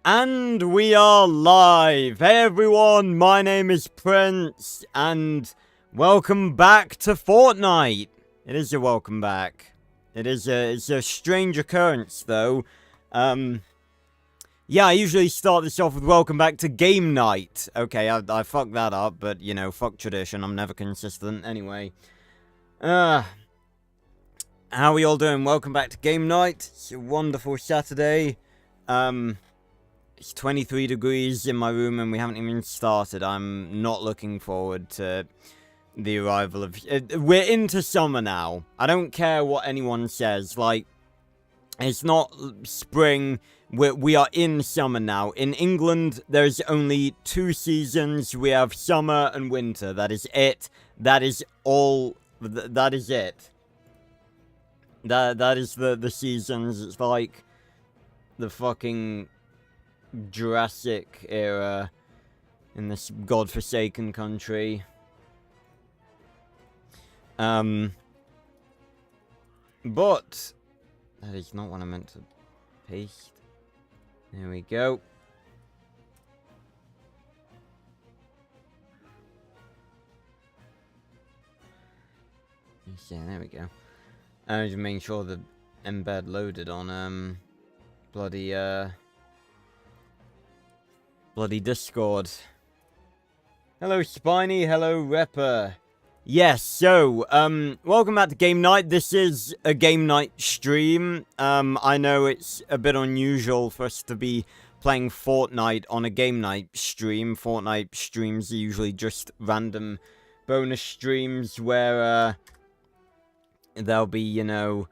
And we are live! Hey everyone, my name is Prince, and welcome back to Fortnite! It is a welcome back. It's a strange occurrence, though. Yeah, I usually start this off with welcome back to game night. Okay, I fucked that up, but, you know, fuck tradition, I'm never consistent. Anyway. How are we all doing? Welcome back to game night. It's a wonderful Saturday. It's 23 degrees in my room and we haven't even started. I'm not looking forward to the arrival of... we're into summer now. I don't care what anyone says. Like, it's not spring. We are in summer now. In England, there's only 2 seasons. We have summer and winter. That is it. That is all... that is it. That is the seasons. It's like the fucking Jurassic era in this godforsaken country. But that is not what I meant to paste. There we go. Yeah, there we go. I was just making sure the embed loaded on bloody Discord. Hello Spiny, hello Repper. Yes, so, welcome back to Game Night. This is a Game Night stream. I know it's a bit unusual for us to be playing Fortnite on a Game Night stream. Fortnite streams are usually just random bonus streams where, there'll be, you know,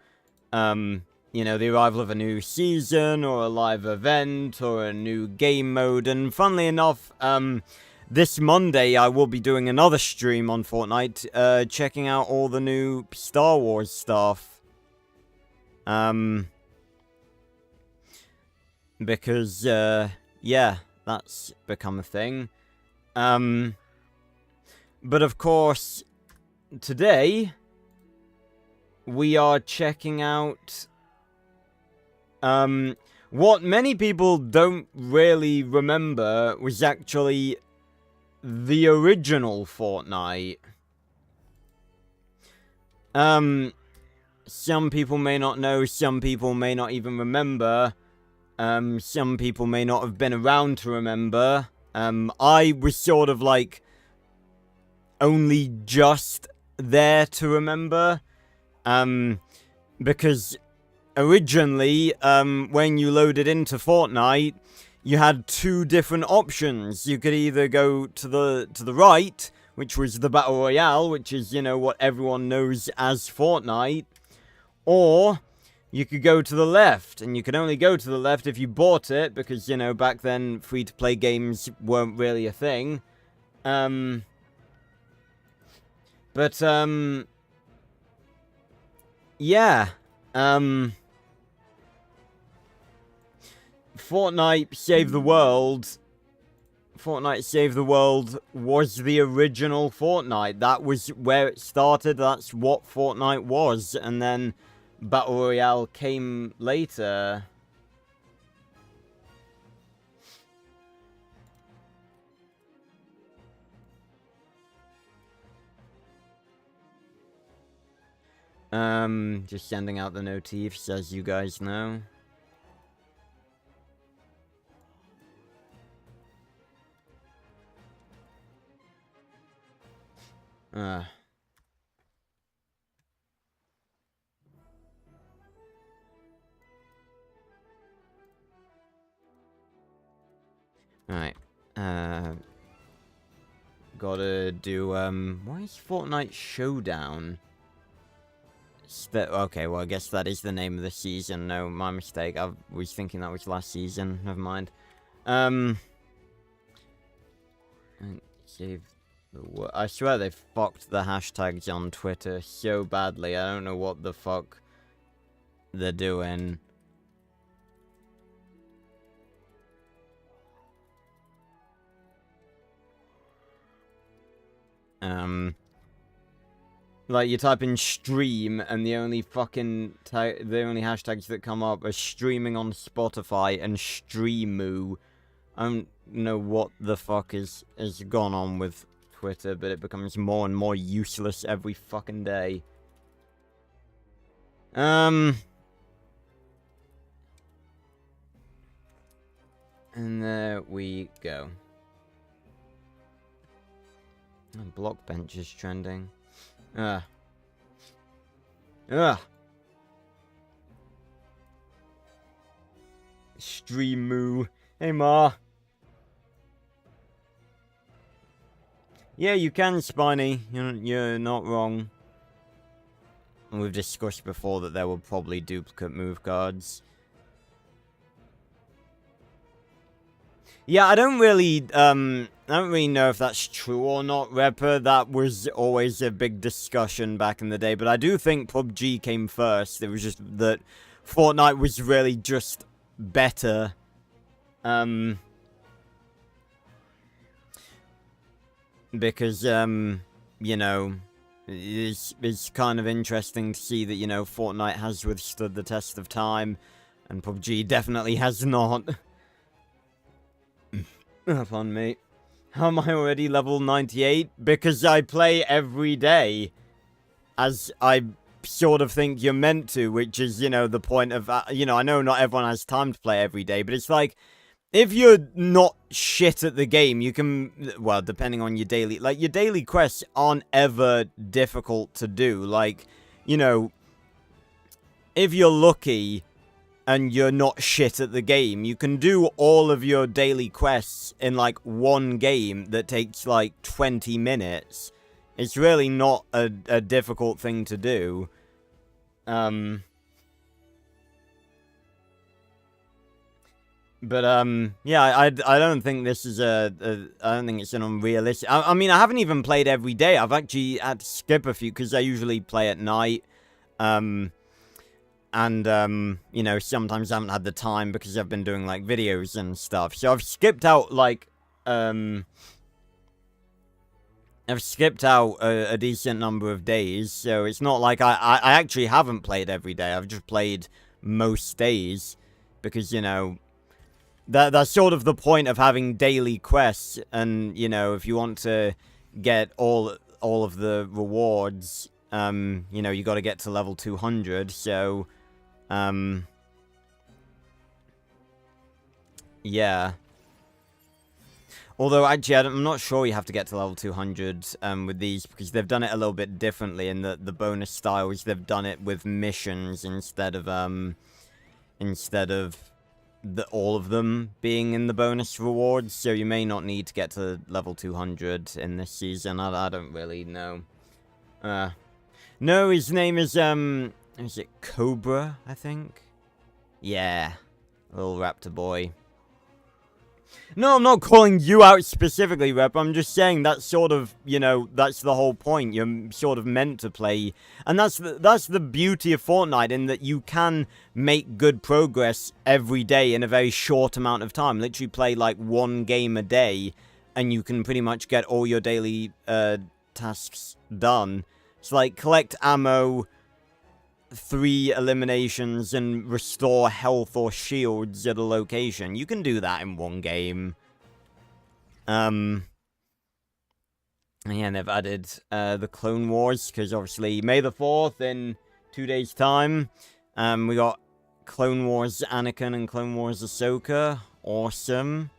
the arrival of a new season, or a live event, or a new game mode, and funnily enough, this Monday I will be doing another stream on Fortnite, checking out all the new Star Wars stuff. Because, yeah, that's become a thing. But of course, today, we are checking out... what many people don't really remember was actually the original Fortnite. Some people may not know, some people may not even remember, some people may not have been around to remember. I was sort of like only just there to remember, because originally, when you loaded into Fortnite, you had 2 different options. You could either go to the right, which was the Battle Royale, which is, you know, what everyone knows as Fortnite, or you could go to the left, and you could only go to the left if you bought it, because, you know, back then, free-to-play games weren't really a thing. Yeah, Fortnite Save the World. Fortnite Save the World was the original Fortnite. That was where it started. That's what Fortnite was. And then Battle Royale came later. Just sending out the notifs, as you guys know. Alright. Gotta do, why is Fortnite Showdown? Okay, well, I guess that is the name of the season. No, my mistake. I was thinking that was last season. Never mind. Save the world. I swear they fucked the hashtags on Twitter so badly. I don't know what the fuck they're doing. Like, you type in stream, and the only hashtags that come up are streaming on Spotify and streamoo. I don't know what the fuck is gone on with Twitter, but it becomes more and more useless every fucking day. And there we go. Block bench is trending. Streamoo. Hey, Ma. Yeah, you can, Spiny. You're not wrong. And we've discussed before that there were probably duplicate move cards. Yeah, I don't really know if that's true or not, Repper. That was always a big discussion back in the day, but I do think PUBG came first. It was just that Fortnite was really just better. Because, you know, it's kind of interesting to see that, you know, Fortnite has withstood the test of time, and PUBG definitely has not. Pardon me. How am I already level 98? Because I play every day. As I sort of think you're meant to, which is, you know, the point of, you know, I know not everyone has time to play every day, but it's like, if you're not shit at the game, you can, well, depending on your daily, like, your daily quests aren't ever difficult to do. Like, you know, if you're lucky and you're not shit at the game, you can do all of your daily quests in, like, one game that takes, like, 20 minutes. It's really not a difficult thing to do. But, yeah, I don't think this is I don't think it's an unrealistic... I mean, I haven't even played every day. I've actually had to skip a few, because I usually play at night. And, you know, sometimes I haven't had the time because I've been doing, like, videos and stuff. So I've skipped out, like, I've skipped out a decent number of days. So it's not like I actually haven't played every day. I've just played most days. Because, you know, that's sort of the point of having daily quests. And, you know, if you want to get all of the rewards, you know, you got to get to level 200. So... yeah. Although, actually, I'm not sure you have to get to level 200, with these, because they've done it a little bit differently in the bonus styles. They've done it with missions instead of all of them being in the bonus rewards, so you may not need to get to level 200 in this season. I don't really know. No, his name is it Cobra, I think? Yeah. Little raptor boy. No, I'm not calling you out specifically, Rep. I'm just saying that's sort of, you know, that's the whole point. You're sort of meant to play. And that's the beauty of Fortnite, in that you can make good progress every day in a very short amount of time. Literally play, like, one game a day, and you can pretty much get all your daily tasks done. It's like, collect ammo, 3 eliminations, and restore health or shields at a location. You can do that in one game. Yeah, and they've added the Clone Wars, because obviously May the 4th in 2 days' time. We got Clone Wars Anakin and Clone Wars Ahsoka. Awesome.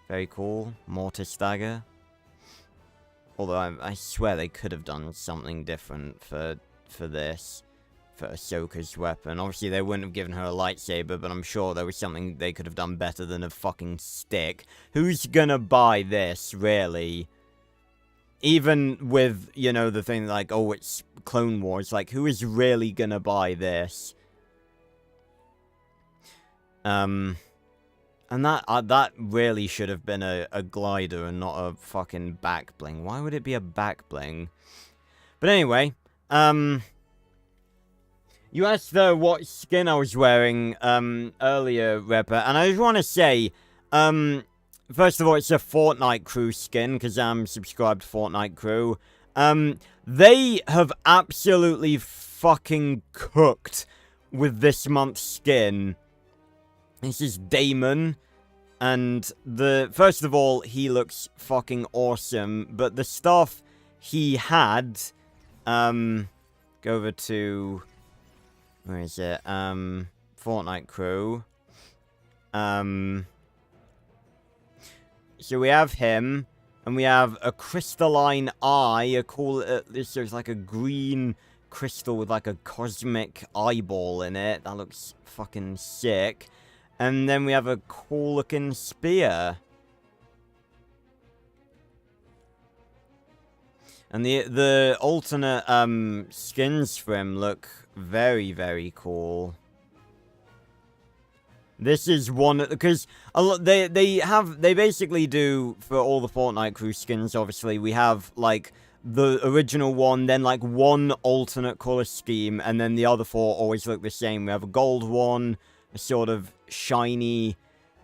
Very cool. Mortis Dagger. Although I swear they could have done something different for this. For Ahsoka's weapon. Obviously, they wouldn't have given her a lightsaber, but I'm sure there was something they could have done better than a fucking stick. Who's gonna buy this, really? Even with, you know, the thing like, oh, it's Clone Wars, like, who is really gonna buy this? And that really should have been a glider and not a fucking back bling. Why would it be a back bling? But anyway, you asked what skin I was wearing earlier, Repper, and I just want to say, first of all, it's a Fortnite Crew skin, because I'm subscribed to Fortnite Crew. They have absolutely fucking cooked with this month's skin. This is Damon. And first of all, he looks fucking awesome. But the stuff he had, go over to, where is it? Fortnite crew. So we have him, and we have a crystalline eye, a cool, this is like a green crystal with like a cosmic eyeball in it. That looks fucking sick. And then we have a cool looking spear. And the alternate skins for him look very, very cool. This is one, because a lot they basically do for all the Fortnite crew skins. Obviously, we have like the original one, then like one alternate color scheme, and then the other four always look the same. We have a gold one, a sort of shiny,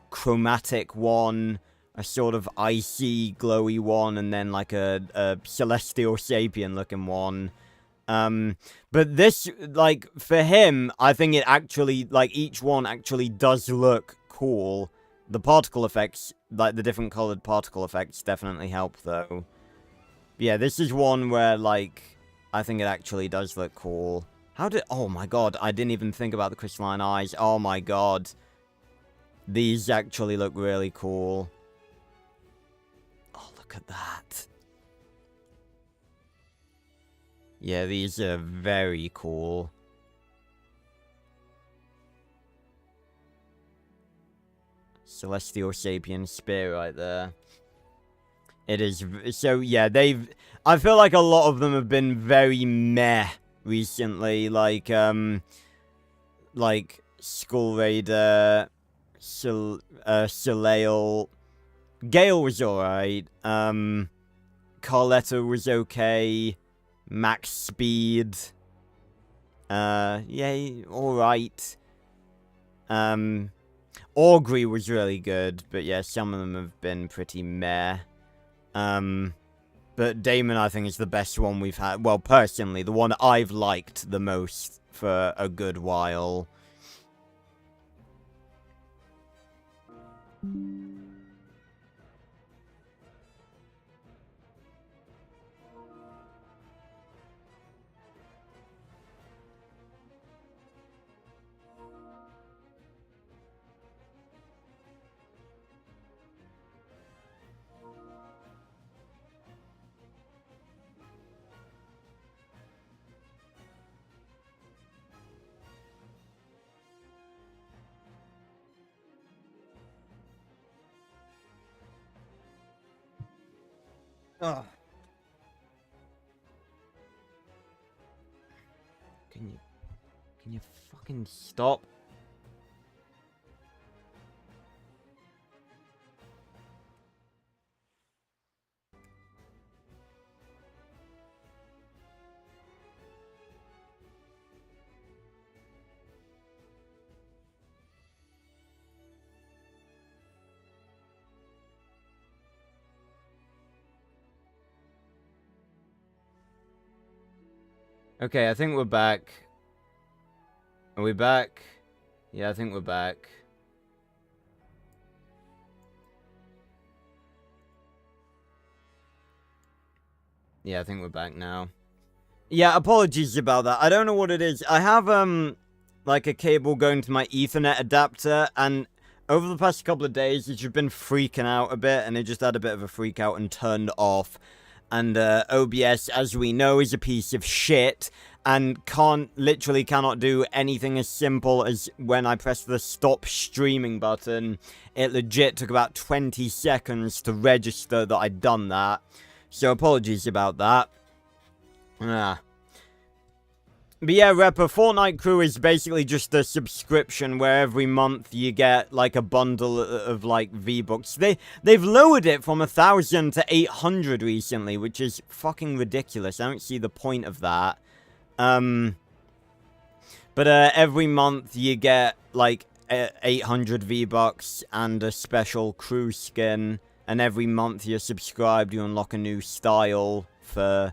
chromatic one, a sort of icy, glowy one, and then like a celestial sapien looking one. But this, like, for him, I think it actually, like, each one actually does look cool. The particle effects, like, the different colored particle effects definitely help, though. Yeah, this is one where, like, I think it actually does look cool. Oh my god, I didn't even think about the crystalline eyes. Oh my god. These actually look really cool. Oh, look at that. Yeah, these are very cool. Celestial Sapien Spear right there. It is, so yeah, I feel like a lot of them have been very meh recently, like Skull Raider, Soleil, Gale was alright, Carletta was okay, Max Speed, yeah, alright, Augury was really good, but yeah, some of them have been pretty meh. But Damon, I think, is the best one we've had. Well, personally, the one I've liked the most for a good while. Ugh. Can you fucking stop? Okay, I think we're back. Are we back? Yeah, I think we're back. Yeah, I think we're back now. Yeah, apologies about that. I don't know what it is. I have, like a cable going to my Ethernet adapter, and over the past couple of days, it's just been freaking out a bit, and it just had a bit of a freak out and turned off. And OBS, as we know, is a piece of shit and literally cannot do anything as simple as when I press the stop streaming button. It legit took about 20 seconds to register that I'd done that. So apologies about that. But yeah, Repper, Fortnite Crew is basically just a subscription where every month you get, like, a bundle of, like, V-Bucks. They've lowered it from 1,000 to 800 recently, which is fucking ridiculous. I don't see the point of that. But every month you get, like, 800 V-Bucks and a special crew skin. And every month you're subscribed, you unlock a new style for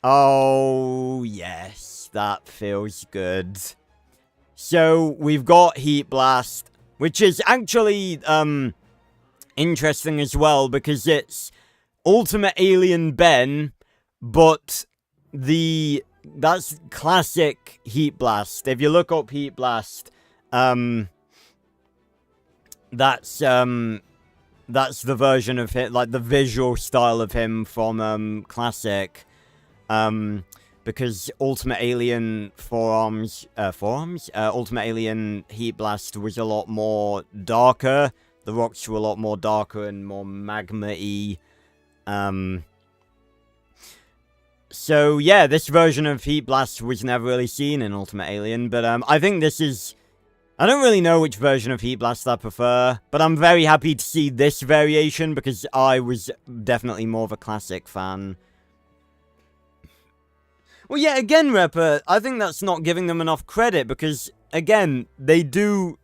Oh, yes. That feels good. So, we've got Heat Blast, which is actually, interesting as well, because it's Ultimate Alien Ben, but that's classic Heat Blast. If you look up Heat Blast, that's the version of him, like the visual style of him from classic. Because Ultimate Alien Ultimate Alien Heat Blast was a lot more darker. The rocks were a lot more darker and more magma-y. So yeah, this version of Heat Blast was never really seen in Ultimate Alien, but I think this is... I don't really know which version of Heat Blast I prefer, but I'm very happy to see this variation because I was definitely more of a classic fan. Well, yeah, again, Repper, I think that's not giving them enough credit because, again, they do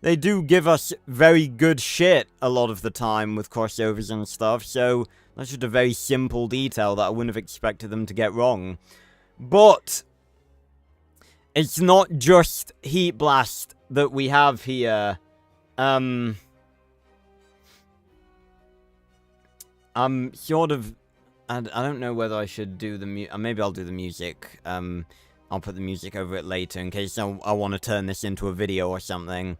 give us very good shit a lot of the time with crossovers and stuff, so that's just a very simple detail that I wouldn't have expected them to get wrong. But it's not just Heat Blast that we have here. I'm sort of... I don't know whether I should do the maybe I'll do the music. I'll put the music over it later in case I want to turn this into a video or something.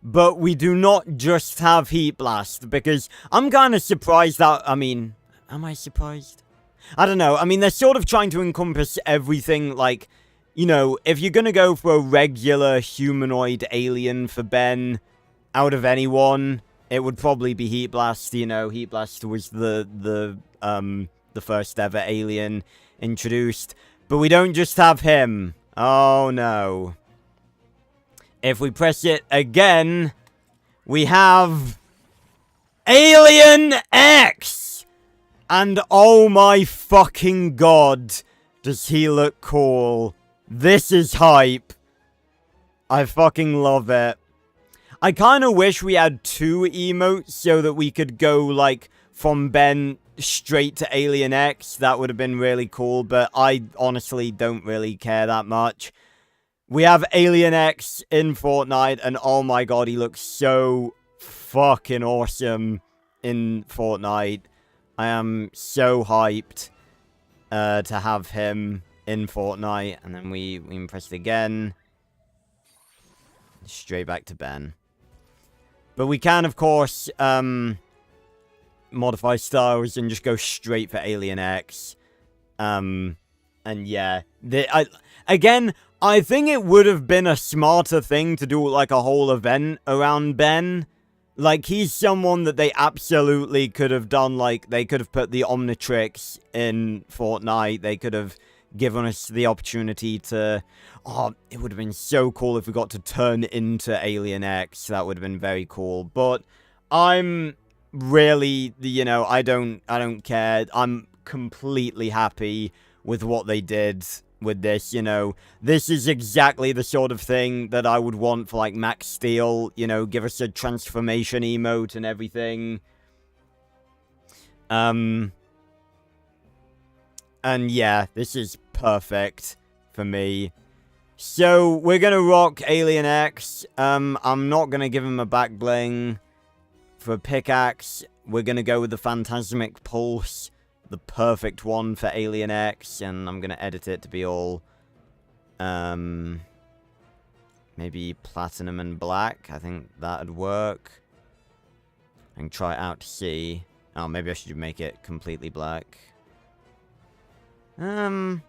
But we do not just have Heat Blast, because I'm kind of surprised that... I mean, am I surprised? I don't know. I mean, they're sort of trying to encompass everything, like... You know, if you're gonna go for a regular humanoid alien for Ben, out of anyone, it would probably be Heat Blast. You know, Heat Blast was the first ever alien introduced. But we don't just have him. Oh, no. If we press it again, we have... Alien X! And oh my fucking god, does he look cool. This is hype. I fucking love it. I kind of wish we had 2 emotes so that we could go, like, from Ben straight to Alien X. That would have been really cool, but I honestly don't really care that much. We have Alien X in Fortnite, and oh my god, he looks so fucking awesome in Fortnite. I am so hyped to have him in Fortnite, and then we press it again. Straight back to Ben. But we can, of course, modify styles and just go straight for Alien X. And yeah, again, I think it would have been a smarter thing to do, like, a whole event around Ben. Like, he's someone that they absolutely could have done, like, they could have put the Omnitrix in Fortnite. They could have given us the opportunity to... Oh, it would have been so cool if we got to turn into Alien X. That would have been very cool. But I'm really, you know, I don't care. I'm completely happy with what they did with this, you know. This is exactly the sort of thing that I would want for, like, Max Steel. You know, give us a transformation emote and everything. And yeah, this is perfect for me. So, we're gonna rock Alien X. I'm not gonna give him a back bling. For a pickaxe, we're gonna go with the Phantasmic Pulse. The perfect one for Alien X. And I'm gonna edit it to be all... maybe platinum and black. I think that'd work. I can try it out to see. Oh, maybe I should make it completely black. No,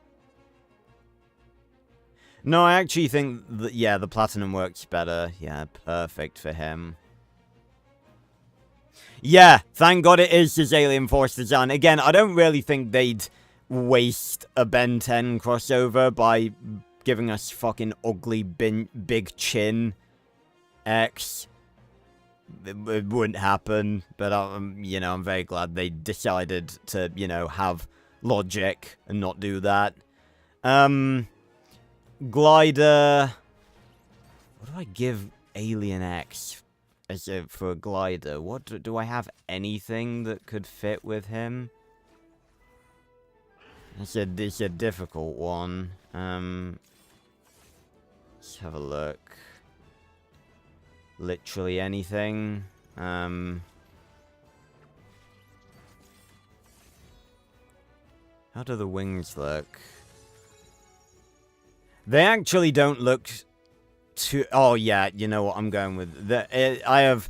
I actually think that, yeah, the platinum works better. Yeah, perfect for him. Yeah, thank God it is his Alien Force design. Again, I don't really think they'd waste a Ben 10 crossover by giving us fucking ugly big chin X. It wouldn't happen, but, you know, I'm very glad they decided to, you know, have logic and not do that. Glider. What do I give Alien X for a glider? Do I have anything that could fit with him? It's a difficult one. Let's have a look. Literally anything. How do the wings look? They actually don't look too... Oh, yeah, you know what I'm going with. I have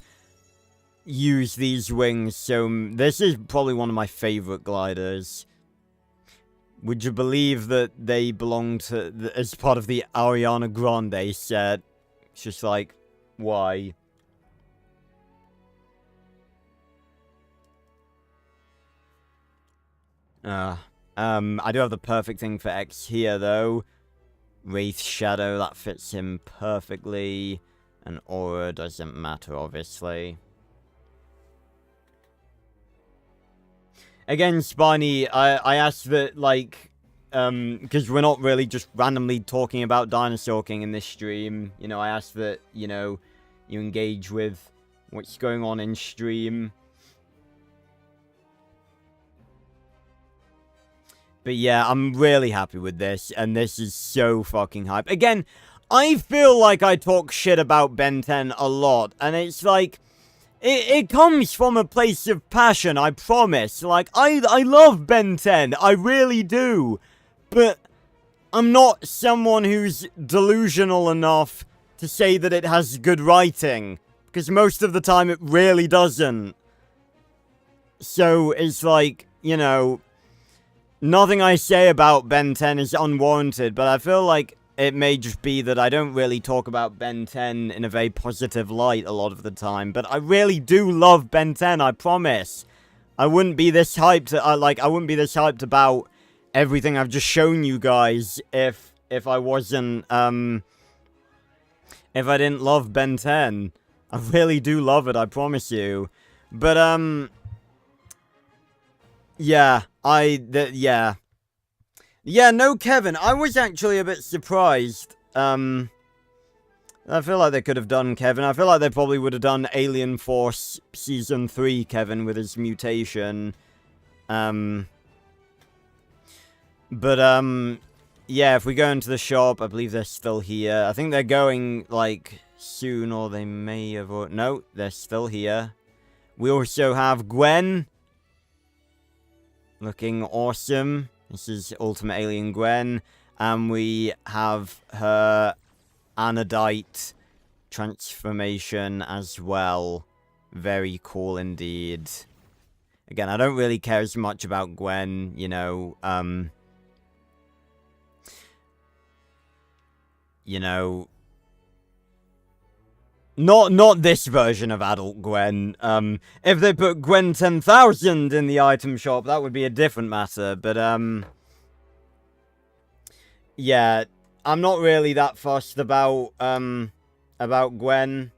used these wings, so this is probably one of my favorite gliders. Would you believe that they belong to... as part of the Ariana Grande set? It's just like, why? I do have the perfect thing for X here, though. Wraith Shadow, that fits him perfectly. And Aura doesn't matter, obviously. Again, Spiny, I asked that, like, because we're not really just randomly talking about Dinosaur King in this stream. You know, I asked that, you know, you engage with what's going on in stream. But yeah, I'm really happy with this, and this is so fucking hype. Again, I feel like I talk shit about Ben 10 a lot, and it's like, it comes from a place of passion, I promise. Like, I love Ben 10, I really do. But I'm not someone who's delusional enough to say that it has good writing, because most of the time it really doesn't. So, it's like, you know... Nothing I say about Ben 10 is unwarranted, but I feel like it may just be that I don't really talk about Ben 10 in a very positive light a lot of the time. But I really do love Ben 10, I promise. I wouldn't be this hyped, I wouldn't be this hyped about everything I've just shown you guys if I wasn't, if I didn't love Ben 10. I really do love it, I promise you. But, yeah, yeah. Yeah, no, Kevin, I was actually a bit surprised. I feel like they could have done Kevin. I feel like they probably would have done Alien Force Season 3 Kevin with his mutation. But, yeah, if we go into the shop, I believe they're still here. I think they're going, like, soon, or they may have... No, they're still here. We also have Gwen. Looking awesome. This is Ultimate Alien Gwen. And we have her Anodite transformation as well. Very cool indeed. Again, I don't really care as much about Gwen, you know, Not this version of Adult Gwen. If they put Gwen 10,000 in the item shop, that would be a different matter. But, yeah, I'm not really that fussed about Gwen.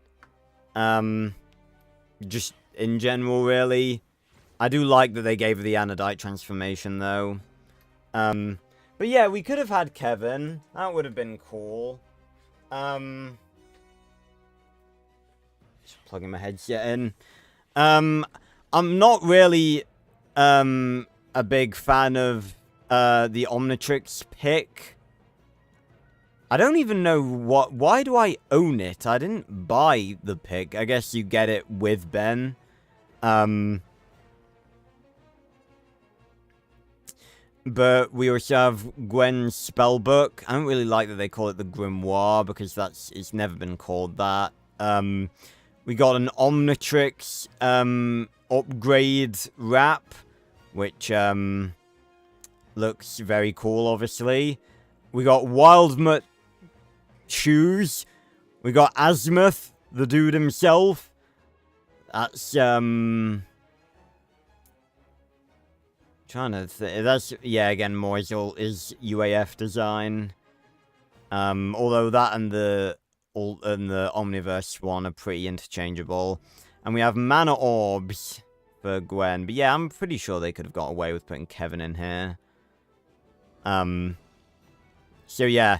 Just in general, really. I do like that they gave her the Anodite transformation, though. But yeah, we could have had Kevin. That would have been cool. Just plugging my headset in. I'm not really a big fan of the Omnitrix pick. I don't even know why do I own it? I didn't buy the pick. I guess you get it with Ben. But we also have Gwen's spellbook. I don't really like that they call it the Grimoire, because it's never been called that. We got an Omnitrix upgrade wrap, which looks very cool, obviously. We got Wildmutt shoes. We got Azimuth, the dude himself. That's trying to think. That's, yeah, again, Moisel is UAF design. Although that and the Omniverse one are pretty interchangeable. And we have Mana Orbs for Gwen. But yeah, I'm pretty sure they could have got away with putting Kevin in here. So yeah.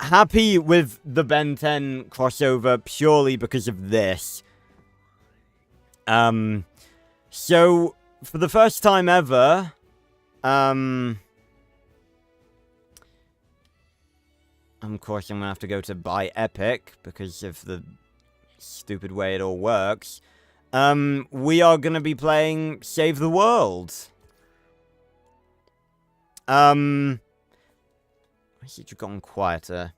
Happy with the Ben 10 crossover purely because of this. So, for the first time ever, Of course, I'm going to have to go to buy Epic because of the stupid way it all works. We are going to be playing Save the World. Why has it gone quieter?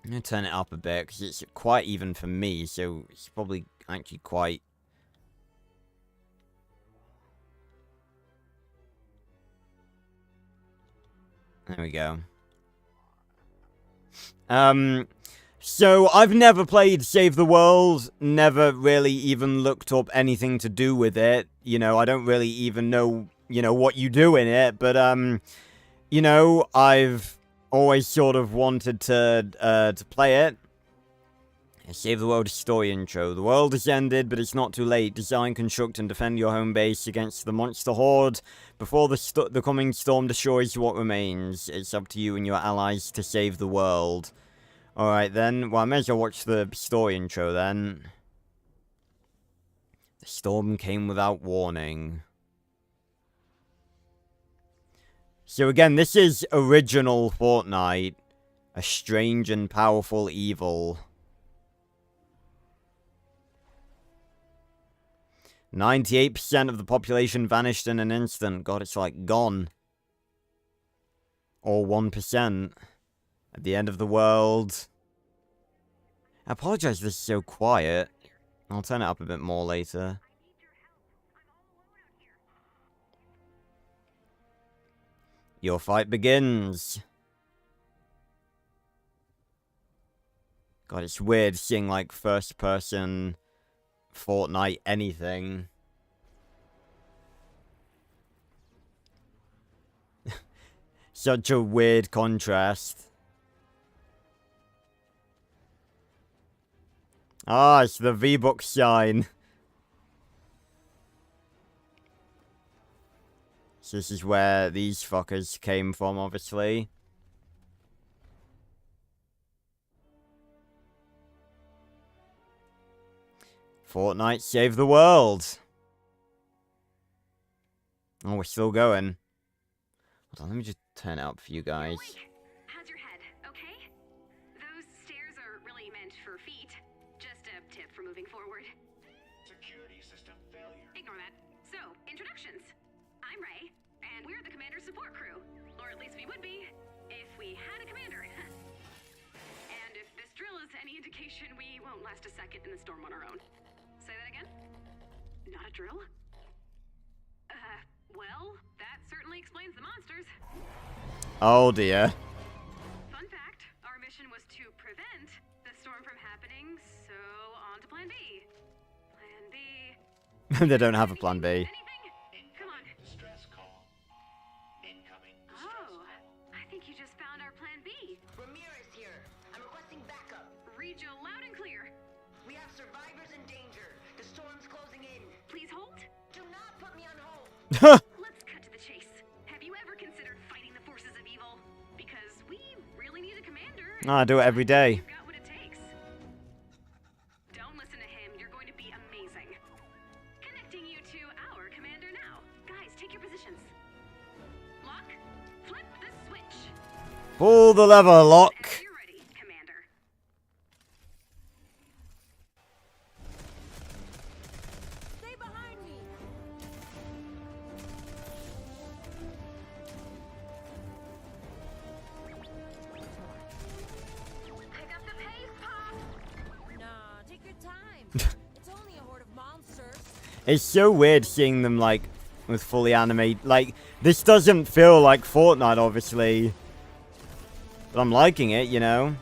I'm going to turn it up a bit because it's quite even for me, so it's probably actually quite... There we go. So I've never played Save the World, never really even looked up anything to do with it. You know, I don't really even know, you know, what you do in it, but, you know, I've always sort of wanted to play it. Save the World story intro. The world has ended, but it's not too late. Design, construct, and defend your home base against the monster horde before the coming storm destroys what remains. It's up to you and your allies to save the world. Alright then, well I may as well watch the story intro then. The storm came without warning. So again, this is original Fortnite. A strange and powerful evil. 98% of the population vanished in an instant. God, it's like gone. Or 1%. At the end of the world. I apologize this is so quiet. I'll turn it up a bit more later. Your fight begins. God, it's weird seeing like first person Fortnite anything. Such a weird contrast. Ah, it's the V-Buck sign. So this is where these fuckers came from, obviously. Fortnite save the world. Oh, we're still going. Hold on, let me just turn it up for you guys. How's your head? Okay? Those stairs are really meant for feet. Just a tip for moving forward. Security system failure. Ignore that. So, introductions. I'm Ray, and we're the commander's support crew. Or at least we would be, if we had a commander. And if this drill is any indication, we won't last a second in the storm on our own. Say that again? Not a drill? Well, that certainly explains the monsters. Oh dear. Fun fact, our mission was to prevent the storm from happening, so on to plan B. Plan B. They don't have a plan B. Anything? Come on. Distress call. Incoming distress Oh, call. I think you just found our plan B. Ramirez here. I'm requesting backup. Read you loud and clear. We have survivors in danger. The storm's closing in. Please hold. Do not put me on hold. Let's cut to the chase. Have you ever considered fighting the forces of evil? Because we really need a commander. I do it every day. You've got what it takes. Don't listen to him. You're going to be amazing. Connecting you to our commander now. Guys, take your positions. Lock. Flip the switch. Pull the lever, lock. Whenever you're ready, commander. Stay behind me. Pick up the pace, Pop. Nah, take your time. It's only a horde of monsters. It's so weird seeing them, like, with fully animated. Like, this doesn't feel like Fortnite, obviously. But I'm liking it, you know?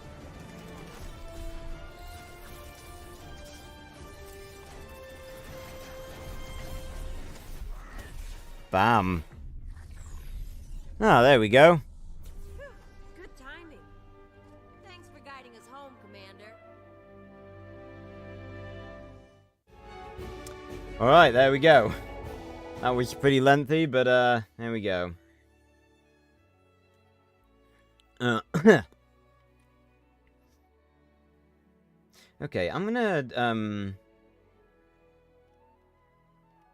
Bam. Ah, there we go. Good timing. Thanks for guiding us home, Commander. Alright, there we go. That was pretty lengthy, but, there we go. Okay, I'm gonna,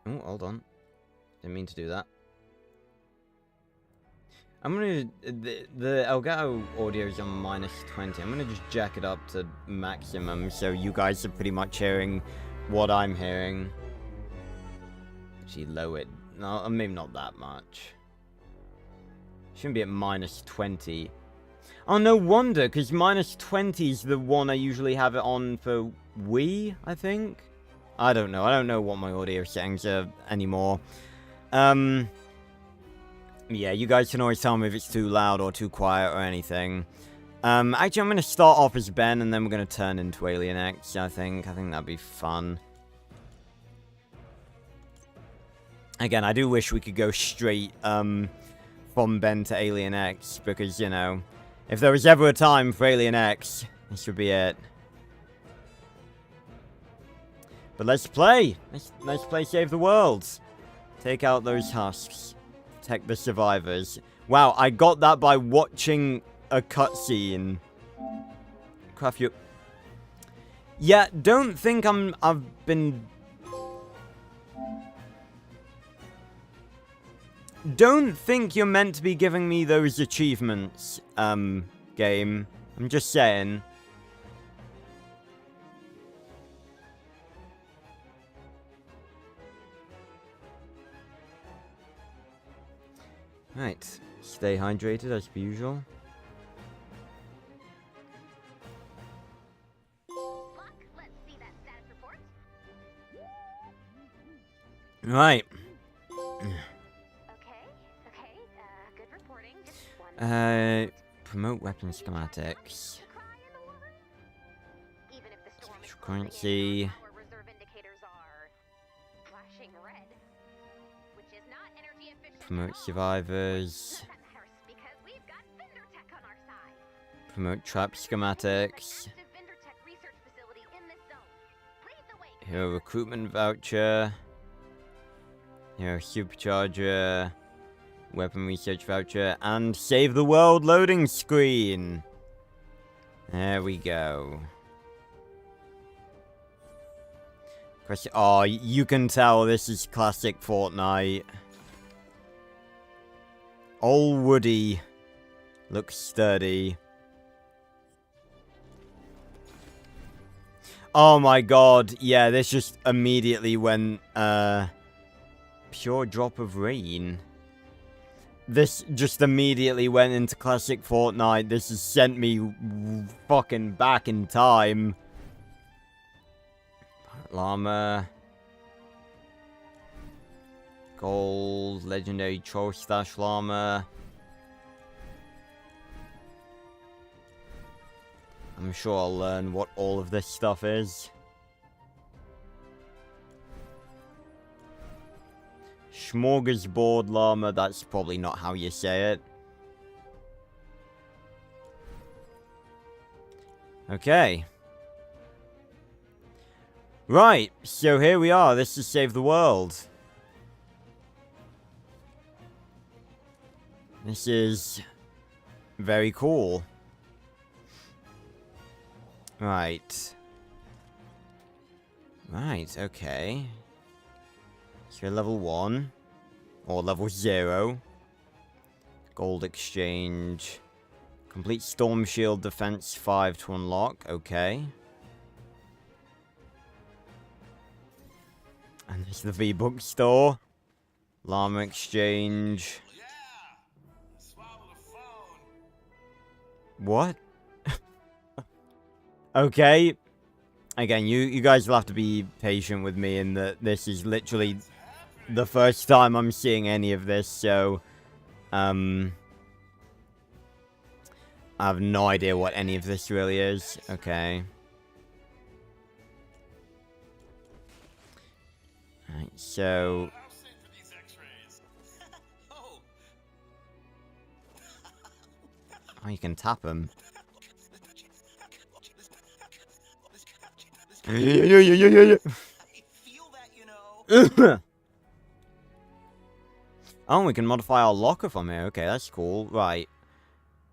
oh, hold on. Didn't mean to do that. I'm gonna... The Elgato audio is on -20. I'm gonna just jack it up to maximum, so you guys are pretty much hearing what I'm hearing. Actually, lower it. No, maybe not that much. Shouldn't be at -20. Oh, no wonder, because -20 is the one I usually have it on for Wii, I think? I don't know. I don't know what my audio settings are anymore. Yeah, you guys can always tell me if it's too loud or too quiet or anything. Actually, I'm going to start off as Ben, and then we're going to turn into Alien X, I think. I think that'd be fun. Again, I do wish we could go straight, from Ben to Alien X, because, you know, if there was ever a time for Alien X, this would be it. But let's play! Let's play Save the World. Take out those husks. Protect the survivors. Wow, I got that by watching a cutscene. Craft you. Yeah, don't think I've been... Don't think you're meant to be giving me those achievements, game. I'm just saying. Right. Stay hydrated as per usual. Buck, let's see that status report. Right. Okay, good reporting. Just one. Promote weapon schematics. Cry in the water? Even if the storm is Special closing in, currency. our reserve indicators are flashing red, which is not energy efficient. Promote at all. survivors. That matters because we've got Vendor Tech on our side. Promote trap schematics. Active Vendor Tech research facility in this zone. Lead the way. Hero recruitment voucher. Hero supercharger. Weapon research voucher. And save the world loading screen. There we go. Oh, you can tell this is classic Fortnite. Old Woody. Looks sturdy. Oh my god. Yeah, this just immediately went, pure drop of rain. This just immediately went into classic Fortnite. This has sent me fucking back in time. Llama. Gold. Legendary Troll Stash Llama. I'm sure I'll learn what all of this stuff is. Smorgasbord Llama, that's probably not how you say it. Okay. Right, so here we are. This is Save the World. This is very cool. Right. Right, okay. So level 1. Or level 0. Gold exchange. Complete Storm Shield Defense 5 to unlock. Okay. And there's the V-Book store. Llama exchange. What? Okay. Again, you guys will have to be patient with me in that this is literally the first time I'm seeing any of this, so I have no idea what any of this really is. Okay. Alright, so oh, you can tap them. Yeah. Oh, we can modify our locker from here. Okay, that's cool. Right.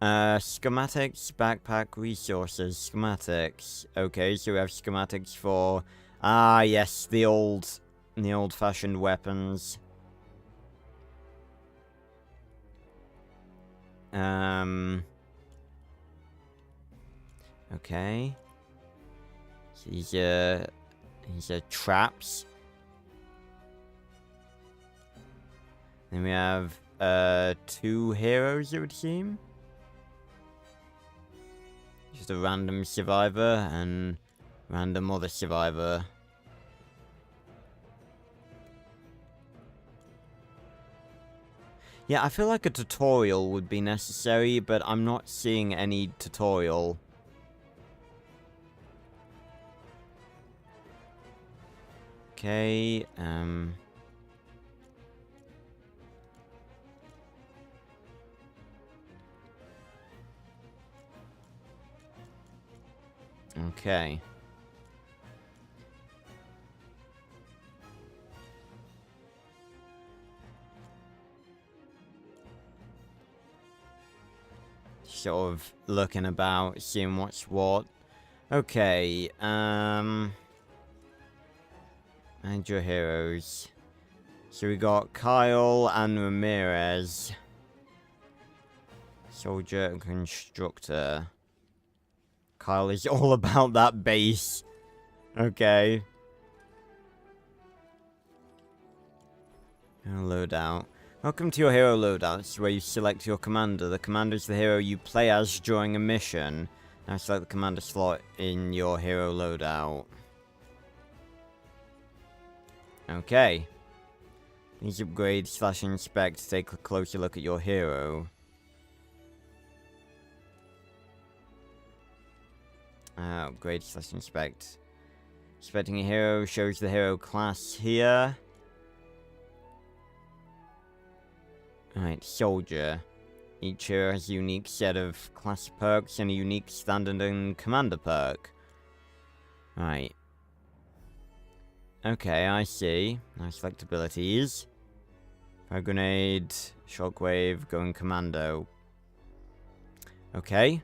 Schematics, backpack, resources, schematics. Okay, so we have schematics for... Ah, yes, the old-fashioned weapons. Okay. These are traps. Then we have 2 heroes, it would seem. Just a random survivor and random other survivor. Yeah, I feel like a tutorial would be necessary, but I'm not seeing any tutorial. Okay, okay. Sort of looking about, seeing what's what. Okay, and your heroes. So we got Kyle and Ramirez. Soldier and Constructor. Kyle is all about that base. Okay. Loadout. Welcome to your hero loadout. This is where you select your commander. The commander is the hero you play as during a mission. Now select the commander slot in your hero loadout. Okay. Please upgrade / inspect to take a closer look at your hero. Upgrade / inspect. Inspecting a hero shows the hero class here. Alright, Soldier. Each hero has a unique set of class perks and a unique standard and commander perk. Right. Okay, I see. Now select abilities. Fire Grenade, Shockwave, Going Commando. Okay.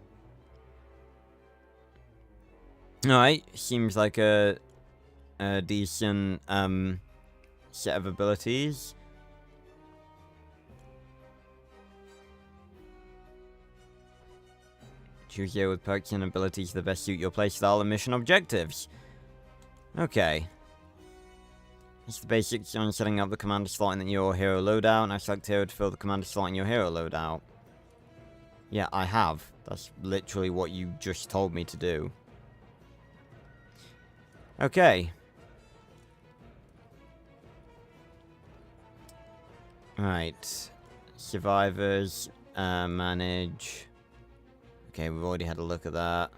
Alright, seems like a decent set of abilities. Choose hero with perks and abilities that best suit your playstyle and mission objectives. Okay. That's the basics on setting up the commander slot in your hero loadout. Now select hero to fill the commander slot in your hero loadout. Yeah, I have. That's literally what you just told me to do. Okay. Right. Survivors. Manage. Okay, we've already had a look at that.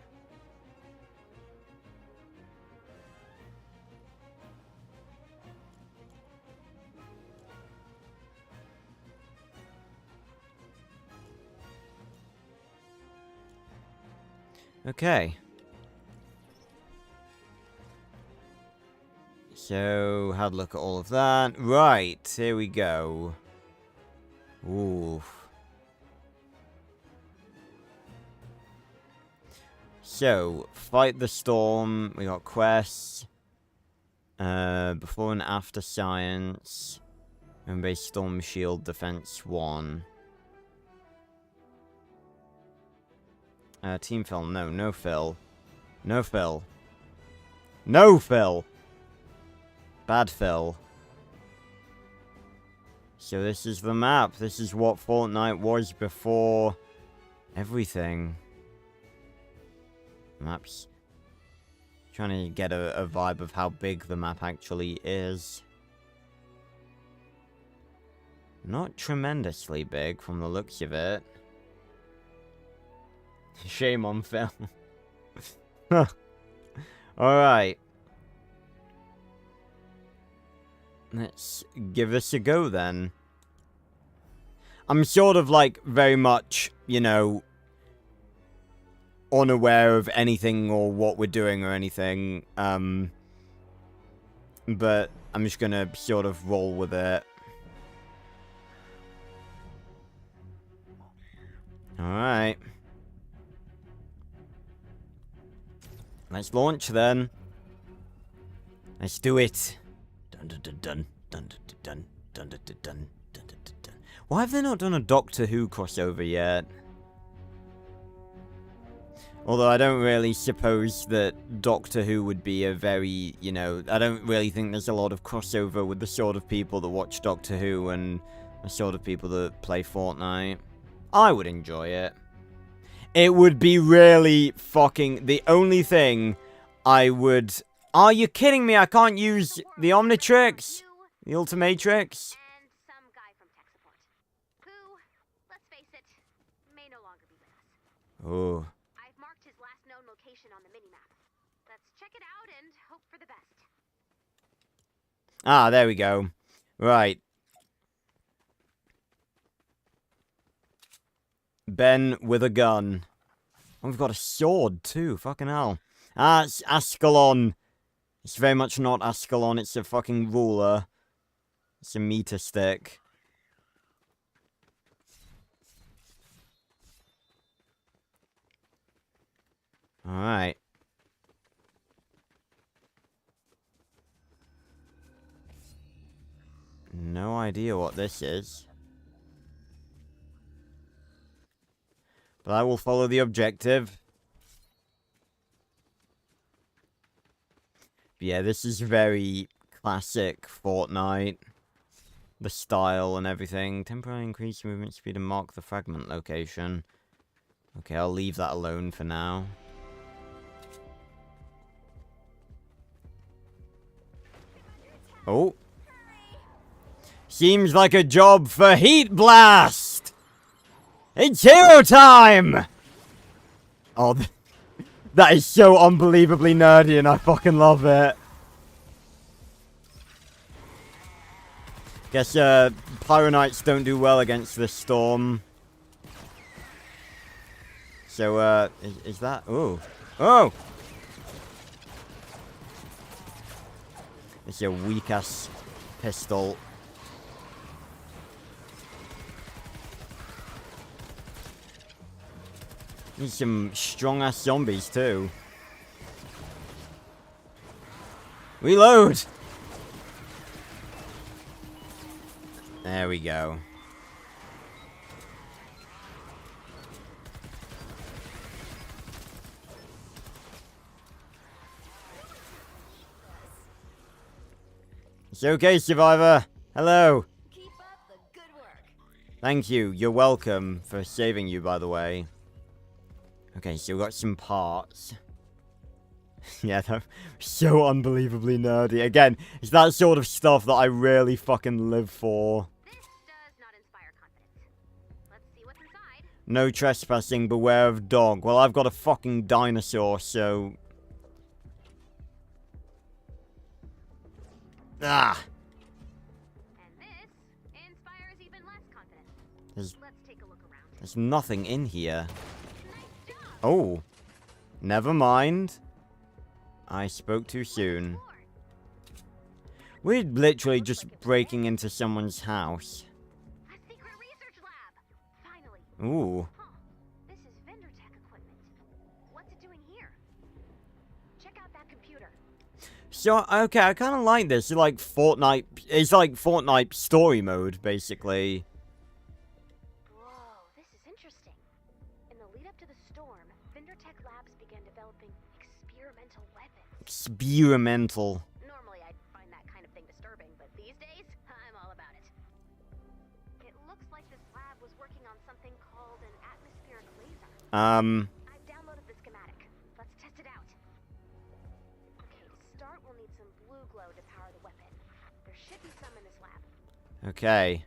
Okay. So, had a look at all of that. Right, here we go. Ooh. So, fight the storm. We got quests. Before and after science. And base storm shield defense 1. Team Phil. No Phil. No Phil. No Phil! Bad Phil. So this is the map. This is what Fortnite was before everything. Maps. Trying to get a vibe of how big the map actually is. Not tremendously big from the looks of it. Shame on Phil. Alright. Let's give this a go then. I'm sort of like very much, you know, unaware of anything or what we're doing or anything. But I'm just gonna sort of roll with it. Alright. Let's launch then. Let's do it. Dun dun dun dun dun dun dun dun dun dun dun dun dun. Why have they not done a Doctor Who crossover yet? Although I don't really suppose that Doctor Who would be a very, you know, I don't really think there's a lot of crossover with the sort of people that watch Doctor Who and the sort of people that play Fortnite. I would enjoy it. It would be really fucking... The only thing I would... Are you kidding me? I can't use the Omnitrix? The Ultimatrix? And some guy from tech support. Who, let's face it, may no longer be with us. Oh. I've marked his last known location on the minimap. Let's check it out and hope for the best. Ah, there we go. Right. Ben with a gun. Oh, we've got a sword too. Fucking hell. Ah, it's Ascalon. It's very much not Ascalon. It's a fucking ruler. It's a meter stick. Alright. No idea what this is. But I will follow the objective. But yeah, this is very classic Fortnite. The style and everything. Temporarily increase movement speed and mark the fragment location. Okay, I'll leave that alone for now. Oh. Seems like a job for Heat Blast! It's hero time! Oh, that is so unbelievably nerdy and I fucking love it. Guess, Pyronites don't do well against this storm. So, is that... Oh. Oh! It's a weak-ass pistol. Need some strong-ass zombies, too. Reload! There we go. It's okay, Survivor. Hello. Keep up the good work. Thank you. You're welcome for saving you, by the way. Okay, so we got some parts. Yeah, that's so unbelievably nerdy. Again, it's that sort of stuff that I really fucking live for. This does not inspire confidence. Let's see what's inside. No trespassing, beware of dog. Well, I've got a fucking dinosaur, so... Ah! And this inspires even less confidence. There's, Let's take a look around. there's nothing in here. Nice job. Oh. Never mind. I spoke too soon. More. We're literally just breaking into someone's house. A secret research lab. Finally. Ooh. Huh. This is vendor tech equipment. What's it doing here? Check out that computer. So, okay, I kind of like this. It's like Fortnite. It's like Fortnite story mode, basically. Whoa, this is interesting. In the lead up to the storm, vendor tech labs began developing experimental weapons. Experimental. Normally, I'd find that kind of thing disturbing, but these days, I'm all about it. It looks like this lab was working on something called an atmospheric laser. I've downloaded the schematic. Let's test it out. Okay, to start, we'll need some blue glow to power the weapon. There should be some in this lab. Okay.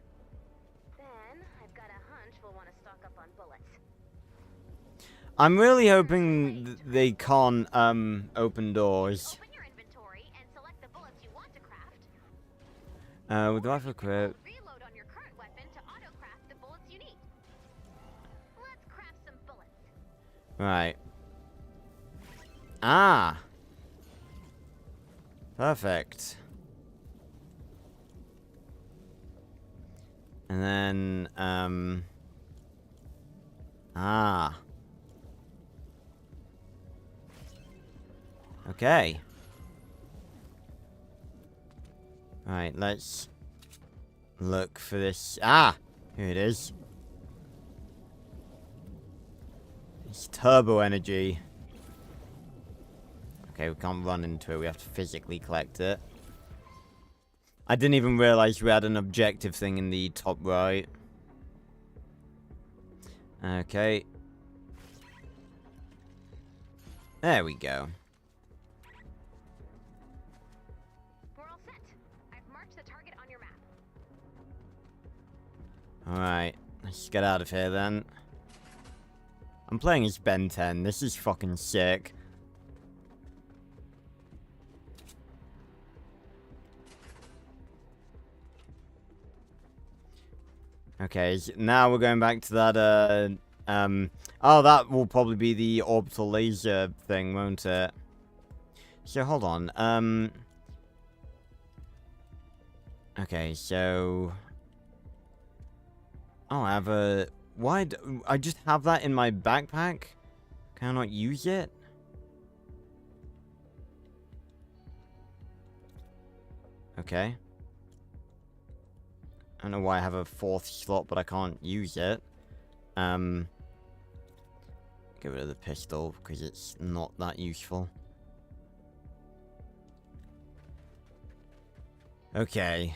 Then, I've got a hunch we'll want to stock up on bullets. I'm really hoping they can't, open doors. Open your inventory and select the bullets you want to craft. With the rifle equip. Reload on your current weapon to auto-craft the bullets you need. Let's craft some bullets. Right. Ah. Perfect. And then, ah. Okay. Right, let's look for this. Ah! Here it is. It's turbo energy. Okay, we can't run into it. We have to physically collect it. I didn't even realize we had an objective thing in the top right. Okay. There we go. We're all set. I've marked the target on your map. Alright, let's get out of here then. I'm playing as Ben 10. This is fucking sick. Okay, now we're going back to that, oh, that will probably be the orbital laser thing, won't it? So, hold on, okay, so... Oh, I have a... Why I just have that in my backpack? Can I not use it? Okay. I don't know why I have a 4th slot, but I can't use it. Get rid of the pistol, because it's not that useful. Okay.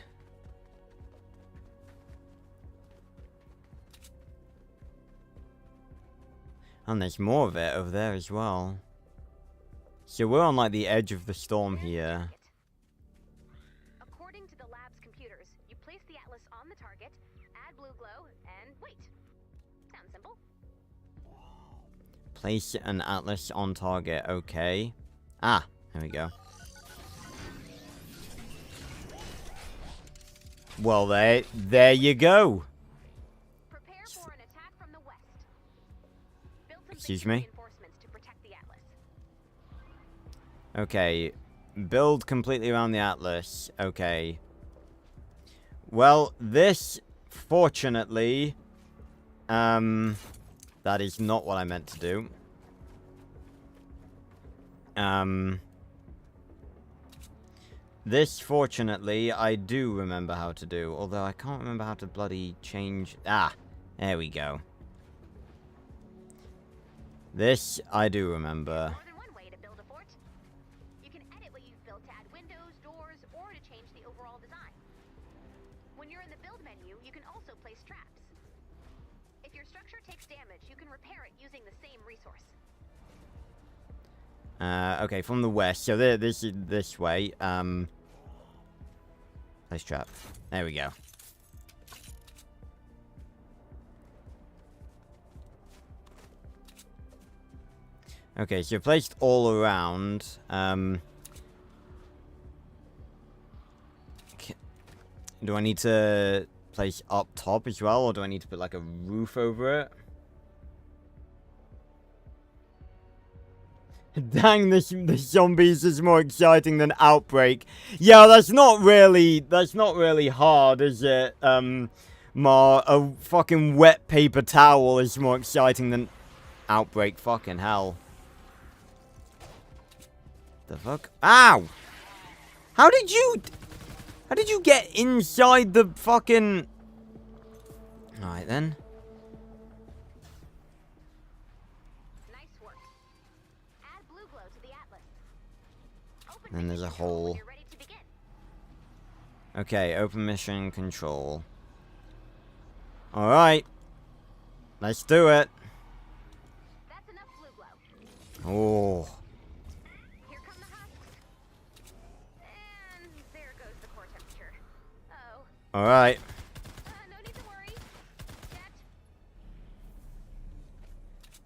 And there's more of it over there as well. So we're on, like, the edge of the storm here. According to the lab's computers, you place the atlas on the target, add blue glow, and wait. Sounds simple. Place an atlas on target, okay. Ah, there we go. Well, there you go. Prepare for an attack from the west. Build some Excuse basic me? reinforcements to protect the atlas. Okay. Build completely around the atlas. Okay. Well, this, fortunately, that is not what I meant to do. This, fortunately, I do remember how to do. Although I can't remember how to bloody change... Ah, there we go. This, I do remember. More than one way to build a fort. You can edit what you've built to add windows, doors, or to change the overall design. When you're in the build menu, you can also place traps. If your structure takes damage, you can repair it using the same resource. Okay, from the west. So this is this way. Place trap. There we go. Okay, so placed all around. Do I need to place up top as well, or do I need to put like a roof over it? Dang, the zombies is more exciting than Outbreak. Yeah, that's not really hard, is it? A fucking wet paper towel is more exciting than Outbreak. Fucking hell. The fuck? Ow! How did you get inside the fucking... Alright then. Then there's a hole. Okay, open mission control. Alright. Let's do it. That's enough blue glow. Oh. Here come the husks. And there goes the core temperature. Oh. Alright. No need to worry. Set.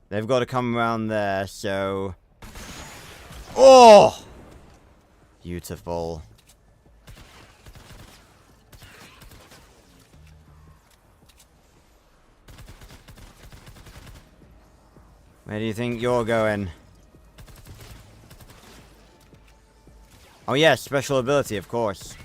They've got to come around there, so... Oh! Beautiful. Where do you think you're going? Oh yeah, special ability, of course.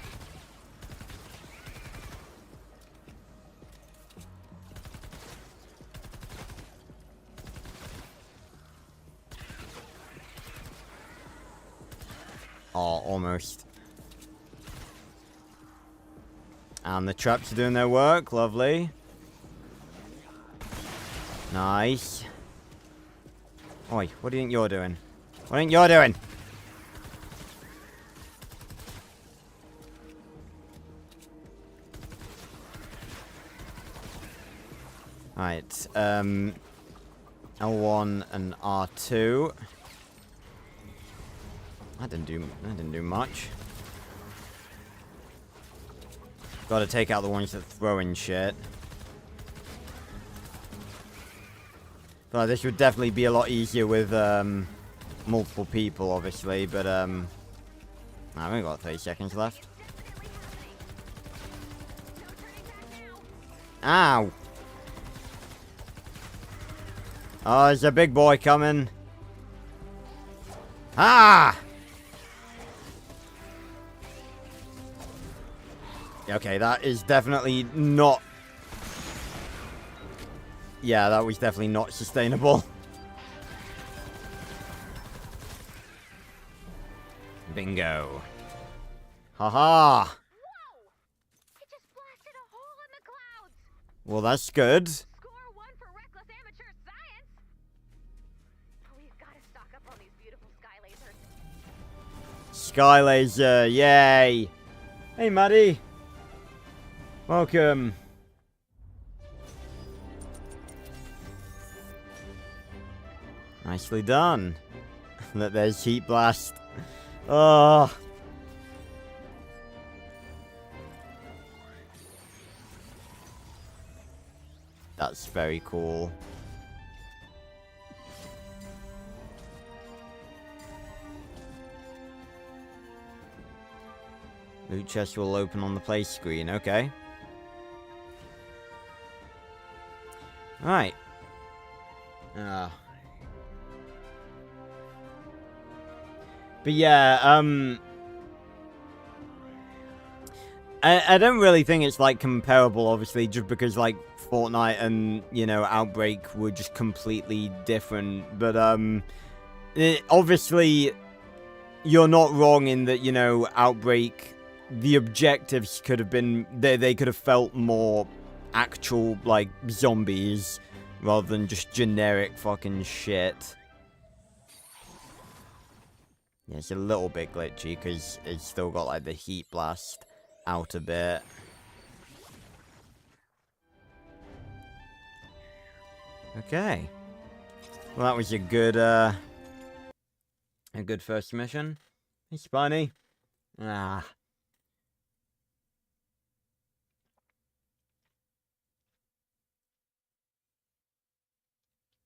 Oh, almost. And the traps are doing their work. Lovely. Nice. Oi, what do you think you're doing? What do you think you're doing? Right, L1 and R2. That didn't do much. Gotta take out the ones that throw in shit. But this would definitely be a lot easier with multiple people, obviously, but I've only got 30 seconds left. Ow! Oh, there's a big boy coming. Ah! Okay, that is definitely not... Yeah, that was definitely not sustainable. Bingo. Haha! Whoa! It just blasted a hole in the clouds! Well, that's good. Score 1 for reckless amateur science! We've got to stock up on these beautiful sky lasers. Sky laser, yay! Hey, Maddie. Welcome. Nicely done. Look, there's heat blast. Oh. That's very cool. Loot chest will open on the play screen, okay. Alright. But yeah, I don't really think it's, like, comparable, obviously, just because, like, Fortnite and, you know, Outbreak were just completely different. But, obviously, you're not wrong in that, you know, Outbreak, the objectives could have been, they could have felt more actual, like, zombies, rather than just generic fucking shit. Yeah, it's a little bit glitchy, because it's still got, like, the heat blast out a bit. Okay. Well, that was a good first mission. Hey, Spiny. Ah.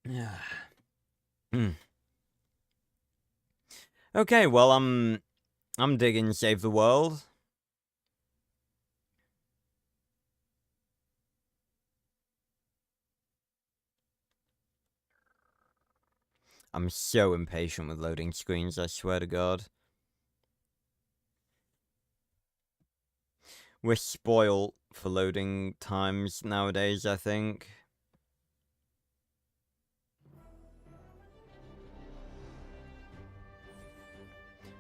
Yeah. Okay, well, I'm digging Save the World. I'm so impatient with loading screens, I swear to God. We're spoiled for loading times nowadays, I think.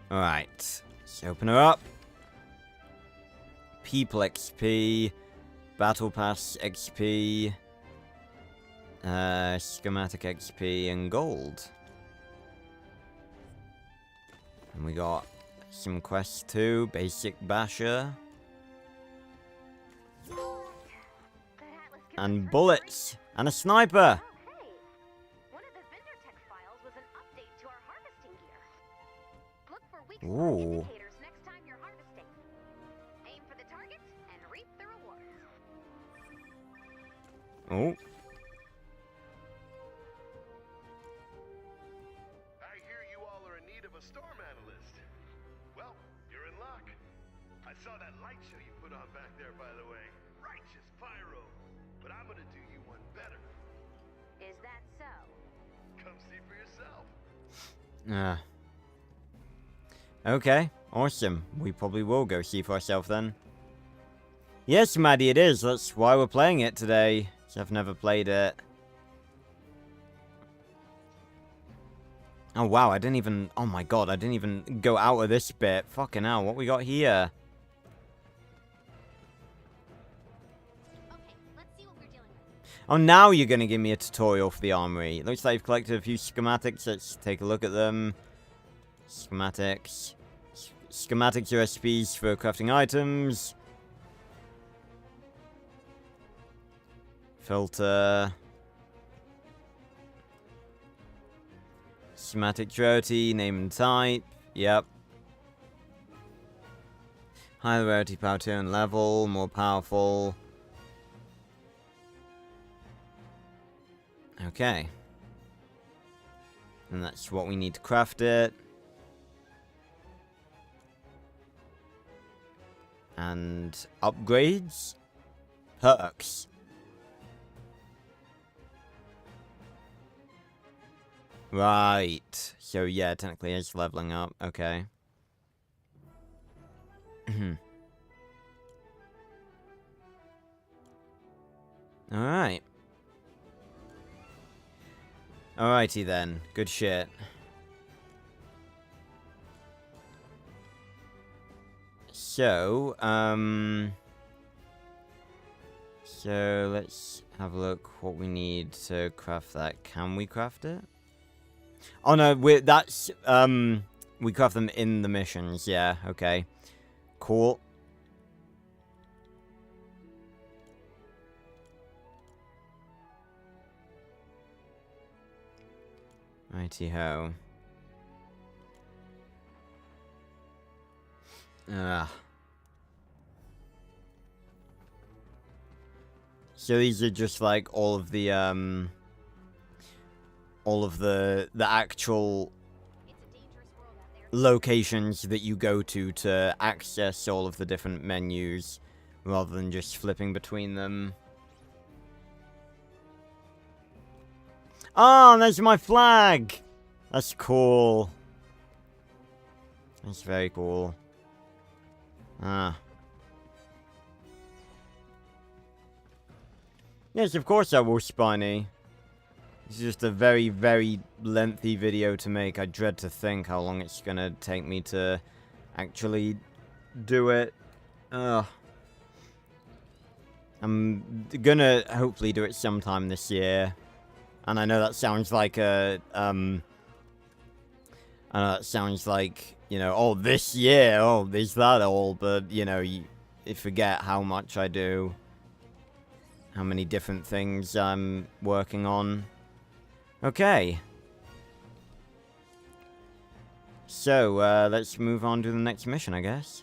Alright, let's open her up. People XP, Battle Pass XP, Schematic XP, and Gold. And we got some quests too, Basic Basher. And bullets, and a sniper! One of the vendor tech files was an update to our harvesting gear. Look for weak spot Ooh. indicators next time you're harvesting. Aim for the target and reap the rewards. Oh. I hear you all are in need of a storm analyst. Well, you're in luck. I saw that light show you put on back there, by the way. Righteous pyro. But I'm gonna do you one better. Is that so? Come see for yourself. Okay, awesome. We probably will go see for ourselves then. Yes, Maddie, it is. That's why we're playing it today. 'Cause I've never played it. Oh, wow, I didn't even... Oh, my God, I didn't even go out of this bit. Fucking hell, what we got here? Okay, let's see what we're dealing with. Oh, now you're going to give me a tutorial for the armory. It looks like you've collected a few schematics. Let's take a look at them. Schematics. Schematics are recipes for crafting items. Filter. Schematic rarity, name and type. Yep. Higher rarity, power tier and level. More powerful. Okay. And that's what we need to craft it. And upgrades. Perks. Right. So yeah, technically it's leveling up. Okay. Alright. Alrighty then. Good shit. So, so let's have a look what we need to craft that. Can we craft it? Oh no, we craft them in the missions. Yeah, okay. Cool. Righty-ho. So these are just like all of the actual locations that you go to access all of the different menus rather than just flipping between them. Oh, there's my flag! That's cool. That's very cool. Ah. Yes, of course I will, Spiny. It's just a very, very lengthy video to make. I dread to think how long it's gonna take me to actually do it. Ugh. I'm gonna hopefully do it sometime this year. And I know that sounds like a, I know that sounds like, you know, oh, this year, oh, is that all? But, you know, you forget how much I do. How many different things I'm working on. Okay. So, let's move on to the next mission, I guess.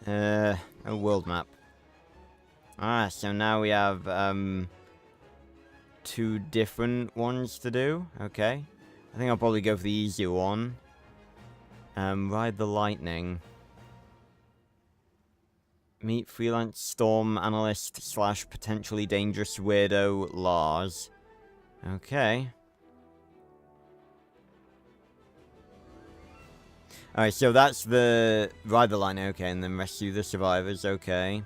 A world map. Ah, so now we have, 2 different ones to do. Okay. I think I'll probably go for the easier one. Ride the lightning. Meet freelance storm analyst / potentially dangerous weirdo Lars. Okay. Alright, so that's the ride the lightning, okay, and then rescue the survivors, okay.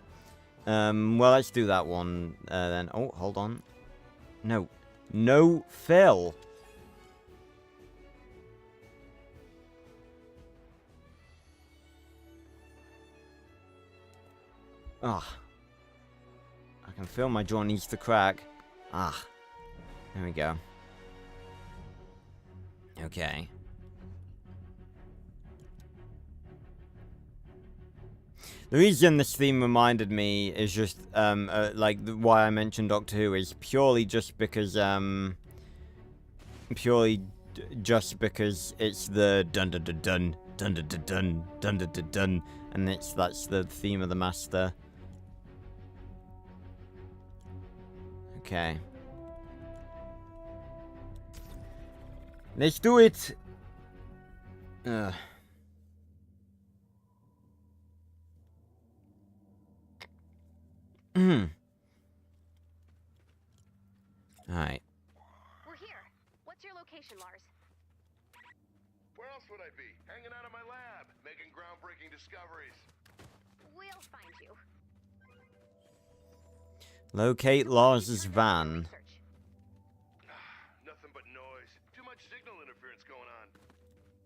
Well, let's do that one, then. Oh, hold on. No. No, Phil! Ah. I can feel my jaw needs to crack. Ah. There we go. Okay. The reason this theme reminded me is just, like, why I mentioned Doctor Who is purely just because, it's the dun-dun-dun-dun, dun-dun-dun-dun, dun-dun-dun-dun, and that's the theme of the Master. Okay. Let's do it! Ugh. Alright. We're here. What's your location, Lars? Where else would I be? Hanging out in my lab, making groundbreaking discoveries. We'll find you. Locate Lars's van. Nothing but noise. Too much signal interference going on.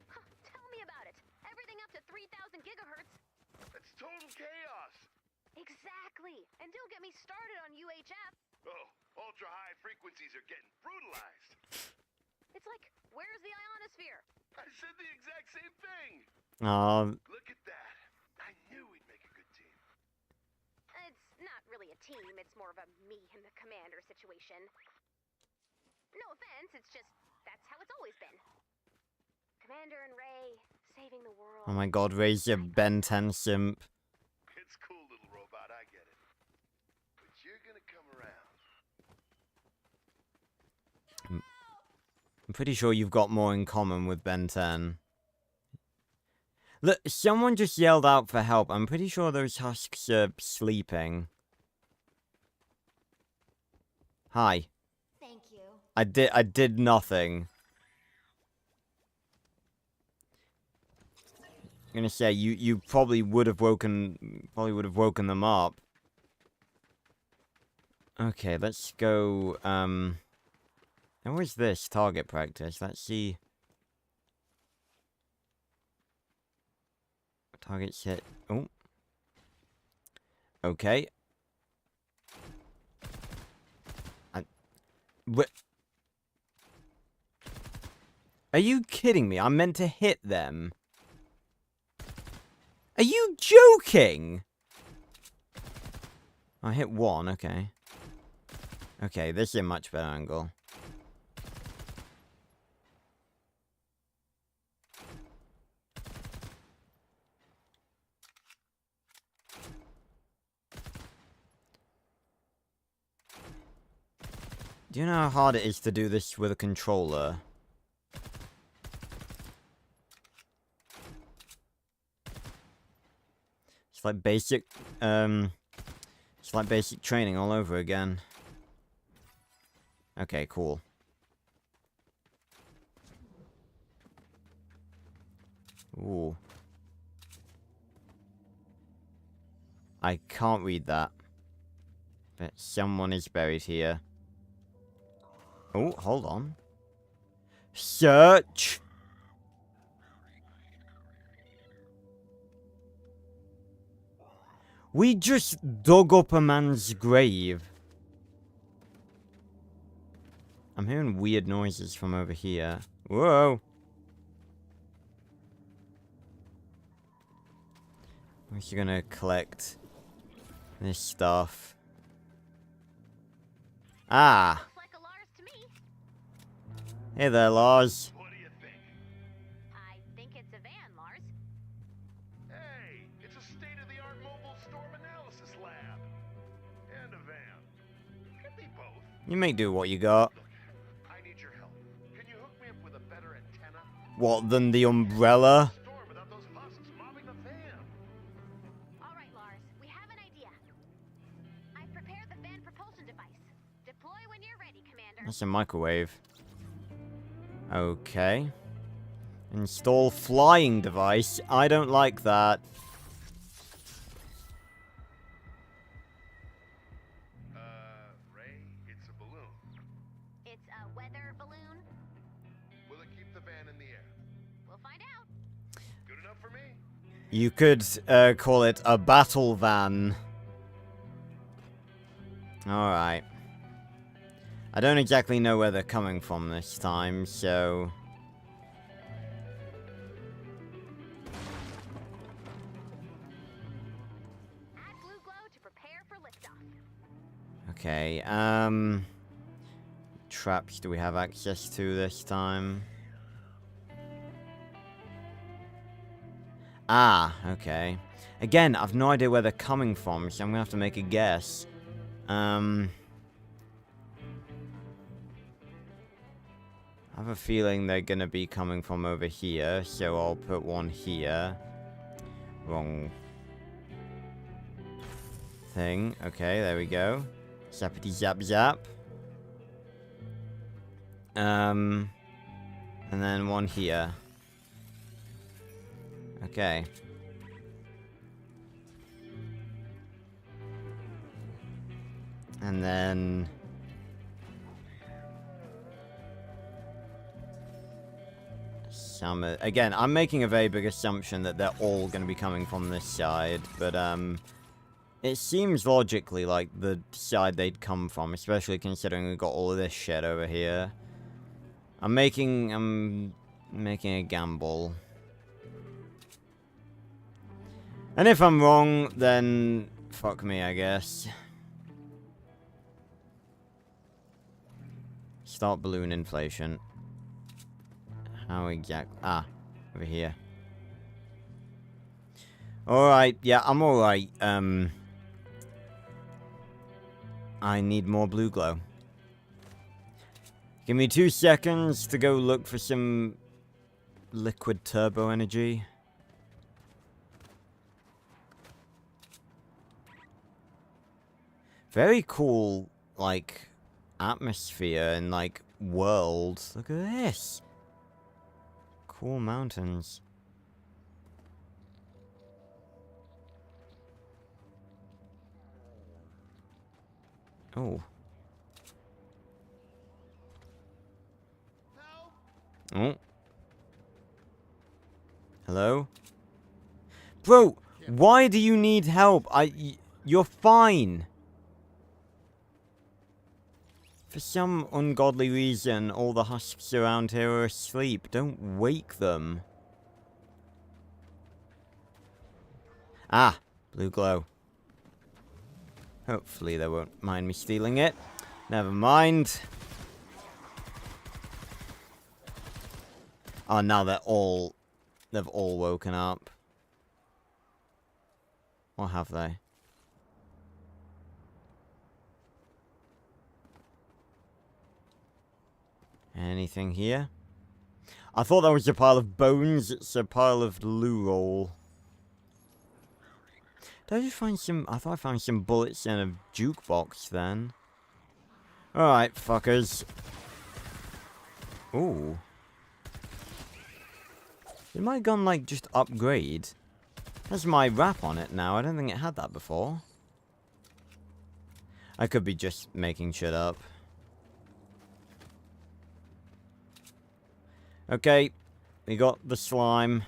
Huh, tell me about it. Everything up to 3,000 gigahertz. It's total chaos. Exactly. And don't get me started on UHF. Oh, ultra-high frequencies are getting brutalized. It's like, where's the ionosphere? I said the exact same thing. Look at that. I knew we'd make a good team. It's not really a team, it's more of a me and the commander situation. No offense, it's just, that's how it's always been. Commander and Ray, saving the world. Oh my god, raise your Ben 10 simp. It's cool, little robot, I get it. But you're gonna come around. I'm pretty sure you've got more in common with Ben 10. Look, someone just yelled out for help. I'm pretty sure those husks are sleeping. Hi. Thank you. I did nothing. I'm gonna say you probably would have woken them up. Okay, let's go. What was this target practice? Let's see. Target hit. Oh. Okay. What? Are you kidding me? I meant to hit them. Are you joking? I hit one, okay. Okay, this is a much better angle. Do you know how hard it is to do this with a controller? It's like basic training all over again. Okay, cool. Ooh. I can't read that. But someone is buried here. Oh, hold on. Search! We just dug up a man's grave. I'm hearing weird noises from over here. Whoa! We're just gonna collect this stuff. Ah! Looks like a Lars to me. Hey there, Lars. What do you think? I think it's a van, Lars. Hey, it's a state-of-the-art mobile storm analysis lab. And a van. Could be both. You may do what you got. Look, I need your help. Can you hook me up with a better antenna? What, than the umbrella? Storm without those husks mobbing the van. All right, Lars, we have an idea. I've prepared the van propulsion device. Deploy when you're ready, Commander. That's a microwave. Okay. Install flying device. I don't like that. Ray, it's a balloon. It's a weather balloon. Will it keep the van in the air? We'll find out. Good enough for me? You could call it a battle van. Alright. I don't exactly know where they're coming from this time, so... Add blue glow to prepare for liftoff. Okay, traps do we have access to this time? Ah, okay. Again, I've no idea where they're coming from, so I'm gonna have to make a guess. I have a feeling they're gonna be coming from over here, so I'll put one here. Wrong thing. Okay, there we go. Zappity zap zap. And then one here. Okay. And then... Again, I'm making a very big assumption that they're all going to be coming from this side, but, It seems logically like the side they'd come from, especially considering we've got all of this shit over here. I'm making a gamble. And if I'm wrong, then fuck me, I guess. Start balloon inflation. How exactly? Ah, over here. Alright, yeah, I'm alright. I need more blue glow. Give me 2 seconds to go look for some liquid turbo energy. Very cool, like, atmosphere and, like, world. Look at this. Cool mountains. Oh. Oh. Hello? Bro, why do you need help? You're fine. For some ungodly reason, all the husks around here are asleep. Don't wake them. Ah, blue glow. Hopefully they won't mind me stealing it. Never mind. Oh, now they've all woken up. Or have they? Anything here? I thought that was a pile of bones. It's a pile of loo roll. Did I just find some... I thought I found some bullets in a jukebox then. Alright, fuckers. Ooh. Did my gun, like, just upgrade? Has my wrap on it now. I don't think it had that before. I could be just making shit up. Okay. We got the slime.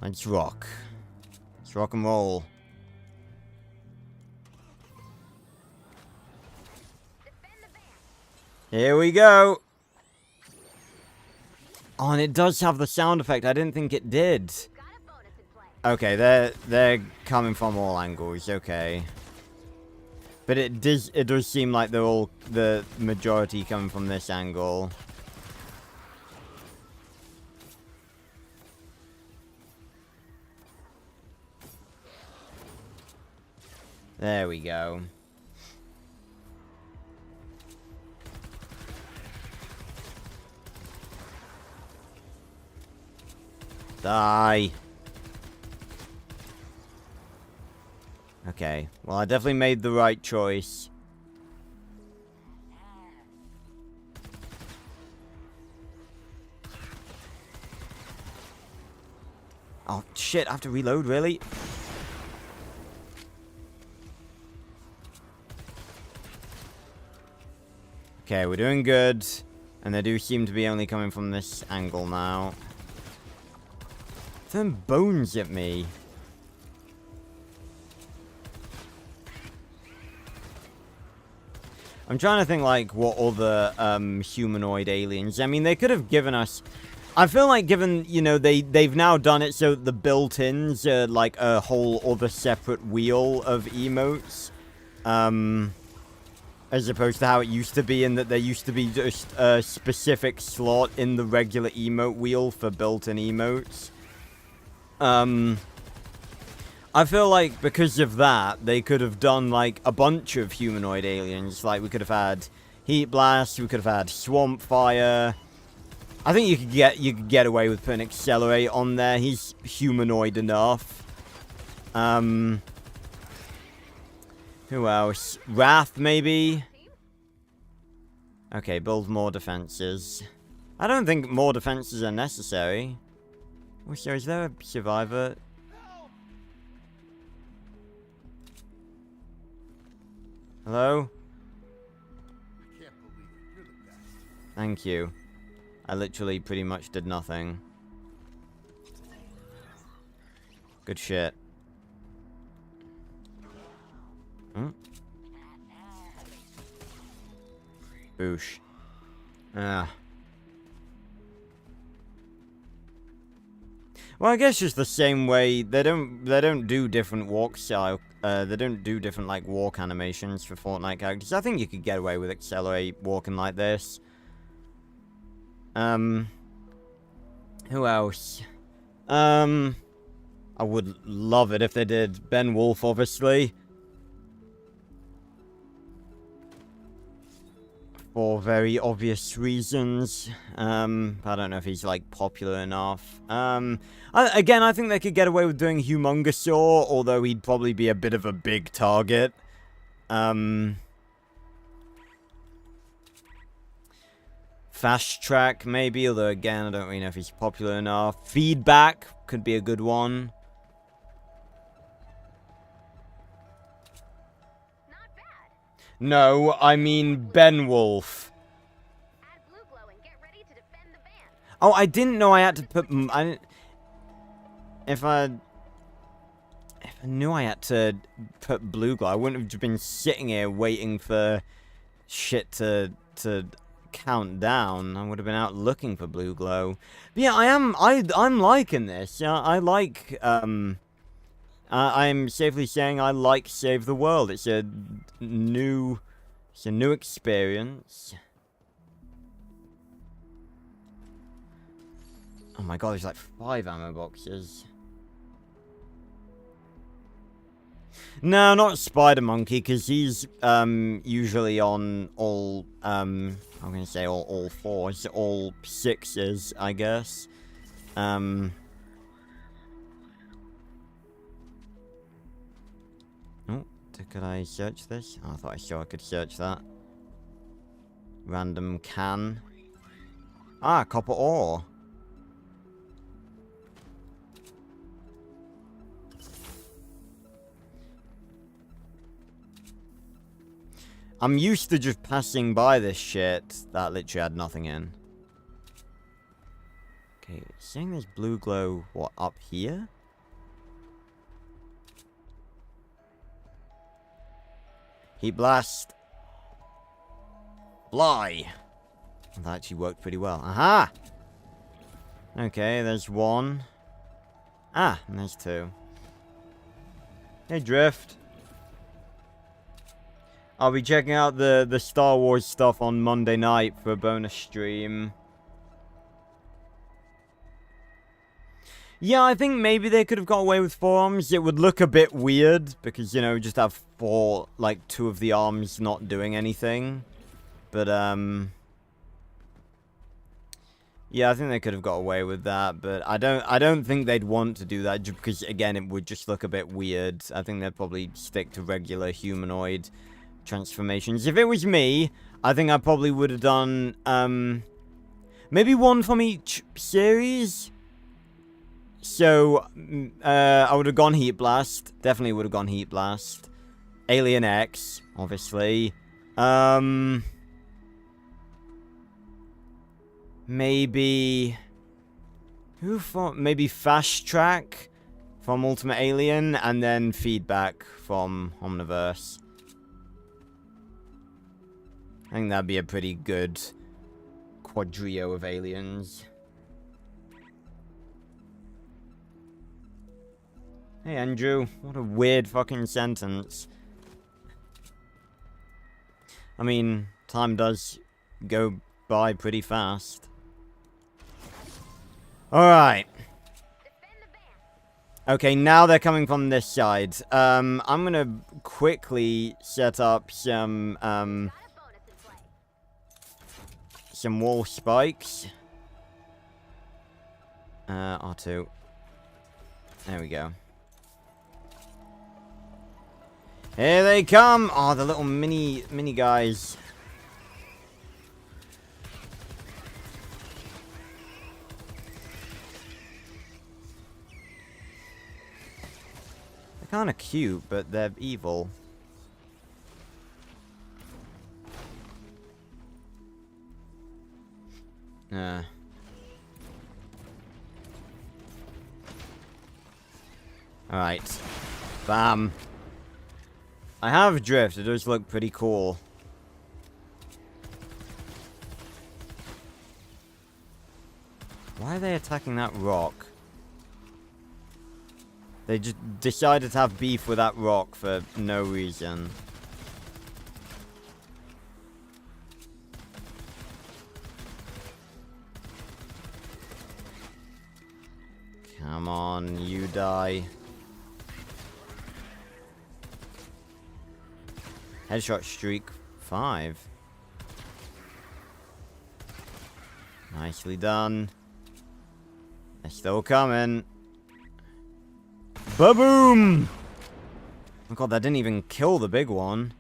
Let's rock. Let's rock and roll. Here we go. Oh, and it does have the sound effect. I didn't think it did. Okay, they're coming from all angles. Okay. But it does seem like they're all the majority coming from this angle. There we go. Die. Okay. Well, I definitely made the right choice. Oh, shit. I have to reload, really? Okay, we're doing good. And they do seem to be only coming from this angle now. Throwing bones at me. I'm trying to think, like, what other humanoid aliens. I mean, they could have given us... I feel like given, you know, they've now done it so the built-ins are, like, a whole other separate wheel of emotes. As opposed to how it used to be, in that there used to be just a specific slot in the regular emote wheel for built-in emotes. I feel like because of that, they could have done, like, a bunch of humanoid aliens. Like, we could have had Heat Blast, we could have had Swamp Fire. I think you could get away with putting Accelerate on there. He's humanoid enough. Who else? Wrath, maybe? Okay, build more defenses. I don't think more defenses are necessary. Also, is there a survivor? Hello? I can't believe it. You're the best. Thank you. I literally pretty much did nothing. Good shit. Hmm? Boosh. Ah. Well, I guess just the same way they don't do different walk style. They don't do different like walk animations for Fortnite characters. I think you could get away with accelerate walking like this. Who else? I would love it if they did. Ben Wolf, obviously. For very obvious reasons. I don't know if he's, like, popular enough. Again, I think they could get away with doing Humongousaur, although he'd probably be a bit of a big target. Fast Track, maybe, although, again, I don't really know if he's popular enough. Feedback could be a good one. Not bad. No, I mean Ben Wolf. Add blue glow and get ready to defend the van. Oh, I didn't know I had to put... If I knew I had to put blue glow, I wouldn't have just been sitting here waiting for shit to count down. I would have been out looking for blue glow. But yeah, I'm liking this. Yeah, I like, I'm safely saying I like Save the World. It's a new experience. Oh my god, there's like 5 ammo boxes. No, not Spider Monkey, because he's usually on all I'm gonna say all 4s, all 6s, I guess. Oh, could I search this? Oh, I thought I saw I could search that. Random can. Ah, copper ore. I'm used to just passing by this shit that literally had nothing in. Okay, saying there's blue glow, what, up here? Heat blast. Fly. That actually worked pretty well. Aha! Okay, there's 1. Ah, and there's 2. Hey, Drift. I'll be checking out the Star Wars stuff on Monday night for a bonus stream. Yeah, I think maybe they could have got away with 4 arms. It would look a bit weird because, you know, just have 4, like 2 of the arms not doing anything. But, yeah, I think they could have got away with that, but I don't think they'd want to do that just because, again, it would just look a bit weird. I think they'd probably stick to regular humanoid transformations. If it was me, I think I probably would have done, maybe 1 from each series. So, I would have gone Heat Blast. Definitely would have gone Heat Blast. Alien X, obviously. Maybe... maybe Fast Track from Ultimate Alien, and then Feedback from Omniverse. I think that'd be a pretty good quadrio of aliens. Hey, Andrew. What a weird fucking sentence. I mean, time does go by pretty fast. Alright. Okay, now they're coming from this side. I'm gonna quickly set up some wall spikes. R2. There we go. Here they come! Oh, the little mini guys. They're kind of cute, but they're evil. Alright. Bam. I have drift. It does look pretty cool. Why are they attacking that rock? They just decided to have beef with that rock for no reason. Come on, you die. Headshot streak 5. Nicely done. They're still coming. Ba-boom! Oh god, that didn't even kill the big one.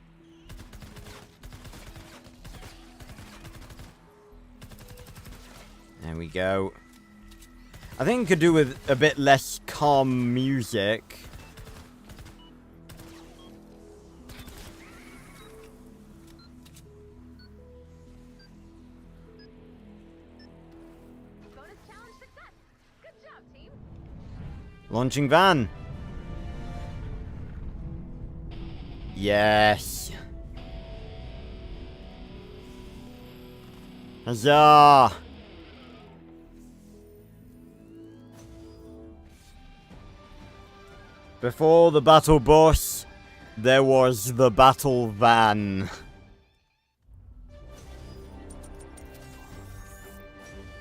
There we go. I think it could do with a bit less calm music. Bonus challenge success. Good job, team. Launching van. Yes. Huzzah! Before the battle boss, there was the battle van.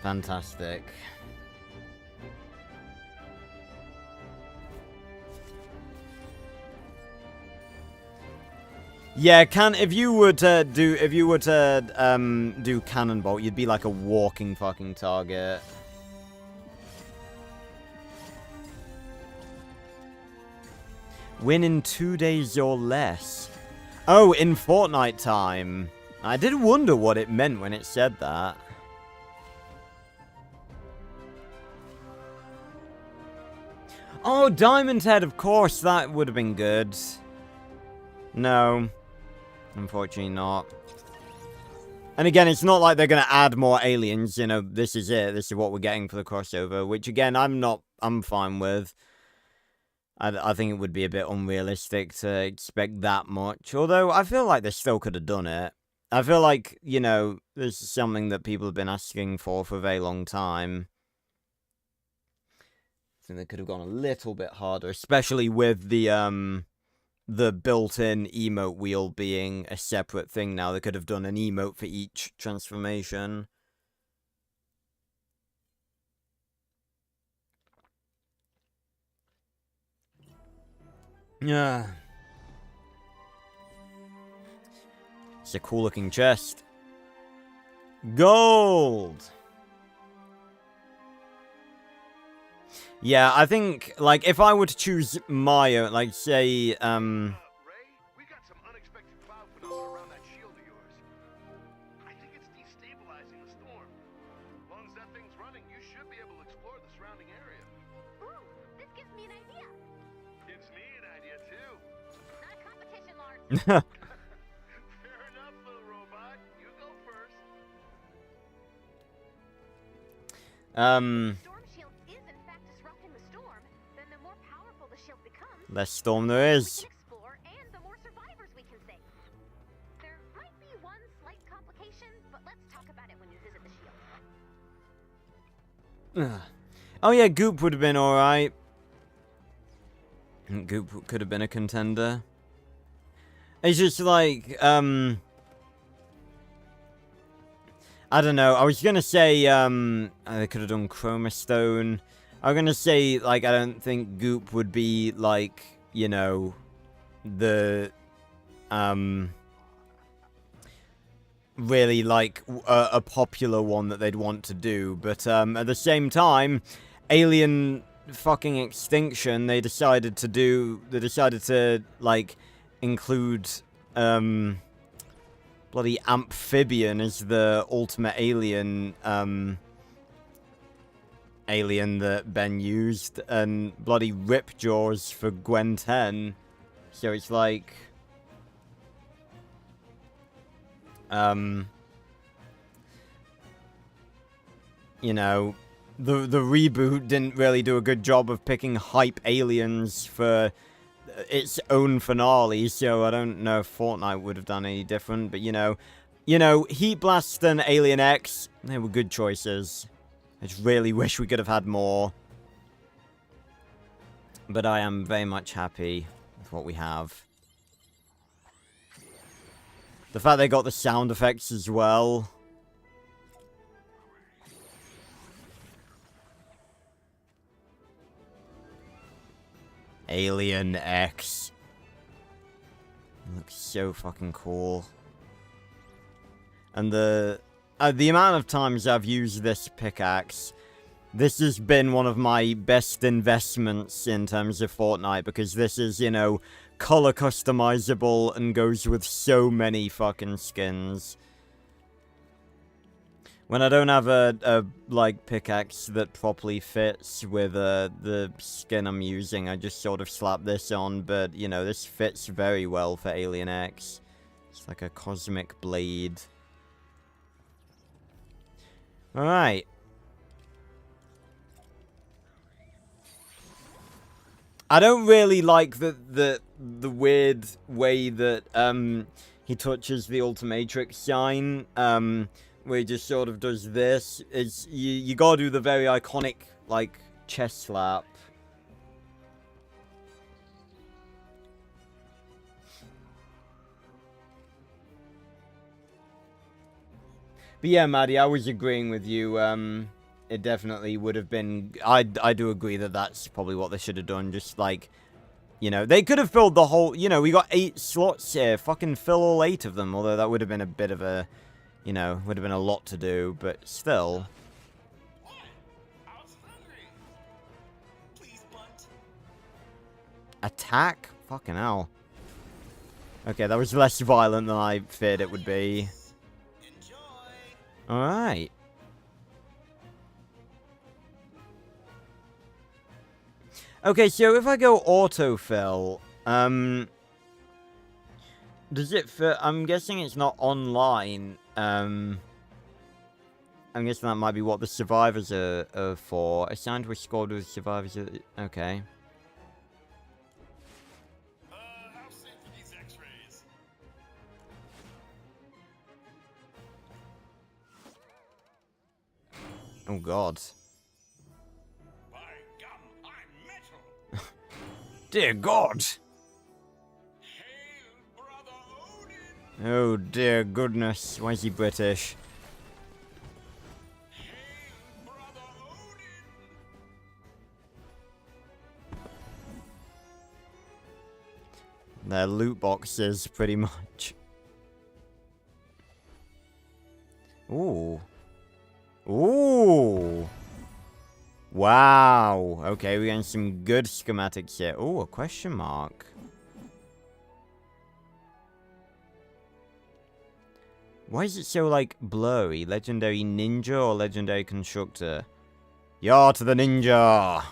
Fantastic. Yeah, if you were to do cannonball, you'd be like a walking fucking target. Win in 2 days or less. Oh, in FORTNITE time. I did wonder what it meant when it said that. Oh, Diamond Head, of course, that would have been good. No. Unfortunately not. And again, it's not like they're going to add more aliens, you know, this is it. This is what we're getting for the crossover, which again, I'm fine with. I think it would be a bit unrealistic to expect that much. Although, I feel like they still could have done it. I feel like, you know, this is something that people have been asking for a very long time. I think they could have gone a little bit harder, especially with the built-in emote wheel being a separate thing now. They could have done an emote for each transformation. Yeah. It's a cool-looking chest. Gold! Yeah, I think, like, if I were to choose my own, like, say, Ray, we got some unexpected cloud phenomena around that shield of yours. I think it's destabilizing the storm. As long as that thing's running, you should be able to explore the surrounding area. Ooh, this gives me an idea. Gives me an idea, too. Not a competition, Lars. Fair enough, little robot. You go first. Storm shield is in fact disrupting the storm, then the more powerful the shield becomes, less storm there we is. can explore and the more survivors we can save. There might be one slight complication, but let's talk about it when you visit the shield. Oh yeah, Goop would have been alright. Goop could have been a contender. It's just like, I don't know. I was gonna say, they could have done Chroma Stone. I'm gonna say, like, I don't think Goop would be, like, you know, the, really, like, a popular one that they'd want to do. But, at the same time, Alien fucking Extinction, they decided to, like, include, bloody Amphibian as the ultimate alien, alien that Ben used, and bloody Ripjaws for Gwen 10. So it's like, you know, the reboot didn't really do a good job of picking hype aliens for its own finale, so I don't know if Fortnite would have done any different, but you know, Heat Blast and Alien X, they were good choices. I just really wish we could have had more. But I am very much happy with what we have. The fact they got the sound effects as well. Alien X. Looks so fucking cool. And the amount of times I've used this pickaxe, this has been one of my best investments in terms of Fortnite, because this is, you know, color customizable and goes with so many fucking skins. When I don't have a like, pickaxe that properly fits with the skin I'm using, I just sort of slap this on, but, you know, this fits very well for Alien X. It's like a cosmic blade. Alright. I don't really like the weird way that he touches the Ultimatrix sign. Where he just sort of does this. You gotta do the very iconic, like, chest slap. But yeah, Maddie, I was agreeing with you. It definitely would have been... I do agree that that's probably what they should have done. Just, like, you know, they could have filled the whole... You know, we got 8 slots here. Fucking fill all 8 of them. Although that would have been a bit of a... You know, would have been a lot to do, but still. Attack? Fucking hell. Okay, that was less violent than I feared it would be. Alright. Okay, so if I go autofill, does it fit? I'm guessing it's not online. I'm guessing that might be what the survivors are for. Assigned to a squad with survivors. Okay. How safe are these X-rays? Oh God. By gum, I'm metal. Dear God. Hail, brother Odin. Oh dear goodness. Why is he British? Hail, brother Odin. They're loot boxes, pretty much. Ooh. Ooh. Wow. Okay, we're getting some good schematics here. Ooh, a question mark. Why is it so, like, blurry? Legendary ninja or legendary constructor? Yar to the ninja!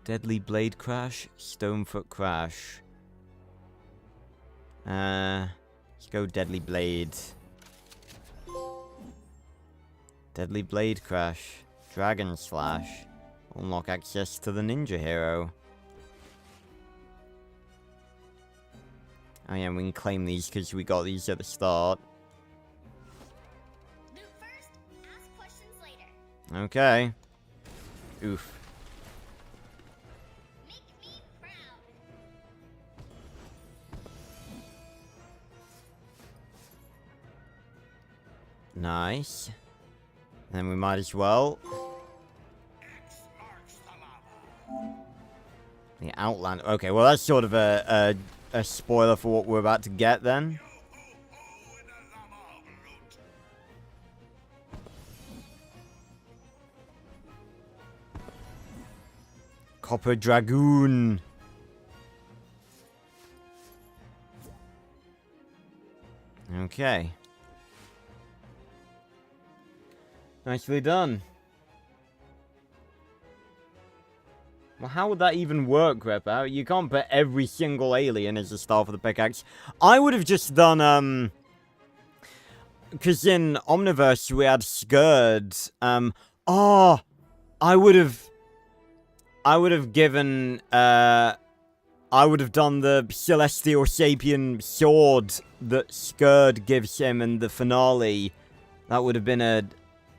Deadly blade crash, stonefoot crash. Let's go deadly blade. Deadly blade crash. Dragon slash. Unlock access to the ninja hero. Oh yeah, we can claim these because we got these at the start. Loot first, ask questions later. Okay. Oof. Make me proud. Nice. Then we might as well. X marks the lava. The Outlander. Okay, well that's sort of a spoiler for what we're about to get then. Oh, in a llama of loot. Copper Dragoon. Okay. Nicely done. Well, how would that even work, Grepper? You can't put every single alien as a star for the pickaxe. I would have just done, because in Omniverse we had Scourge. Oh, I would have given, I would have done the Celestial Sapien sword that Scourge gives him in the finale. That would have been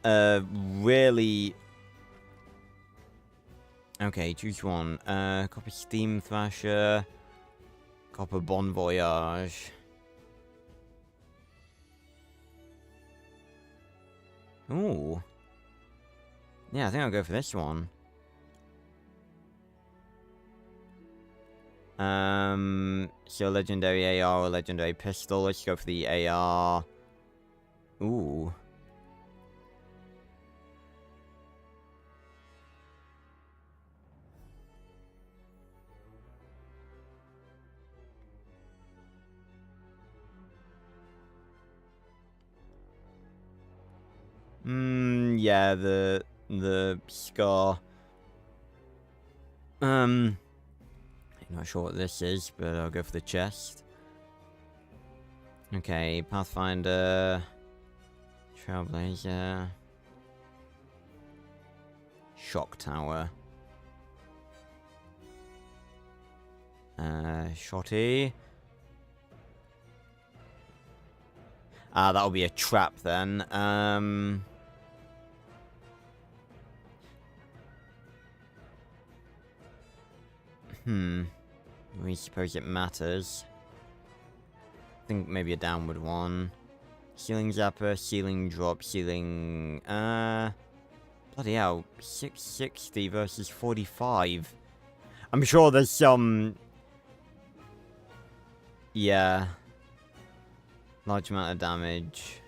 a really... Okay, choose one. Copper Steam Thrasher. Copper Bon Voyage. Ooh. Yeah, I think I'll go for this one. So legendary AR or legendary pistol. Let's go for the AR. Ooh. Yeah, the scar. I'm not sure what this is, but I'll go for the chest. Okay, Pathfinder, Trailblazer, Shock Tower, Shotty. Ah, that'll be a trap then. We suppose it matters. I think maybe a downward one. Ceiling zapper, ceiling drop, ceiling... Bloody hell. 660 versus 45. I'm sure there's some... Yeah. Large amount of damage.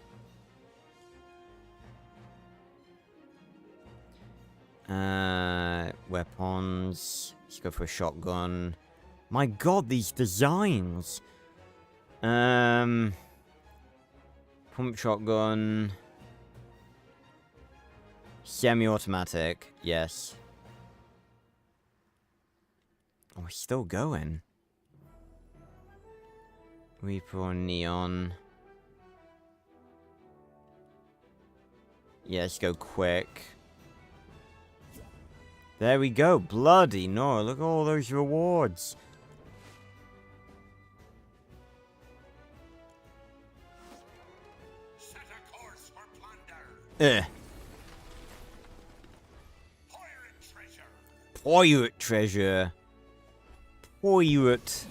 Weapons. Let's go for a shotgun. My god, these designs! Pump shotgun. Semi-automatic, yes. Oh, we're still going. Reaper or Neon. Yeah, let's go quick. There we go. Bloody no, look at all those rewards. Set a course for plunder. Pirate treasure. Pirate treasure. Pirate.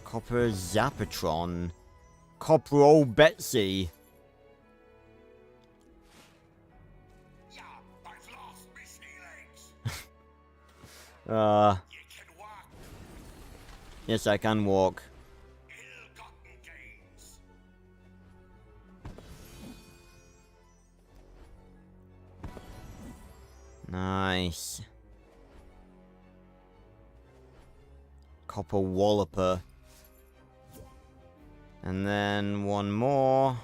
Copper Zapatron. Copper old Betsy. Yeah, I've lost my sea legs. You can walk. Yes, I can walk. Ill-gotten gains. Nice. Copper Walloper. And then one more.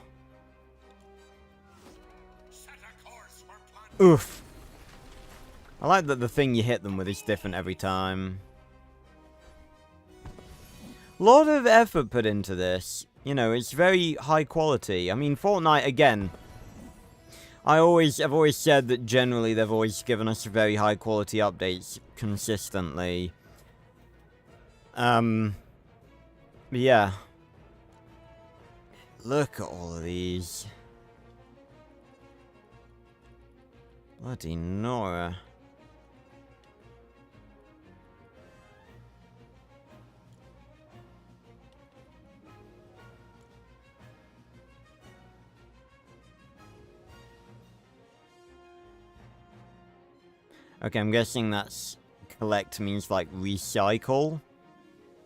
Set a course for plunder. Oof. I like that the thing you hit them with is different every time. Lot of effort put into this. You know, it's very high quality. I mean, Fortnite, again, I've always said that generally they've always given us very high quality updates consistently. But yeah. Look at all of these. Bloody Nora. Okay, I'm guessing that's collect means like recycle.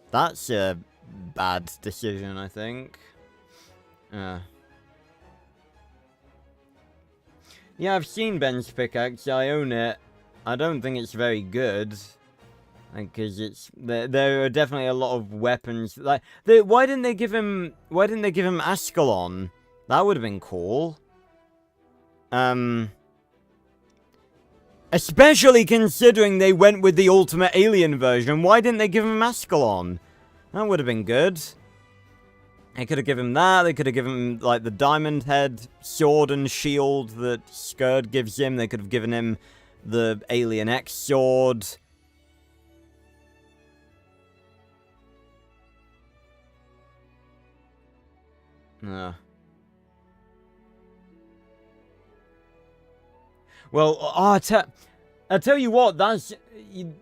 That's a bad decision, I think. Yeah, I've seen Ben's pickaxe. I own it. I don't think it's very good. Because it's there are definitely a lot of weapons. Like, why didn't they give him Ascalon? That would have been cool. Especially considering they went with the Ultimate Alien version. Why didn't they give him Ascalon? That would have been good. They could have given him that. They could have given him, like, the Diamond Head sword and shield that Skurd gives him. They could have given him the Alien X sword. Well, I tell you what, that's...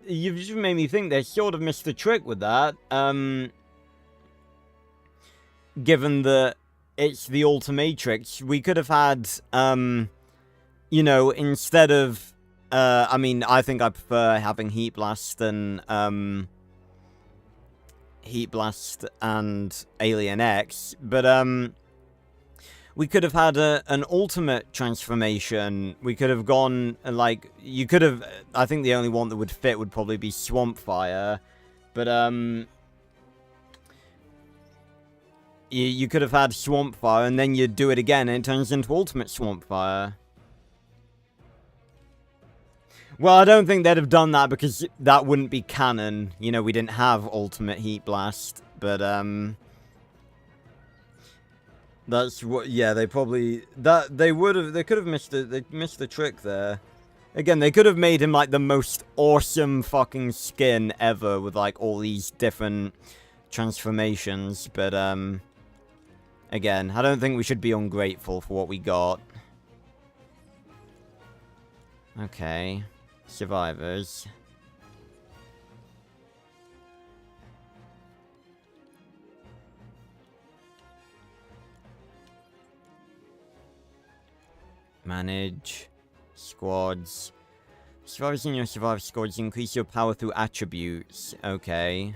You've just made me think they sort of missed the trick with that. Given that it's the Ultimatrix, we could have had, you know, instead of... I mean, I think I prefer having Heat Blast than, Heat Blast and Alien X, but, we could have had an ultimate transformation. We could have gone, like, you could have, I think the only one that would fit would probably be Swampfire, but, you could have had Swampfire, and then you'd do it again, and it turns into Ultimate Swampfire. Well, I don't think they'd have done that, because that wouldn't be canon. You know, we didn't have Ultimate Heat Blast, but, that's what, yeah, they probably, they could have missed it, they missed the trick there. Again, they could have made him, like, the most awesome fucking skin ever, with, like, all these different transformations, but, again, I don't think we should be ungrateful for what we got. Okay, survivors. Manage. Squads. Survivors in your survivor squads increase your power through attributes. Okay.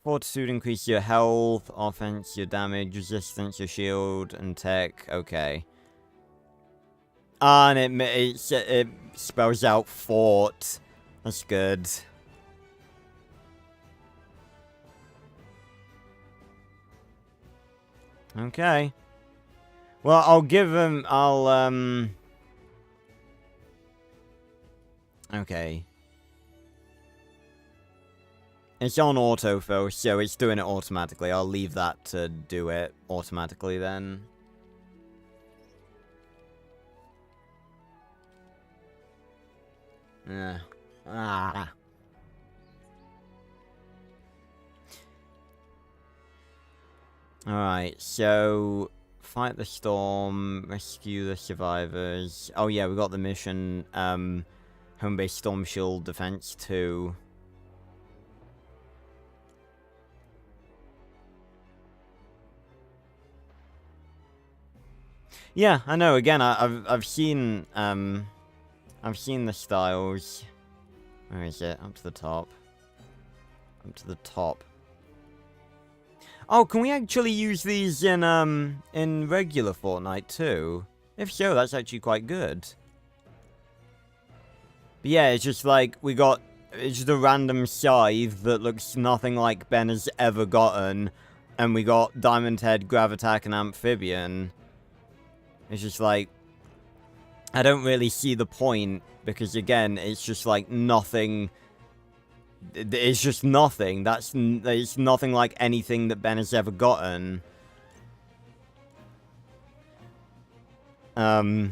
Fortitude increase your health, offense, your damage, resistance, your shield, and tech. Okay. Ah, and it spells out fort. That's good. Okay. Well, I'll give him, okay. It's on autofill, so it's doing it automatically. I'll leave that to do it automatically then. Alright, so... Fight the storm, rescue the survivors. Oh yeah, we got the mission, Home Base Storm Shield Defense 2. Yeah, I know, again, I've seen the styles. Where is it? Up to the top. Up to the top. Oh, can we actually use these in regular Fortnite too? If so, that's actually quite good. But yeah, it's just like, it's just a random scythe that looks nothing like Ben has ever gotten. And we got Diamond Head, Gravitack, and Amphibian. It's just like, I don't really see the point, because again, it's just like nothing... It's just nothing. It's nothing like anything that Ben has ever gotten. You're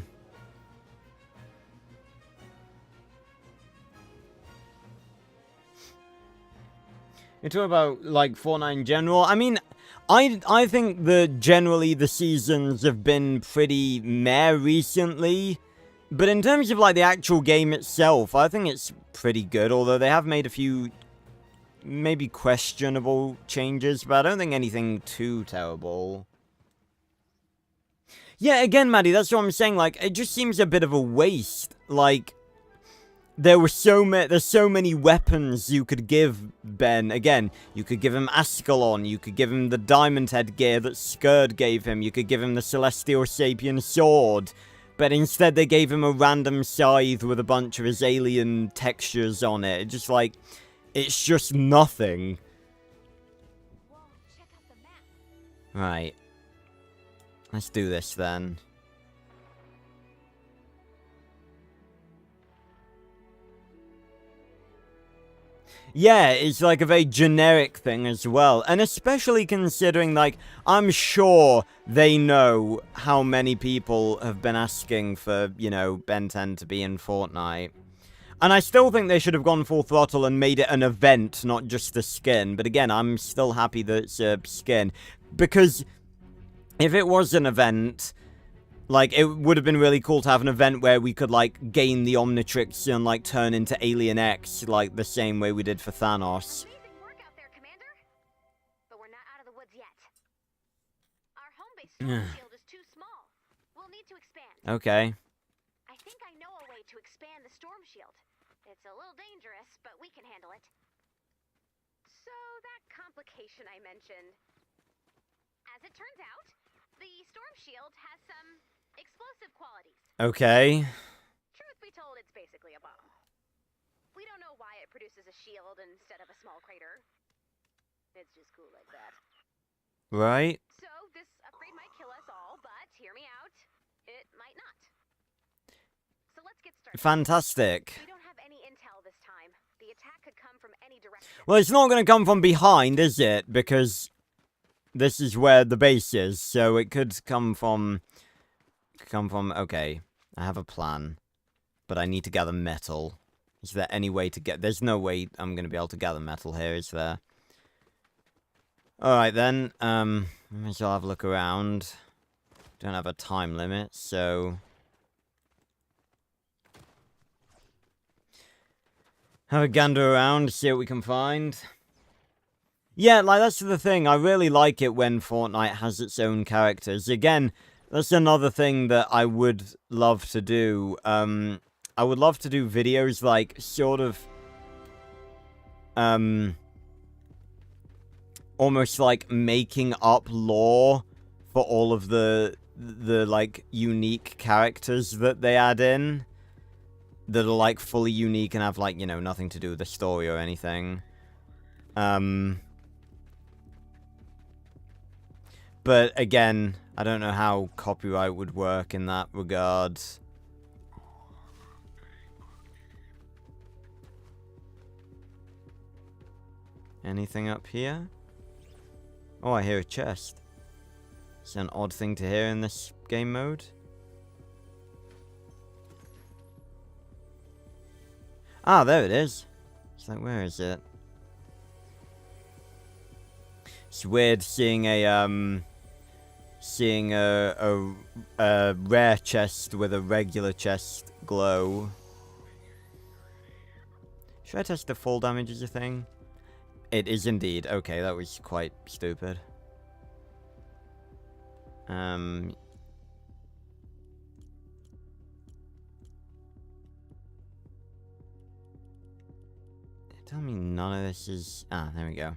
talking about, like, Fortnite in general? I mean, I think that generally the seasons have been pretty meh recently. But in terms of, like, the actual game itself, I think it's pretty good. Although they have made a few, maybe questionable changes. But I don't think anything too terrible. Yeah, again, Maddie, that's what I'm saying. Like, it just seems a bit of a waste. Like, there's so many weapons you could give Ben. Again, you could give him Ascalon. You could give him the Diamond Head gear that Skurd gave him. You could give him the Celestial Sapien sword. But instead they gave him a random scythe with a bunch of his alien textures on it. Just like, it's just nothing. Whoa, check out the map. Right. Let's do this then. Yeah, it's like a very generic thing as well. And especially considering, like, I'm sure they know how many people have been asking for, you know, Ben 10 to be in Fortnite. And I still think they should have gone full throttle and made it an event, not just a skin. But again, I'm still happy that it's a skin. Because if it was an event, like, it would have been really cool to have an event where we could, like, gain the Omnitrix and, like, turn into Alien X, like, the same way we did for Thanos. Amazing work out there, Commander. But we're not out of the woods yet. Our home base storm shield is too small. We'll need to expand. Okay. I think I know a way to expand the storm shield. It's a little dangerous, but we can handle it. So, that complication I mentioned. As it turns out, the storm shield has some explosive qualities. Okay. Truth be told, it's basically a bomb. We don't know why it produces a shield instead of a small crater. It's just cool like that. Right. So, this upgrade might kill us all, but hear me out. It might not. So let's get started. Fantastic. We don't have any intel this time. The attack could come from any direction. Well, it's not going to come from behind, is it? Because this is where the base is, so it could come from... Okay, I have a plan. But I need to gather metal. Is there any way to get... There's no way I'm going to be able to gather metal here, is there? Alright then, maybe I'll have a look around. Don't have a time limit, so... Have a gander around, see what we can find. Yeah, like, that's the thing. I really like it when Fortnite has its own characters. Again, that's another thing that I would love to do. I would love to do videos, like, sort of... almost like making up lore for all of the like unique characters that they add in that are like fully unique and have like, you know, nothing to do with the story or anything. But again, I don't know how copyright would work in that regard. Anything up here? Oh, I hear a chest. It's an odd thing to hear in this game mode. Ah, there it is. It's like, where is it? It's weird seeing a rare chest with a regular chest glow. Should I test the fall damage as a thing? It is indeed. Okay, that was quite stupid. Tell me none of this is... Ah, there we go.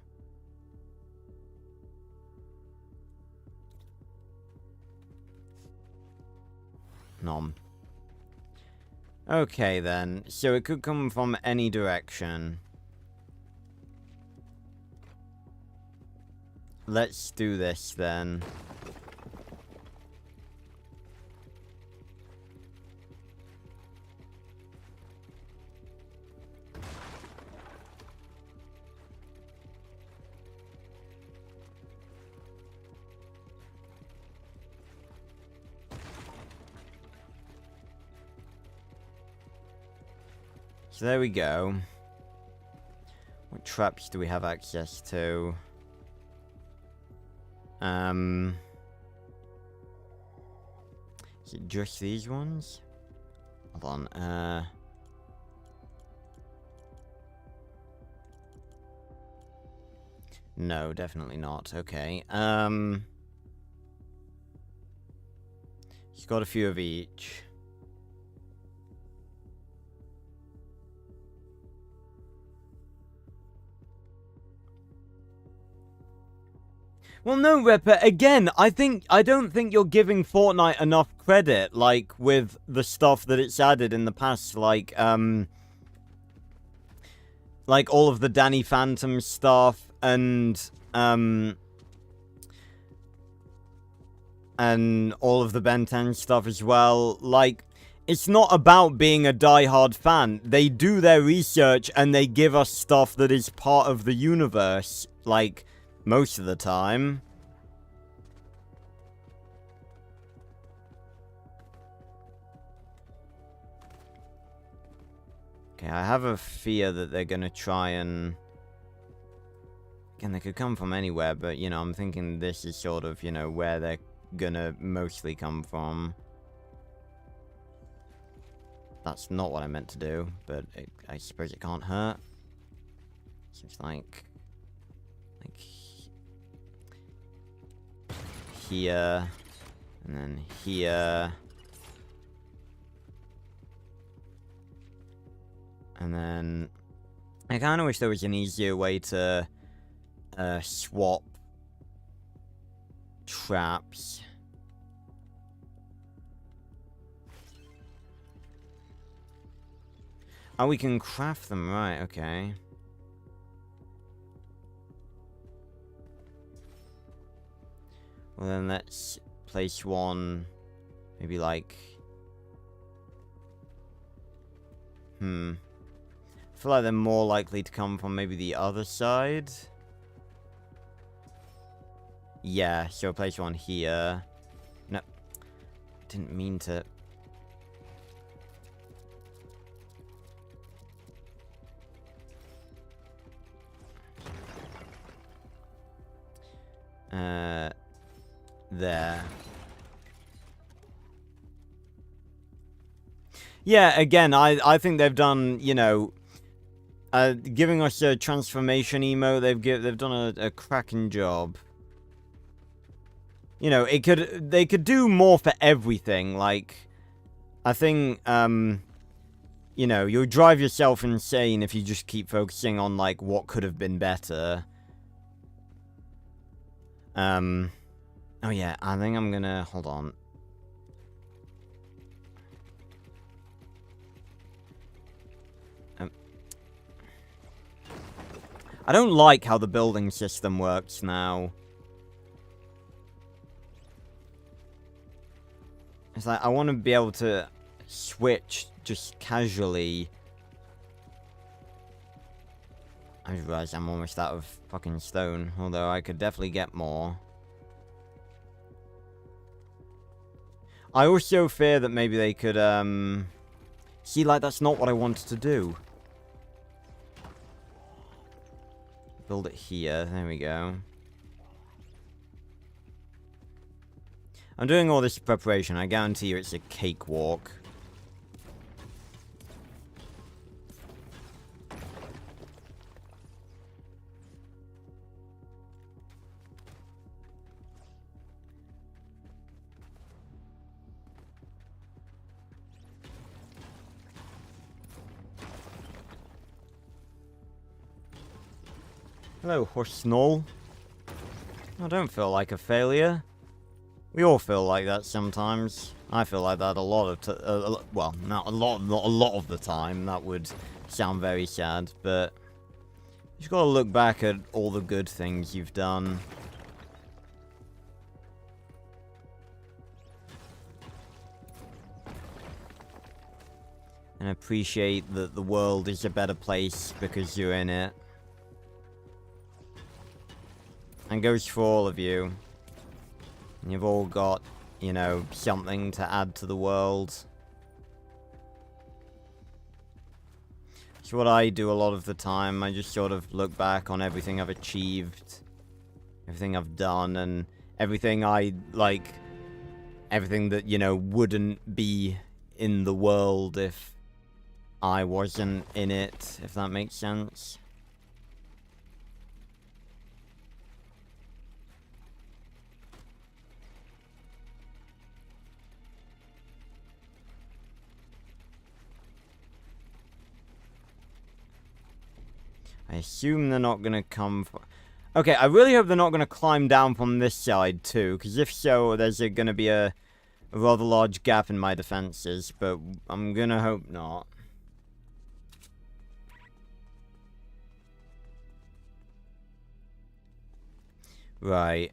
Nom. Okay, then. So it could come from any direction. Let's do this, then. So there we go. What traps do we have access to? Is it just these ones? Hold on, no, definitely not. Okay, he's got a few of each. Well, no, Ripper, again, I don't think you're giving Fortnite enough credit, like, with the stuff that it's added in the past, like all of the Danny Phantom stuff, and, and all of the Ben 10 stuff as well. Like, it's not about being a diehard fan. They do their research and they give us stuff that is part of the universe, like, most of the time. Okay, I have a fear that they're gonna try and... Again, they could come from anywhere, but, you know, I'm thinking this is sort of, you know, where they're gonna mostly come from. That's not what I meant to do, but I suppose it can't hurt. Seems like here, and then here. And then, I kind of wish there was an easier way to swap traps. Oh, we can craft them, right, okay. Well then, let's place one, maybe like... I feel like they're more likely to come from maybe the other side. Yeah, so place one here. No, didn't mean to. There. Yeah, again, I think they've done, you know, giving us a transformation emote. They've done a cracking job. You know, they could do more for everything. Like, I think, you know, you'll drive yourself insane if you just keep focusing on like what could have been better. Oh yeah, I think I'm gonna hold on. I don't like how the building system works now. It's like, I want to be able to switch just casually. I just realized I'm almost out of fucking stone, although I could definitely get more. I also fear that maybe they could, see, like, that's not what I wanted to do. Build it here. There we go. I'm doing all this preparation. I guarantee you it's a cakewalk. Hello, horse Snoll. I don't feel like a failure. We all feel like that sometimes. I feel like that a lot of well, not a lot of the time. That would sound very sad, but you just gotta look back at all the good things you've done. And appreciate that the world is a better place because you're in it. And goes for all of you. You've all got, you know, something to add to the world. It's what I do a lot of the time. I just sort of look back on everything I've achieved, everything I've done, and everything I, like, everything that, you know, wouldn't be in the world if I wasn't in it, if that makes sense. I assume they're not gonna come for... Okay, I really hope they're not gonna climb down from this side too, because if so, there's gonna be a rather large gap in my defenses, but I'm gonna hope not. Right.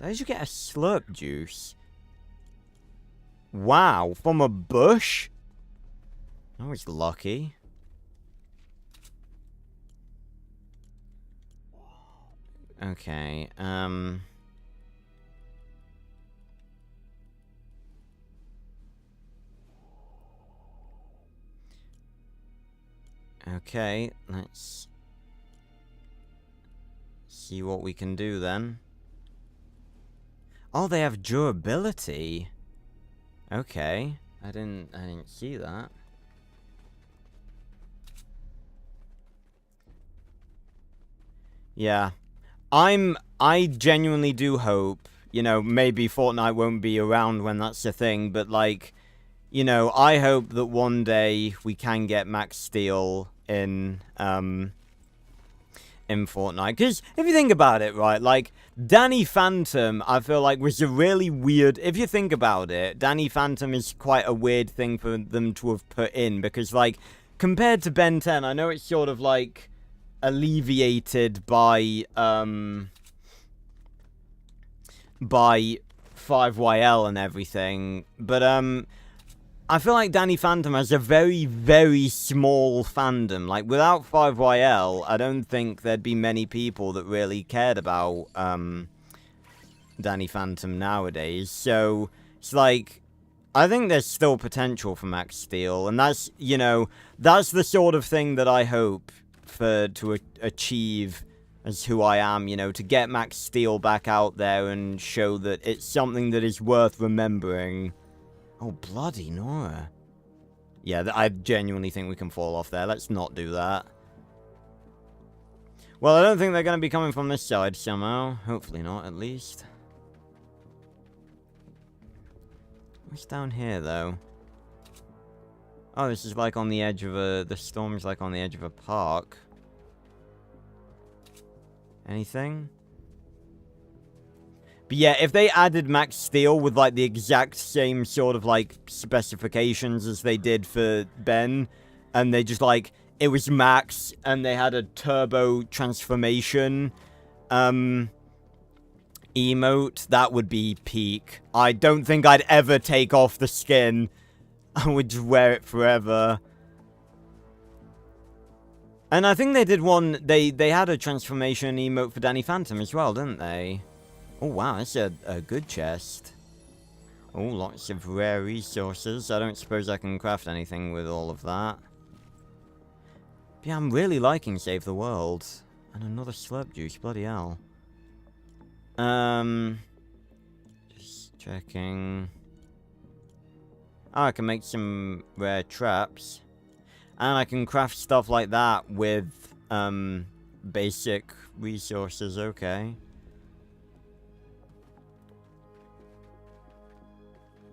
Did you get a slurp juice? Wow, from a bush? I was lucky. Okay, okay, let's see what we can do then. Oh, they have durability. Okay, I didn't see that. Yeah, I genuinely do hope, you know, maybe Fortnite won't be around when that's a thing, but like, you know, I hope that one day we can get Max Steel in Fortnite. Because if you think about it, right, like, Danny Phantom, I feel like was a really weird... If you think about it, Danny Phantom is quite a weird thing for them to have put in. Because, like, compared to Ben 10, I know it's sort of, like, alleviated by 5YL and everything. But, I feel like Danny Phantom has a very, very small fandom. Like, without 5YL, I don't think there'd be many people that really cared about, Danny Phantom nowadays. So, it's like, I think there's still potential for Max Steel. And that's, you know, that's the sort of thing that I hope to achieve as who I am, you know, to get Max Steel back out there and show that it's something that is worth remembering. Oh, bloody Nora. Yeah, I genuinely think we can fall off there. Let's not do that. Well, I don't think they're going to be coming from this side somehow. Hopefully not, at least. What's down here, though? Oh, this is like on the edge of a... The storm's like on the edge of a park. Anything? But yeah, if they added Max Steel with, like, the exact same sort of, like, specifications as they did for Ben, and they just, like, it was Max, and they had a turbo transformation, emote, that would be peak. I don't think I'd ever take off the skin. I would just wear it forever. And I think they did one, they had a transformation emote for Danny Phantom as well, didn't they? Oh, wow, that's a good chest. Oh, lots of rare resources. I don't suppose I can craft anything with all of that. But yeah, I'm really liking Save the World. And another slurp juice, bloody hell. Just checking. Oh, I can make some rare traps. And I can craft stuff like that with, basic resources, okay.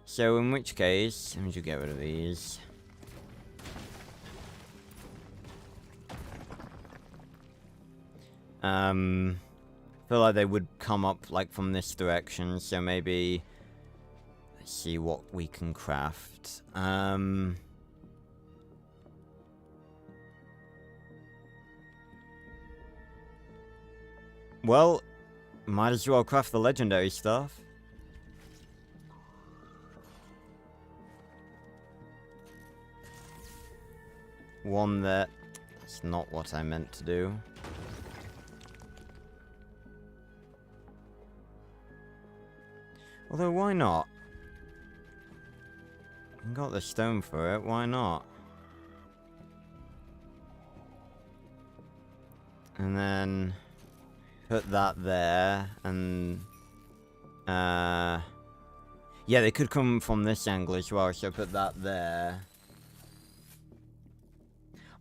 So, in which case, let me just get rid of these. I feel like they would come up, like, from this direction, so maybe... Let's see what we can craft. Well, might as well craft the legendary stuff. One that... That's not what I meant to do. Although, why not? I got the stone for it, why not? And then... Put that there, and... Yeah, they could come from this angle as well, so put that there.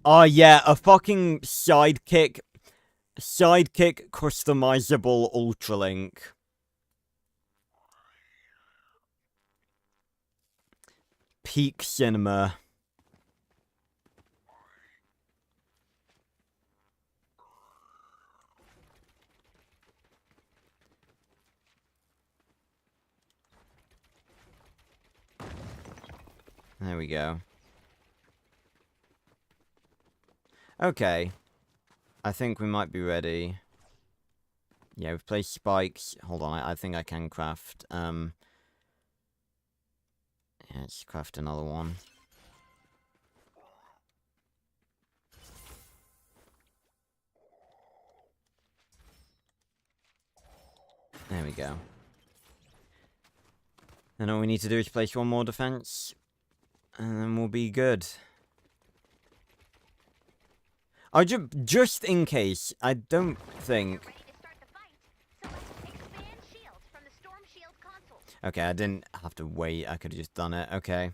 Oh yeah, a fucking sidekick customizable Ultralink. Peak cinema. There we go. Okay. I think we might be ready. Yeah, we've placed spikes. Hold on, I think I can craft, yeah, let's craft another one. There we go. And all we need to do is place one more defense, and then we'll be good. Just in case, I don't think... Ready to start the fight. Select expand shield from the storm shield console. Okay, I didn't have to wait, I could have just done it, okay.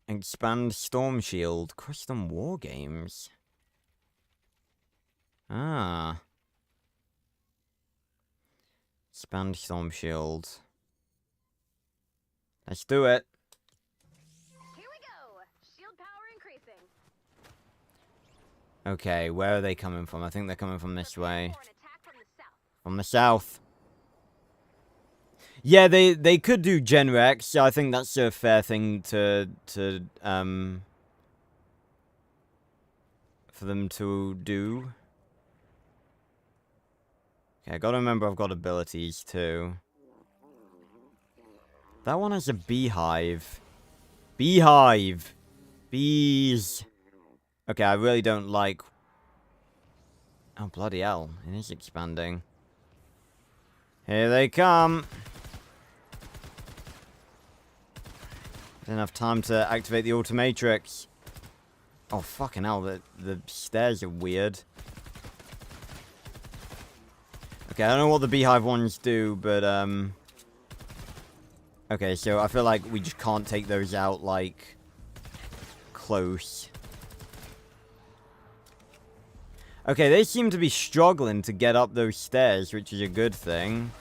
Expand Storm Shield, custom war games. Ah. Expand Storm Shield. Let's do it. Here we go. Shield power increasing. Okay, where are they coming from? I think they're coming from this way. For an attack from the south. From the south. Yeah, they could do Genrex. I think that's a fair thing for them to do. Okay, I gotta remember I've got abilities too. That one has a beehive. Beehive! Bees! Okay, I really don't like... Oh, bloody hell. It is expanding. Here they come! Didn't have time to activate the Automatrix. Oh, fucking hell, the stairs are weird. Okay, I don't know what the beehive ones do, but, okay, so I feel like we just can't take those out, like, close. Okay, they seem to be struggling to get up those stairs, which is a good thing.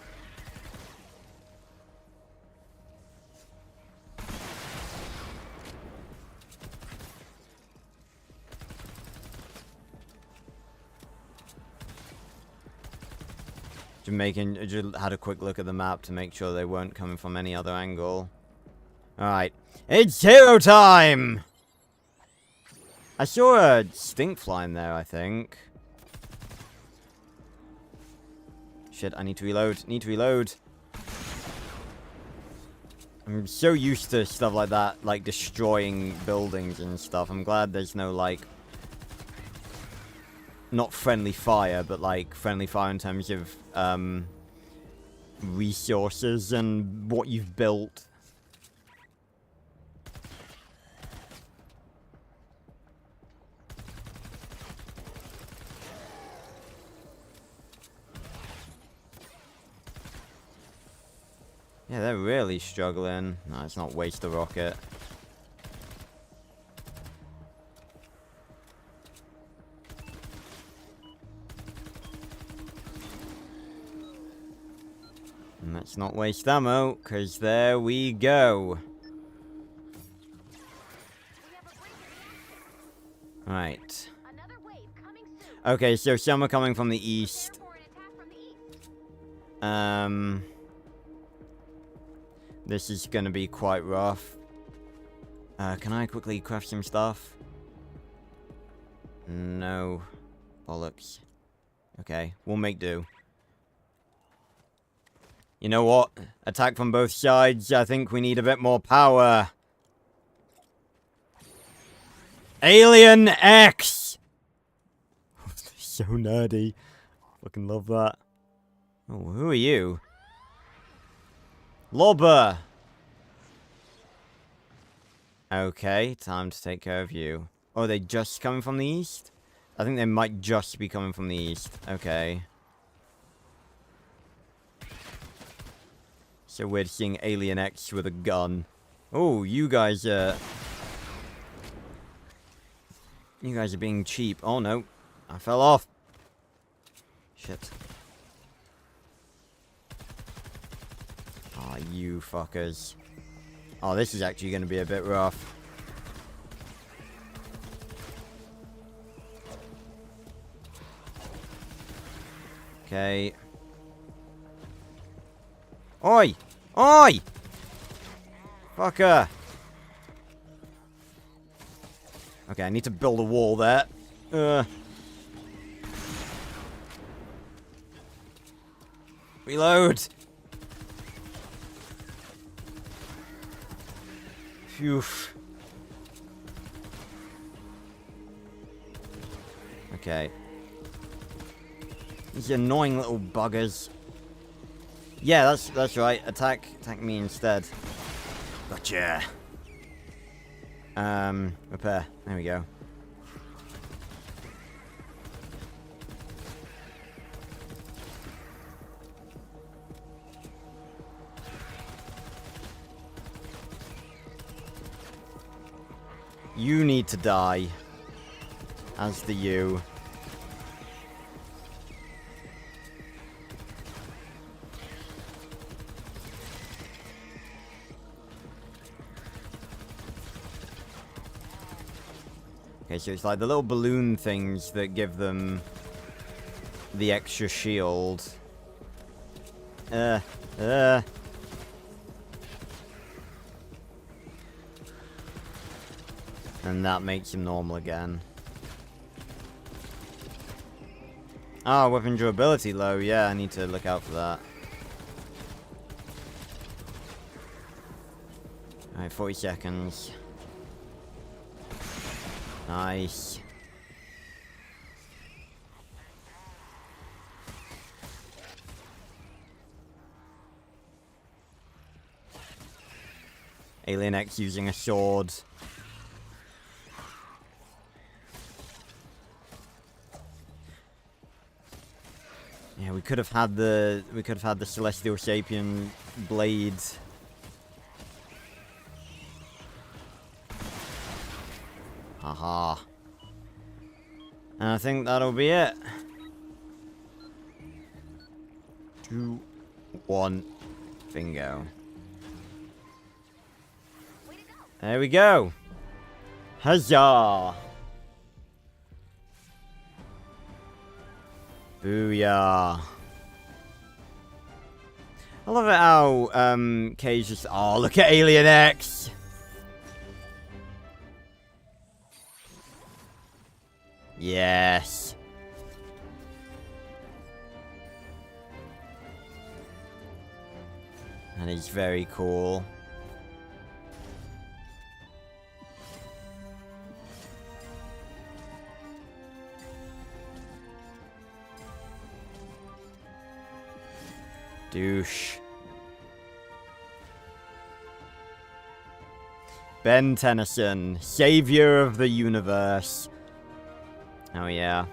Just had a quick look at the map to make sure they weren't coming from any other angle. Alright. It's hero time! I saw a stink fly in there, I think. Shit, I need to reload. I'm so used to stuff like that, like destroying buildings and stuff. I'm glad there's no, like... Not friendly fire, but like friendly fire in terms of resources and what you've built. Yeah, they're really struggling. No, it's not waste the rocket. And let's not waste ammo, because there we go. Right. Another wave coming soon. Okay, so some are coming from the east. Prepare for an attack from the east. This is gonna be quite rough. Can I quickly craft some stuff? No. Bollocks. Okay, we'll make do. You know what? Attack from both sides. I think we need a bit more power. Alien X! So nerdy. Fucking love that. Oh, who are you? Lobber! Okay, time to take care of you. Oh, are they just coming from the east? I think they might just be coming from the east. Okay. So weird seeing Alien X with a gun. Oh, you guys are being cheap. Oh no, I fell off. Shit. Ah, you fuckers. Oh, this is actually going to be a bit rough. Okay. Oi! Oi! Fucker! Okay, I need to build a wall there. Reload! Phew. Okay. These annoying little buggers. Yeah, that's right. Attack me instead. Gotcha. Repair. There we go. You need to die. As do you. Okay, so it's like the little balloon things that give them the extra shield. And that makes him normal again. Ah, weapon durability low. Yeah, I need to look out for that. Alright, 40 seconds. Nice. Alien X using a sword. Yeah, we could have had the Celestial Sapien blade. Haha. And I think that'll be it. 2, 1, bingo. There we go. Huzzah! Booyah. I love it how, Kay's just, oh, look at Alien X! Yes. That is very cool. Douche. Ben Tennyson, savior of the universe. Oh yeah.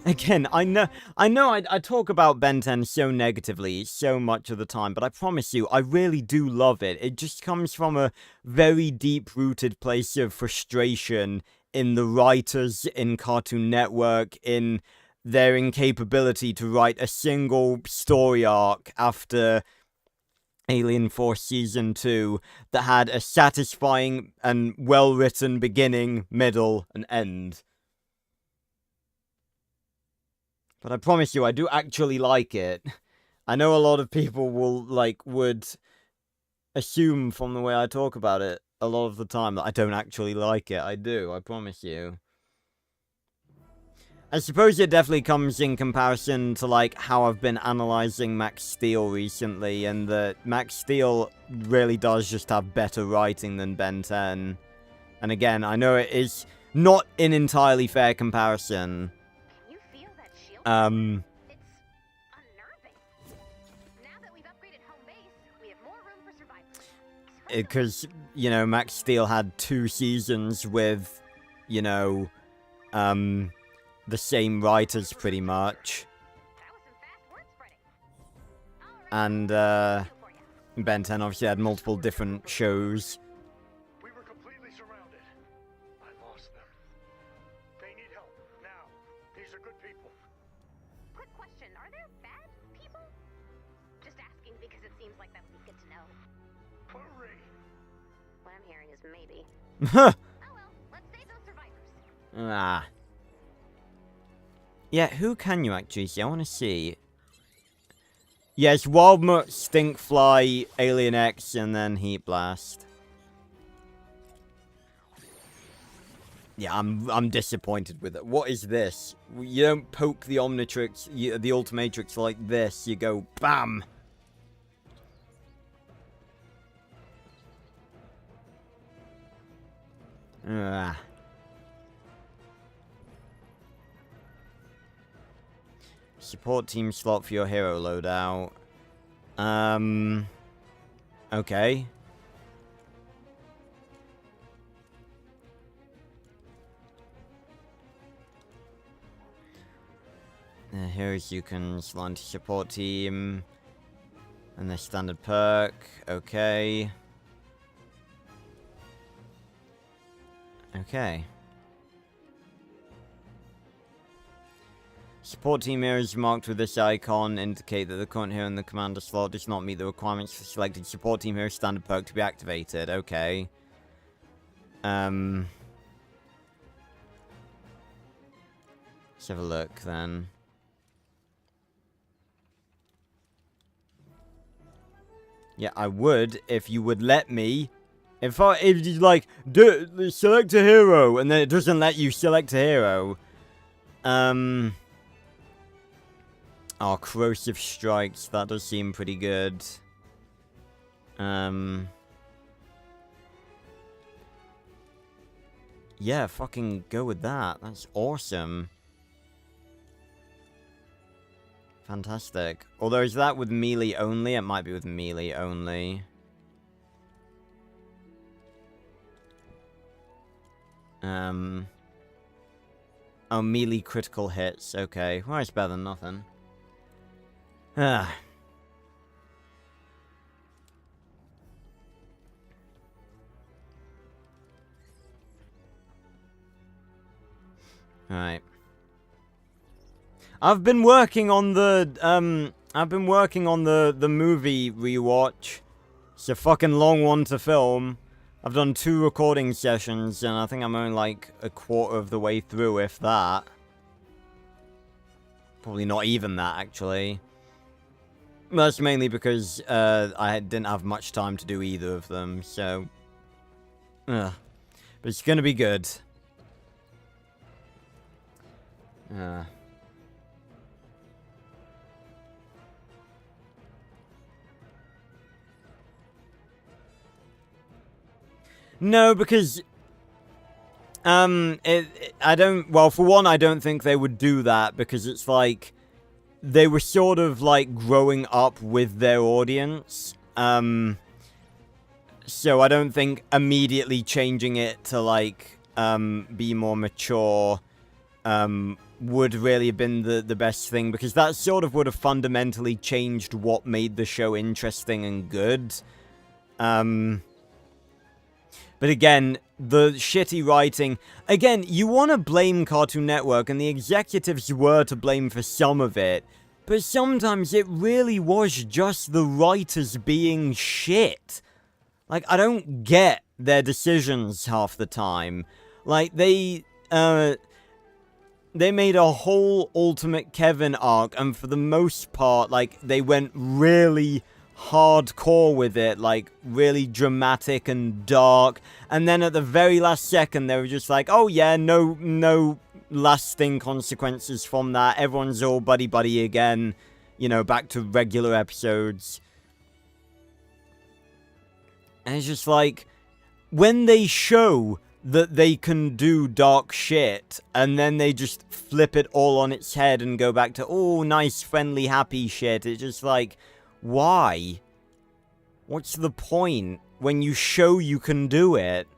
Again, I know I talk about Ben 10 so negatively so much of the time, but I promise you, I really do love it. It just comes from a very deep-rooted place of frustration in the writers in Cartoon Network, in their incapability to write a single story arc after Alien Force Season 2 that had a satisfying and well-written beginning, middle, and end. But I promise you, I do actually like it. I know a lot of people would assume from the way I talk about it a lot of the time that I don't actually like it. I do, I promise you. I suppose it definitely comes in comparison to, like, how I've been analysing Max Steel recently, and that Max Steel really does just have better writing than Ben 10. And again, I know it is not an entirely fair comparison. Can you feel that shield? It's unnerving. Now that we've upgraded home base, we have more room for survivors. because, you know, Max Steel had 2 seasons with, you know, the same writers pretty much. That was some fast word spreading. All right. And, Ben 10 obviously had multiple different shows. We were completely surrounded. I lost them. They need help now. These are good people. Quick question: are there bad people? Just asking because it seems like that would be good to know. Hurry! What I'm hearing is maybe. Ah. Oh well, let's save those survivors. Yeah, who can you actually see? I want to see. Yes, Wildmutt, Stinkfly, Alien X, and then Heat Blast. Yeah, I'm disappointed with it. What is this? You don't poke the Omnitrix, the Ultimatrix like this. You go BAM! Ah. Support team slot for your hero loadout. Okay. The heroes you can slot into support team. And the standard perk. Okay. Okay. Support team heroes marked with this icon indicate that the current hero in the commander slot does not meet the requirements for selected support team hero standard perk to be activated. Okay. Let's have a look then. Yeah, I would if you would let me. If you like select a hero and then it doesn't let you select a hero. Oh, corrosive strikes. That does seem pretty good. Yeah, fucking go with that. That's awesome. Fantastic. Although, is that with melee only? It might be with melee only. Oh, melee critical hits. Okay. Well, it's better than nothing. Ah. Alright. I've been working on the movie rewatch. It's a fucking long one to film. I've done 2 recording sessions, and I think I'm only like a quarter of the way through, if that. Probably not even that, actually. That's mainly because I didn't have much time to do either of them, so... But it's gonna be good. No, because... I don't... Well, for one, I don't think they would do that, because it's like... They were sort of, like, growing up with their audience. So I don't think immediately changing it to, like, be more mature, would really have been the best thing, because that sort of would have fundamentally changed what made the show interesting and good. But again, the shitty writing... Again, you want to blame Cartoon Network, and the executives were to blame for some of it. But sometimes it really was just the writers being shit. Like, I don't get their decisions half the time. Like, they made a whole Ultimate Kevin arc, and for the most part, like, they went really hardcore with it, like, really dramatic and dark, and then at the very last second, they were just like, oh yeah, no lasting consequences from that, everyone's all buddy-buddy again, you know, back to regular episodes. And it's just like, when they show that they can do dark shit, and then they just flip it all on its head and go back to, oh, nice, friendly, happy shit, it's just like, why? What's the point when you show you can do it?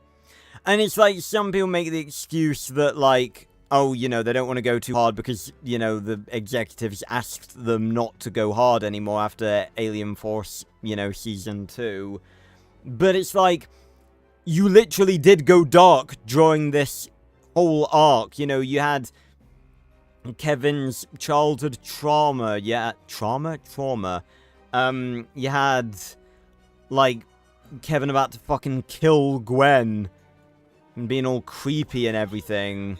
And it's like, some people make the excuse that, like, oh, you know, they don't want to go too hard because, you know, the executives asked them not to go hard anymore after Alien Force, you know, Season 2. But it's like, you literally did go dark during this whole arc. You know, you had Kevin's childhood trauma. Yeah, trauma? You had, like, Kevin about to fucking kill Gwen. And being all creepy and everything.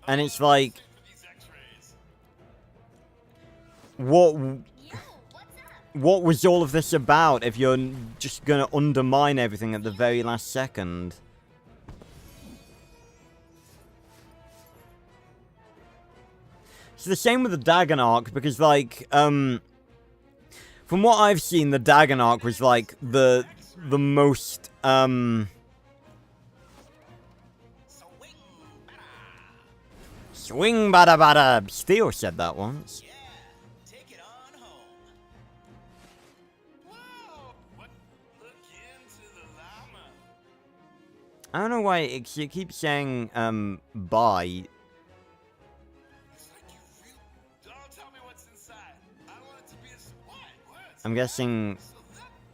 And it's like... What... what was all of this about if you're just gonna undermine everything at the very last second? It's the same with the Dagon arc, because, like, from what I've seen, the Dagon arc was, like, the most, Swing bada bada! Steel said that once. Yeah, take it on home. Whoa! What? Look into the llama. I don't know why it keeps saying, bye. It's like you really... Don't tell me what's inside. I want it to be a... What? I'm guessing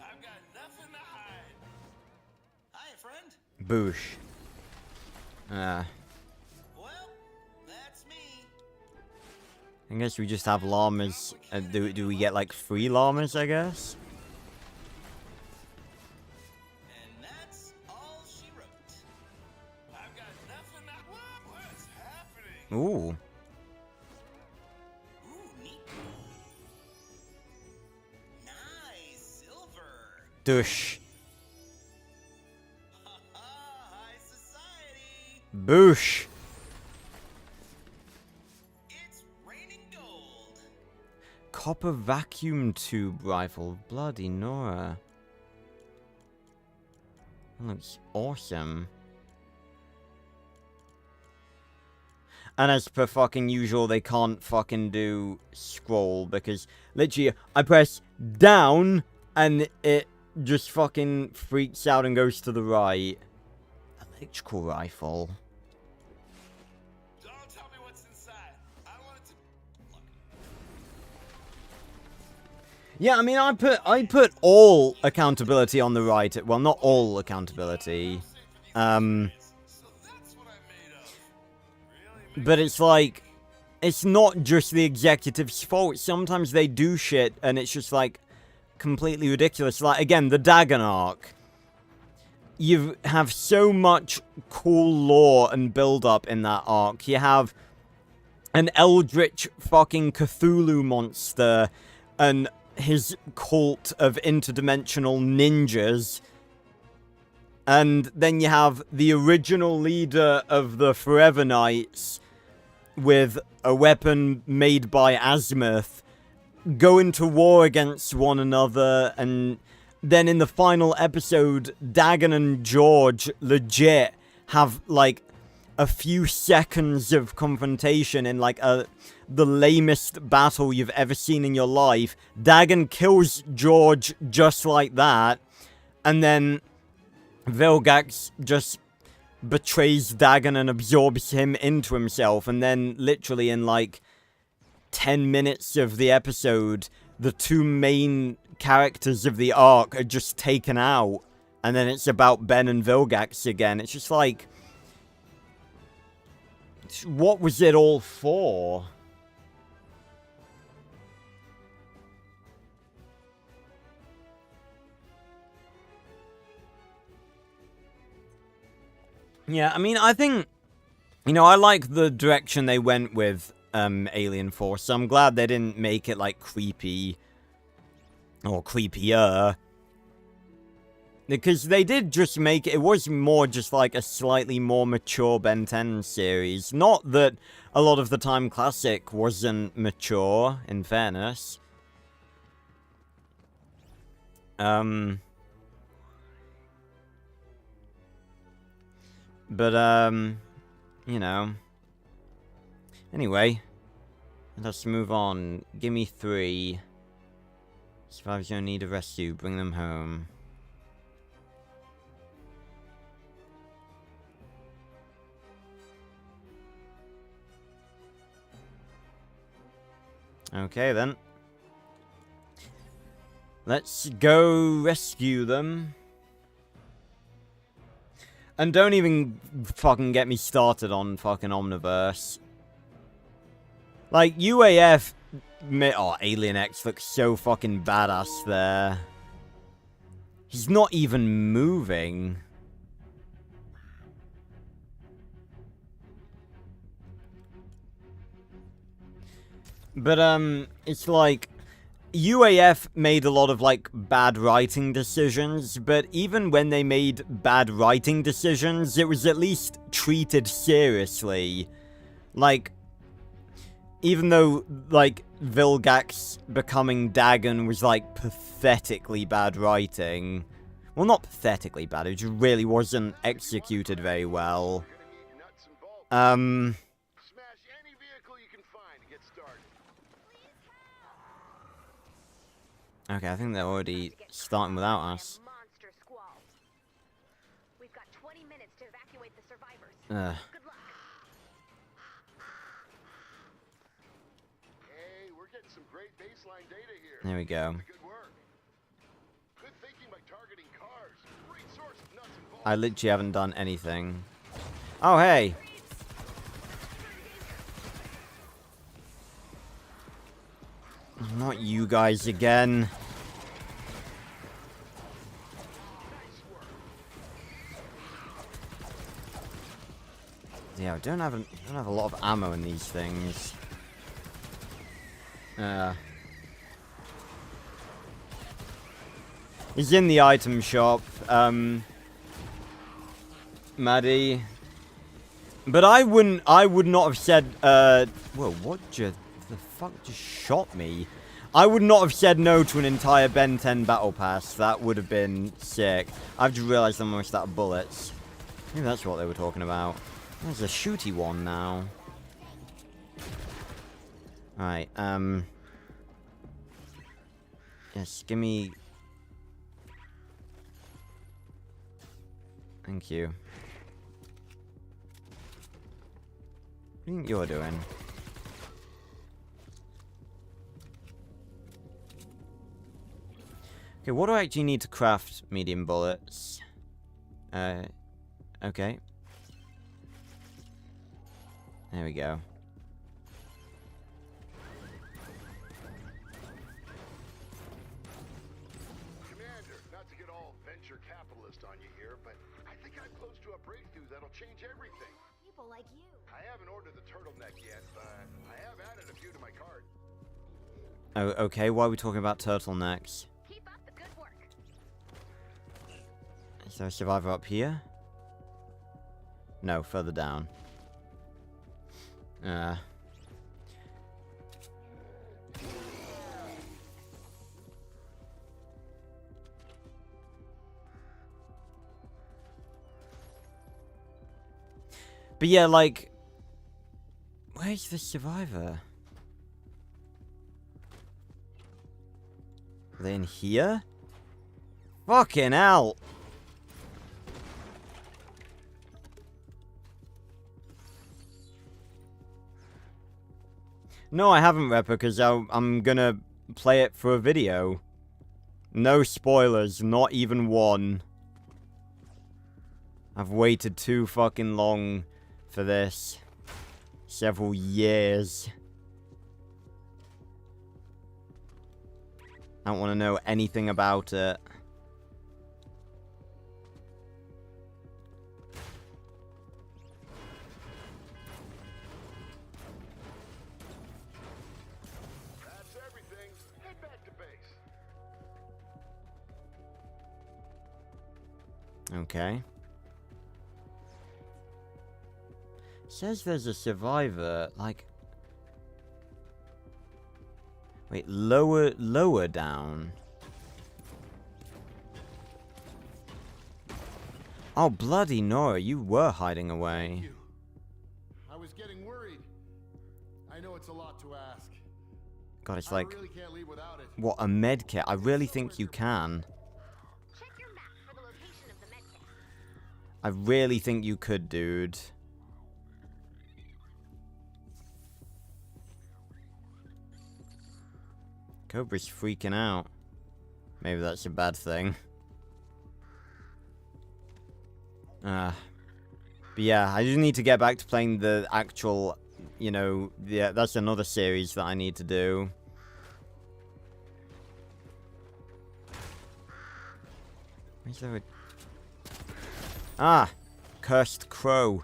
I've got nothing to hide. Hi, friend. Boosh. Well, that's me. I guess we just have llamas. Do we get, like, free llamas, I guess? And that's all she wrote. I've got nothing to... What's happening? Ooh. Ooh, neat. Nice silver. Dush. High society. Boosh. It's raining gold. Copper vacuum tube rifle. Bloody Nora. That looks awesome. And as per fucking usual, they can't fucking do scroll because literally I press down and it just fucking freaks out and goes to the right. Electrical rifle. Don't tell me what's inside. I want it to... Look. Yeah, I mean, I put all accountability on the right. Well, not all accountability. So that's what I made of. Really? But it's like, it's not just the executive's fault. Sometimes they do shit and it's just like completely ridiculous. Like, again, the Dagon arc. You have so much cool lore and build-up in that arc. You have an eldritch fucking Cthulhu monster and his cult of interdimensional ninjas. And then you have the original leader of the Forever Knights with a weapon made by Azimuth going to war against one another, and then in the final episode, Dagon and George legit have, like, a few seconds of confrontation in, like, the lamest battle you've ever seen in your life. Dagon kills George just like that, and then Vilgax just betrays Dagon and absorbs him into himself, and then literally in, like, 10 minutes of the episode, the two main characters of the arc are just taken out, and then it's about Ben and Vilgax again. It's just like, what was it all for? Yeah, I mean, I think, you know, I like the direction they went with Alien Force, so I'm glad they didn't make it, like, creepy or creepier. Because they did just make it was more just like a slightly more mature Ben 10 series. Not that a lot of the time Classic wasn't mature, in fairness. But, you know. Anyway, let's move on. Gimme 3. Survivors don't need a rescue. Bring them home. Okay, then. Let's go rescue them. And don't even fucking get me started on fucking Omniverse. Like, UAF... Oh, Alien X looks so fucking badass there. He's not even moving. But, it's like... UAF made a lot of, like, bad writing decisions, but even when they made bad writing decisions, it was at least treated seriously. Like, even though, like, Vilgax becoming Dagon was, like, pathetically bad writing. Well, not pathetically bad, it just really wasn't executed very well. Smash any vehicle you can find to get started. Okay, I think they're already starting without us. Monster squall. We've got 20 minutes to evacuate the survivors. Ugh. Good luck. Hey, we're getting some great baseline data here. There we go. Good work. Good thinking by targeting cars. Great source of nuts and bolts. I literally haven't done anything. Oh, hey! Not you guys again. Yeah, I don't have a lot of ammo in these things. He's in the item shop, Maddie. But I would not have said, whoa, the fuck just shot me? I would not have said no to an entire Ben 10 battle pass. That would have been sick. I've just realized I'm almost out of bullets. Maybe that's what they were talking about. There's a shooty one now. Alright, yes, give me... Thank you. What do you think you're doing? Okay, what do I actually need to craft medium bullets? Okay. There we go. Commander, not to get all venture capitalist on you here, but I think I'm close to a breakthrough that'll change everything. People like you. I haven't ordered the turtleneck yet, but I have added a few to my cart. Oh, okay, why are we talking about turtlenecks? Keep up the good work. Is there a survivor up here? No, further down. But yeah, like... Where's the survivor? Are they in here? Fucking hell! No, I haven't, Repper, because I'm gonna play it for a video. No spoilers, not even one. I've waited too fucking long for this. Several years. I don't want to know anything about it. That's everything. Head back to base. Okay. Says there's a survivor, like... Wait, lower down. Oh, bloody Nora, you were hiding away. I was getting worried. I know it's a lot to ask. God, it's I like... really can't leave without it. What, a medkit? I really think you can. Check your map for the location of the medkit. I really think you could, dude. Cobra's freaking out. Maybe that's a bad thing. But yeah, I just need to get back to playing the actual, you know, yeah, that's another series that I need to do. Where's there a... Ah! Cursed crow.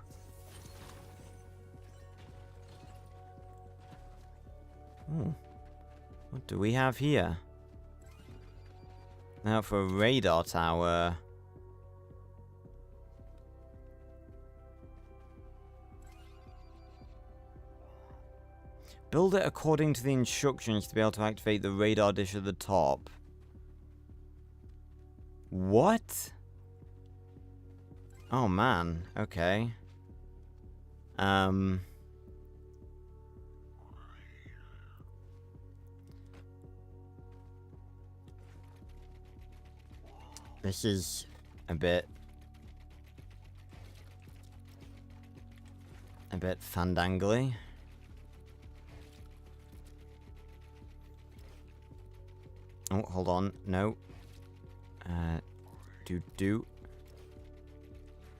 Ooh. What do we have here? Now for a radar tower. Build it according to the instructions to be able to activate the radar dish at the top. What? Oh man, okay. This is a bit fandangly. Oh, hold on. No. Do.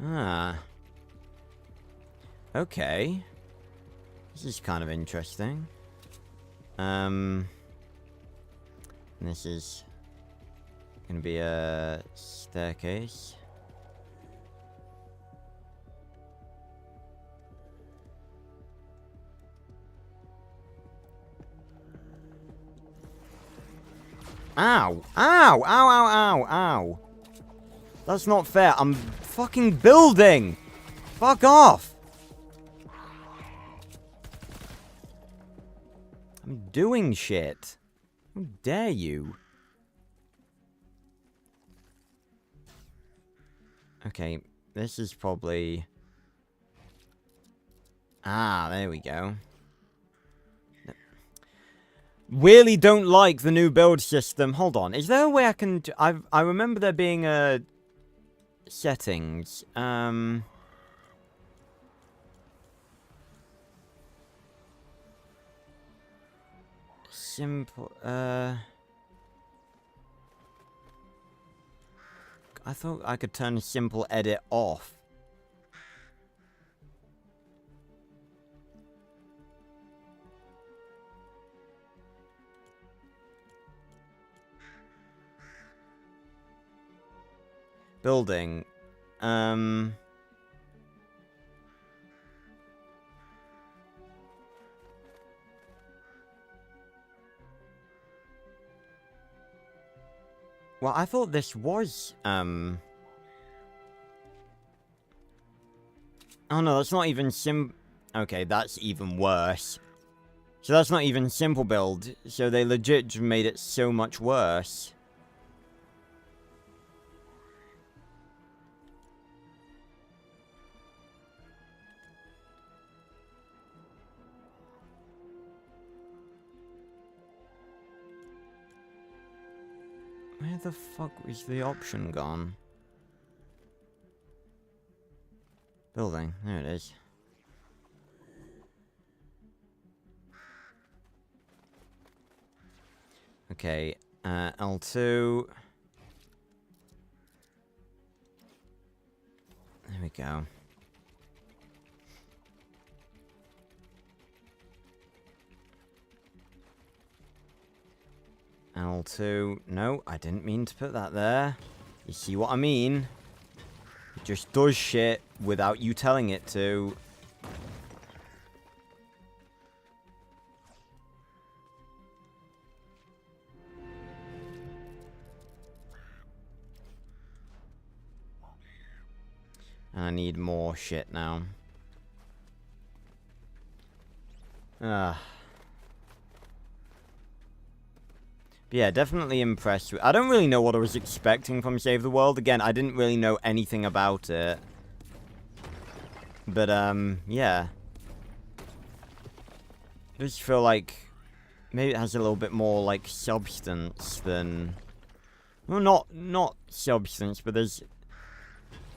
Ah. Okay. This is kind of interesting. This is gonna be a staircase. Ow! Ow! Ow, ow, ow, ow! That's not fair. I'm fucking building! Fuck off! I'm doing shit. How dare you? Okay, this is probably... Ah, there we go. Really don't like the new build system. Hold on, is there a way I can... I remember there being a... settings. Simple, I thought I could turn simple edit off. Building. Well, I thought this was, Oh no, that's not even Okay, that's even worse. So that's not even simple build. So they legit just made it so much worse. Where the fuck was the option gone? Building, there it is. Okay, L2. There we go. L2. No, I didn't mean to put that there. You see what I mean? It just does shit without you telling it to. And I need more shit now. But yeah, definitely impressed with... I don't really know what I was expecting from Save the World. Again, I didn't really know anything about it. But, yeah. I just feel like... maybe it has a little bit more, like, substance than... well, not substance, but there's...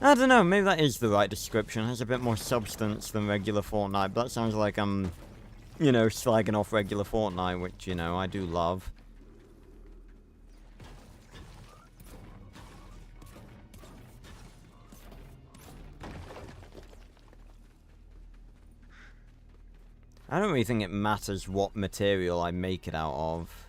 I don't know, maybe that is the right description. It has a bit more substance than regular Fortnite. But that sounds like I'm, you know, slagging off regular Fortnite, which, you know, I do love. I don't really think it matters what material I make it out of.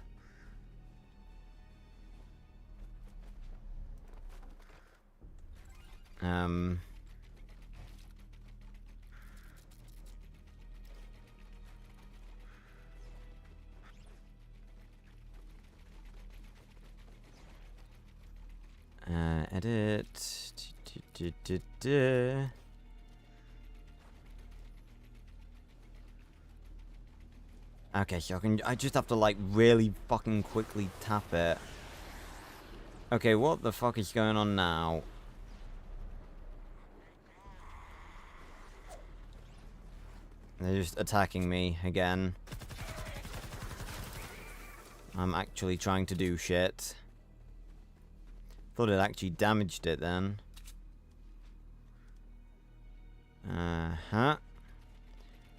Edit. Okay, so I just have to like really fucking quickly tap it. Okay, what the fuck is going on now? They're just attacking me again. I'm actually trying to do shit. Thought it actually damaged it then. Uh-huh.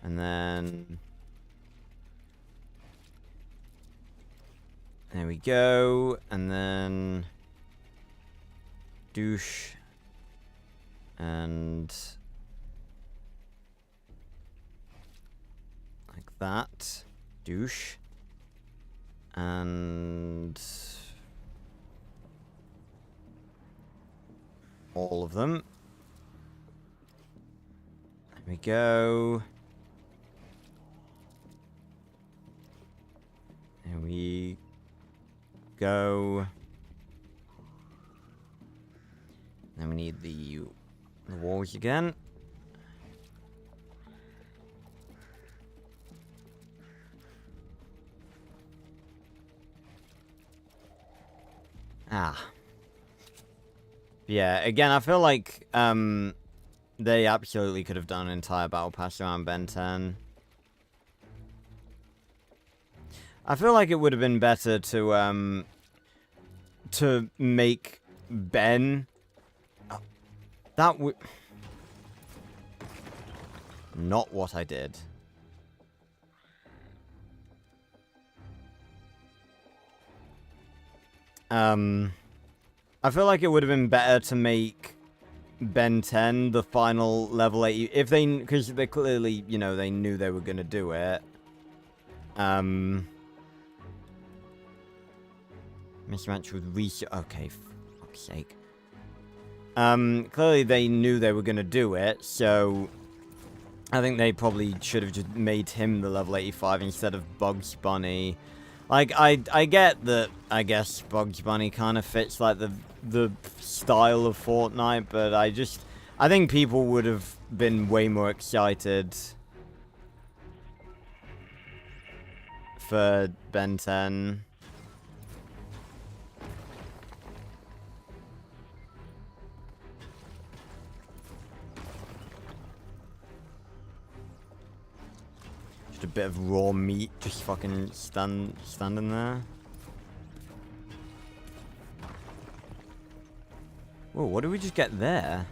And then... there we go. And then... douche. And... like that. Douche. And... all of them. There we go. There we go. Then we need the walls again. Ah. Yeah, again, I feel like they absolutely could have done an entire battle pass around Ben 10. I feel like it would have been better to make Ben... that would... not what I did. I feel like it would have been better to make Ben 10 the final level 80 if they, because they clearly, you know, they knew they were gonna do it. Mismatch with research. Okay, for fuck's sake. Clearly they knew they were gonna do it, so I think they probably should have just made him the level 85 instead of Bugs Bunny. Like, I get that, I guess, Bugs Bunny kind of fits, like, the style of Fortnite, but I think people would have been way more excited for Ben 10. Just a bit of raw meat just fucking standing there. Whoa, what did we just get there?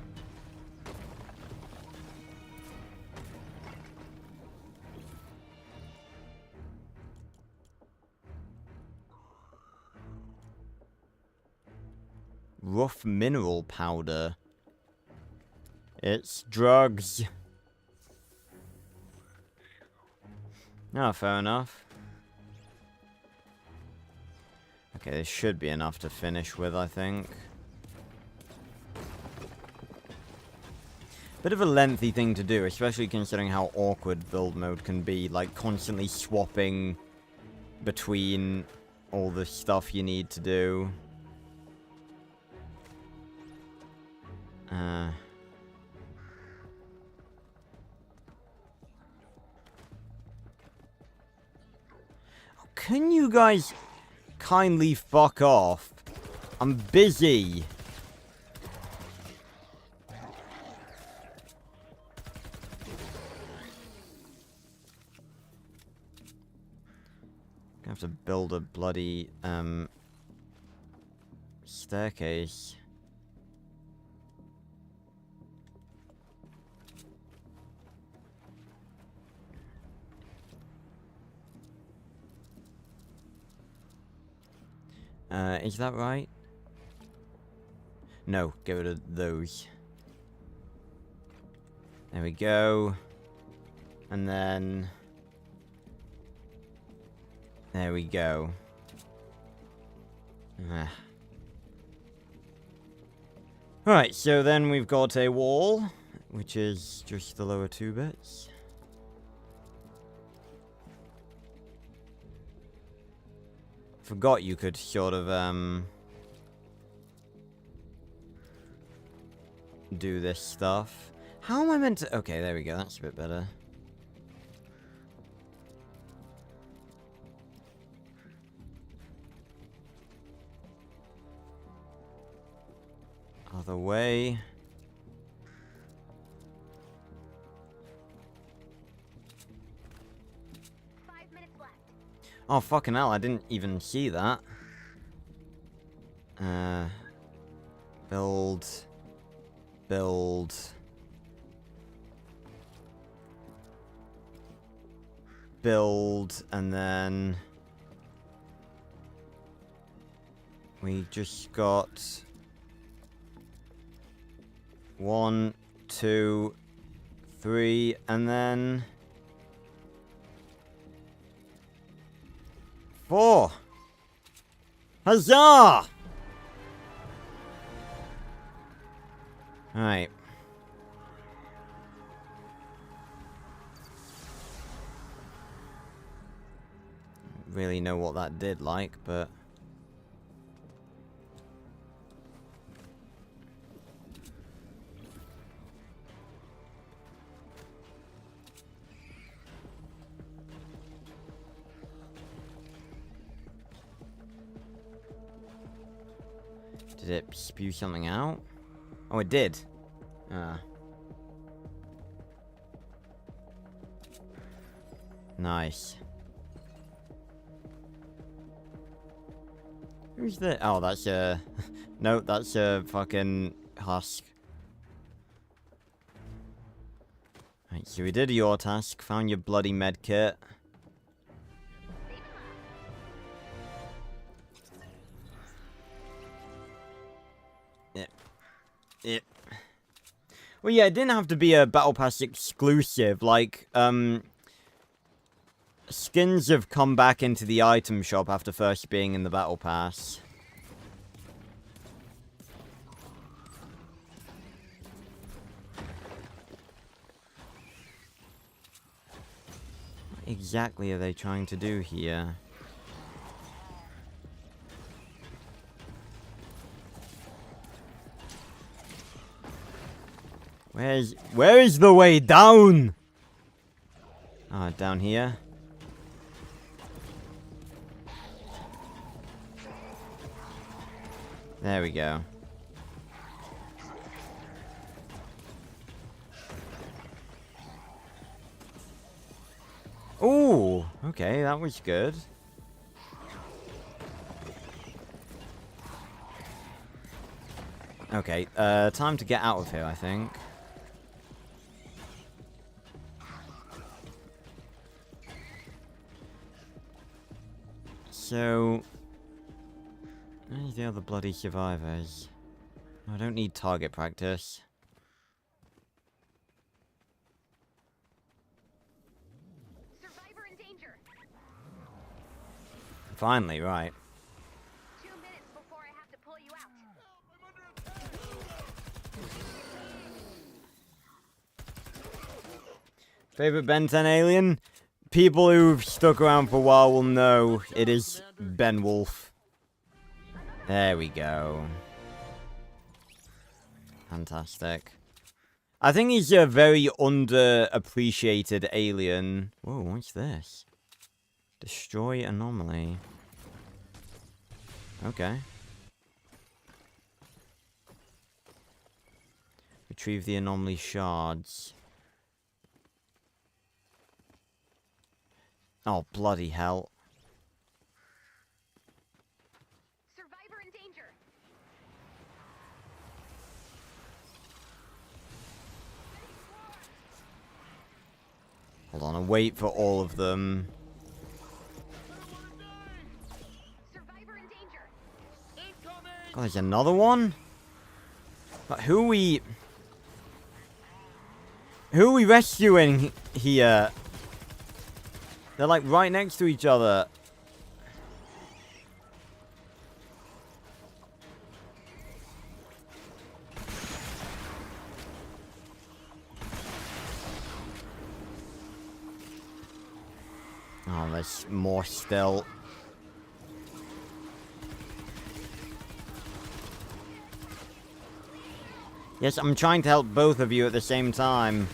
Rough mineral powder. It's drugs. No, fair enough. Okay, this should be enough to finish with, I think. Bit of a lengthy thing to do, especially considering how awkward build mode can be, like constantly swapping between all the stuff you need to do. Can you guys kindly fuck off? I'm busy. Gonna have to build a bloody staircase. Is that right? No, get rid of those. There we go. And then... there we go. Right, so then we've got a wall, which is just the lower two bits. Forgot you could sort of, do this stuff. How am I meant to... Okay, there we go. That's a bit better. Other way. Oh, fucking hell, I didn't even see that. Build. Build. Build, and then... we just got... 1, 2, 3, and then... 4! Huzzah! Alright. Really know what that did like, but... did it spew something out? Oh, it did. Nice. Who's the... oh, that's a... no, that's a fucking husk. Right, so we did your task. Found your bloody medkit. Well, yeah, it didn't have to be a Battle Pass exclusive. Like, skins have come back into the item shop after first being in the Battle Pass. What exactly are they trying to do here? Where is the way down? Ah, down here. There we go. Ooh, okay, that was good. Okay, time to get out of here, I think. So, where's the other bloody survivors? I don't need target practice. Survivor in danger. Finally, right. 2 minutes before I have to pull you out. Favorite Ben 10 alien? People who've stuck around for a while will know it is Ben Wolf. There we go. Fantastic. I think he's a very underappreciated alien. Whoa, what's this? Destroy anomaly. Okay. Retrieve the anomaly shards. Oh, bloody hell. Survivor in danger. Hold on, I'll wait for all of them. Survivor in danger. Oh, there's another one? But who are we rescuing here? They're like right next to each other. Oh, there's more still. Yes, I'm trying to help both of you at the same time.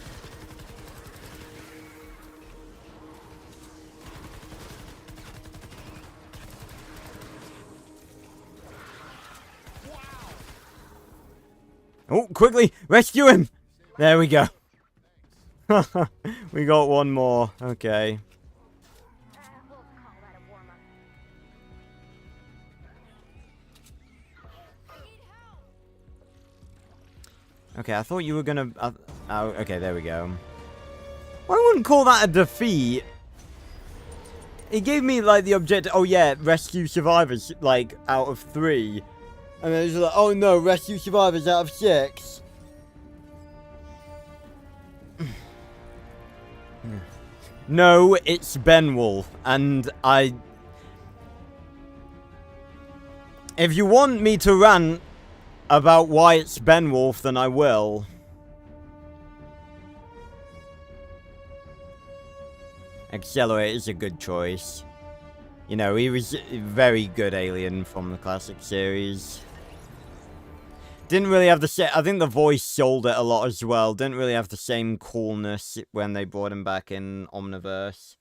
Oh, quickly! Rescue him! There we go. We got one more. Okay. We'll call that a warm-up. Okay, I thought you were gonna... oh, okay, there we go. I wouldn't call that a defeat. It gave me, like, the objective... Oh, yeah, rescue survivors, like, out of 3. And then it was like, oh, no, rescue survivors out of 6. No, it's Benwolf, and I... If you want me to rant about why it's Benwolf, then I will. Accelerate is a good choice. You know, he was a very good alien from the classic series. Didn't really have the same... I think the voice sold it a lot as well. Didn't really have the same coolness when they brought him back in Omniverse.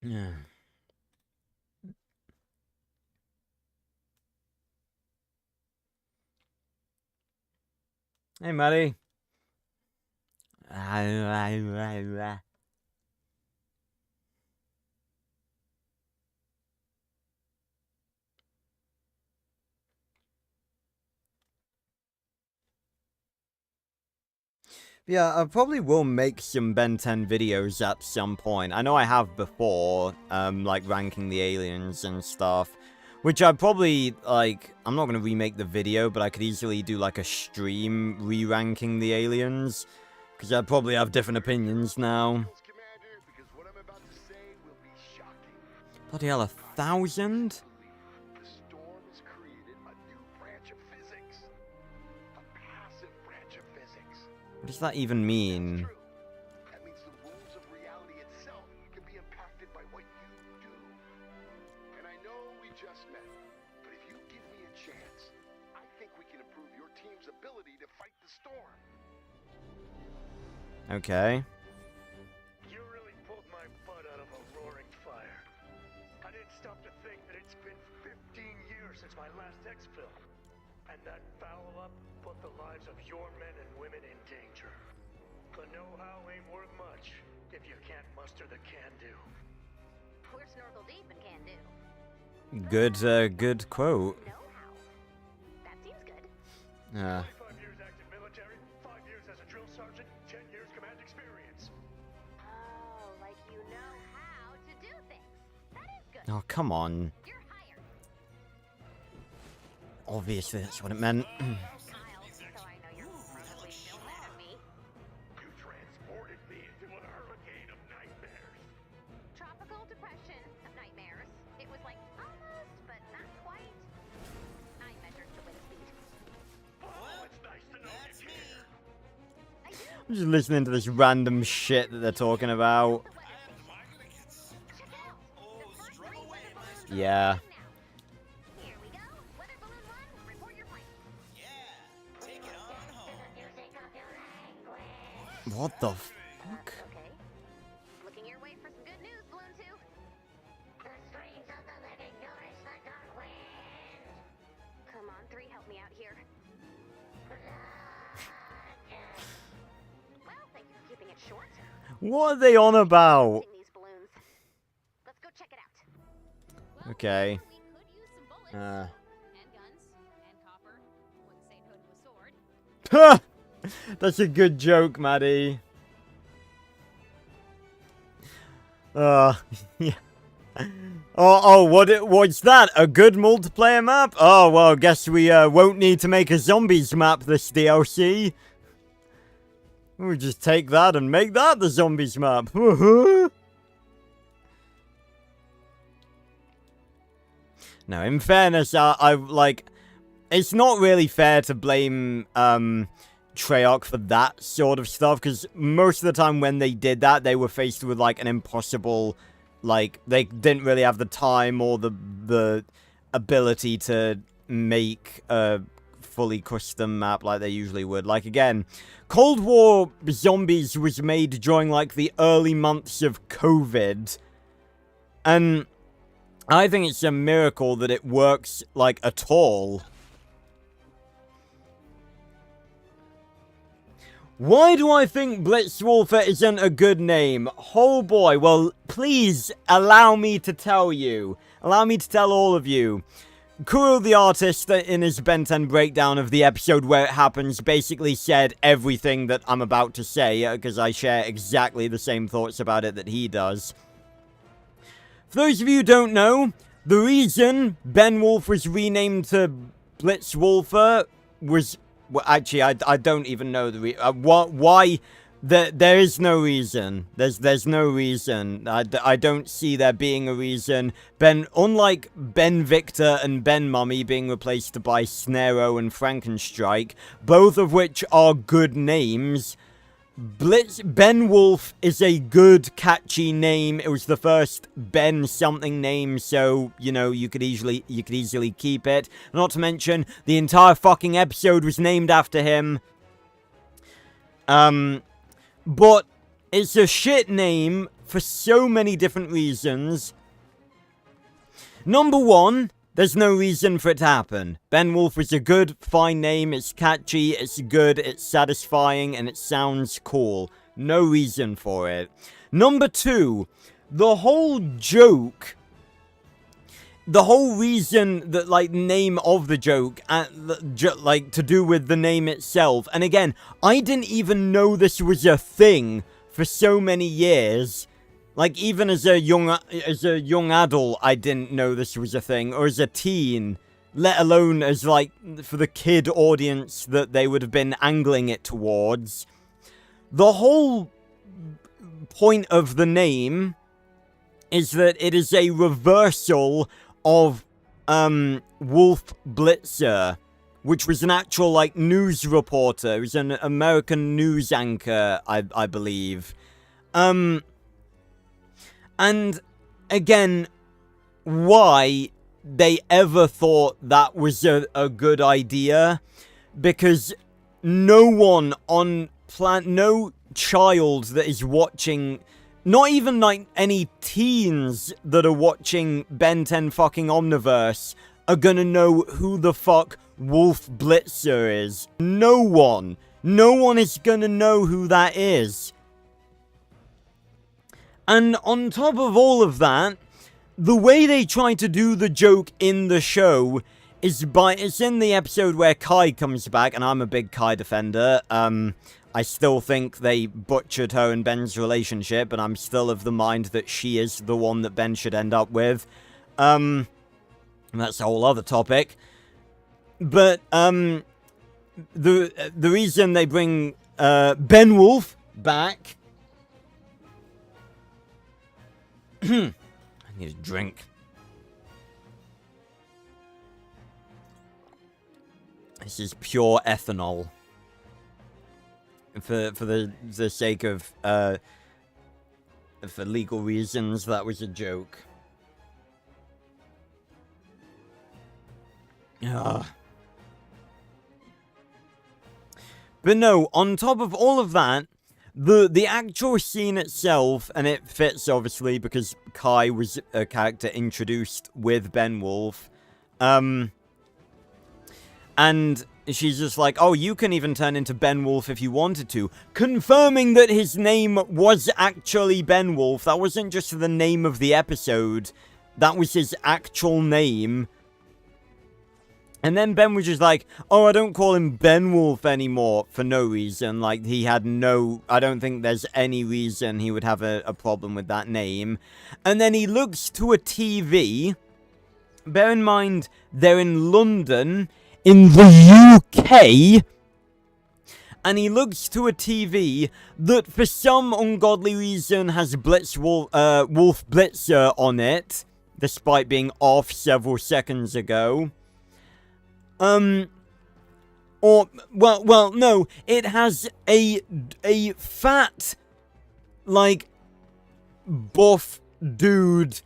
Yeah. Hey, Maddie. Yeah, I probably will make some Ben 10 videos at some point. I know I have before, like ranking the aliens and stuff. Which I'd probably, like, I'm not going to remake the video, but I could easily do, like, a stream re-ranking the aliens. Because I'd probably have different opinions now. Commander, because what I'm about to say will be shocking. Bloody hell, 1,000? The storm has created a new branch of physics. A passive branch of physics. What does that even mean? True. That means the rules of reality itself can be impacted by what you do. And I know we just met, but if you give me a chance, I think we can improve your team's ability to fight the storm. Okay. You really pulled my butt out of a roaring fire. I didn't stop to think that it's been 15 years since my last exfil. And that foul-up put the lives of your men and women in danger. The know-how ain't worth much if you can't muster the can-do. We're snorkel deep in can do. Good quote. Know-how. That seems good. 25 years active military, 5 years as a drill sergeant, 10 years command experience. Oh, like you know how to do things. That is good. Oh, come on. You're hired. Obviously, that's what it meant. Kyle, so I know you're probably still mad at me. You transported me into a hurricane of nightmares. Tropical depression of nightmares. It was like almost, but not quite. I measured the wind speed. Oh, it's nice to know That's you me. care. I do. I'm just listening to this random shit that they're talking about. The weather station. Check it out. Oh, The first stroll three away, weather my balloons stroll. Yeah. now. Here we go. Weather balloon 1, report your flight. Yeah, take it on home. What the fuck? Okay. Looking your way for some good news, balloon 2. The streets of the living notice the dark wind. Come on, 3, help me out here. Well, thank you for keeping it short. What are they on about? Using these balloons. Let's go check it out. Okay. We could use some bullets. Uh. And guns. And copper. Wouldn't say no to a sword. That's a good joke, Maddie. Yeah. What's that? A good multiplayer map? Oh, well, guess we, won't need to make a zombies map this DLC. We'll just take that and make that the zombies map. No, in fairness, I like... It's not really fair to blame, Treyarch for that sort of stuff, because most of the time when they did that, they were faced with, like, an impossible like, they didn't really have the time or the ability to make a fully custom map like they usually would. Like, again, Cold War Zombies was made during, like, the early months of COVID. And I think it's a miracle that it works, like, at all. Why do I think Blitzwolfer isn't a good name? Oh boy, well, please allow me to tell you. Allow me to tell all of you. Kuro the artist, in his Ben 10 breakdown of the episode where it happens, basically said everything that I'm about to say, because I share exactly the same thoughts about it that he does. For those of you who don't know, the reason Ben Wolf was renamed to Blitzwolfer was... Well, actually, I don't even know the why. There is no reason. There's no reason. I don't see there being a reason. Unlike Ben Victor and Ben Mummy being replaced by Snarrow and Frankenstrike, both of which are good names, Ben Wolf is a good, catchy name. It was the first Ben something name, so, you know, you could easily keep it. Not to mention, the entire fucking episode was named after him. But it's a shit name for so many different reasons. Number one, there's no reason for it to happen. Ben Wolf is a good, fine name. It's catchy, it's good, it's satisfying, and it sounds cool. No reason for it. Number two, the whole joke, the whole reason that, like, name of the joke, like, to do with the name itself. And again, I didn't even know this was a thing for so many years. Like, even as a young adult, I didn't know this was a thing, or as a teen, let alone as, like, for the kid audience that they would have been angling it towards. The whole point of the name is that it is a reversal of, Wolf Blitzer, which was an actual, like, news reporter. He was an American news anchor, I believe. And, again, why they ever thought that was a good idea, because no one on no child that is watching, not even, like, any teens that are watching Ben 10 fucking Omniverse are gonna know who the fuck Wolf Blitzer is. No one. No one is gonna know who that is. And on top of all of that, the way they try to do the joke in the show is it's in the episode where Kai comes back, and I'm a big Kai defender. I still think they butchered her and Ben's relationship, but I'm still of the mind that she is the one that Ben should end up with. That's a whole other topic. But, the reason they bring, Ben Wolf back... I need a drink. This is pure ethanol. For the sake of, for legal reasons, that was a joke. Ugh. But no, on top of all of that, the actual scene itself, and it fits obviously because Kai was a character introduced with Ben Wolf, and she's just like, oh, you can even turn into Ben Wolf if you wanted to, confirming that his name was actually Ben Wolf. That wasn't just the name of the episode, that was his actual name. And then Ben was just like, oh, I don't call him Ben Wolf anymore, for no reason. Like, he had no... I don't think there's any reason he would have a problem with that name. And then he looks to a TV. Bear in mind, they're in London, in the UK. And he looks to a TV that, for some ungodly reason, has Wolf Blitzer on it, despite being off several seconds ago. Well, no, it has a fat, like, buff dude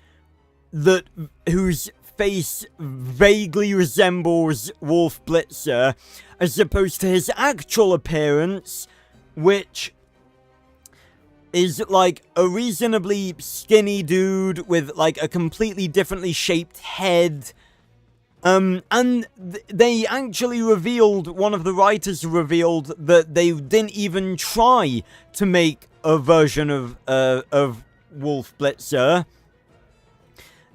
whose face vaguely resembles Wolf Blitzer, as opposed to his actual appearance, which is like a reasonably skinny dude with like a completely differently shaped head. They actually revealed, one of the writers revealed that they didn't even try to make a version of Wolf Blitzer.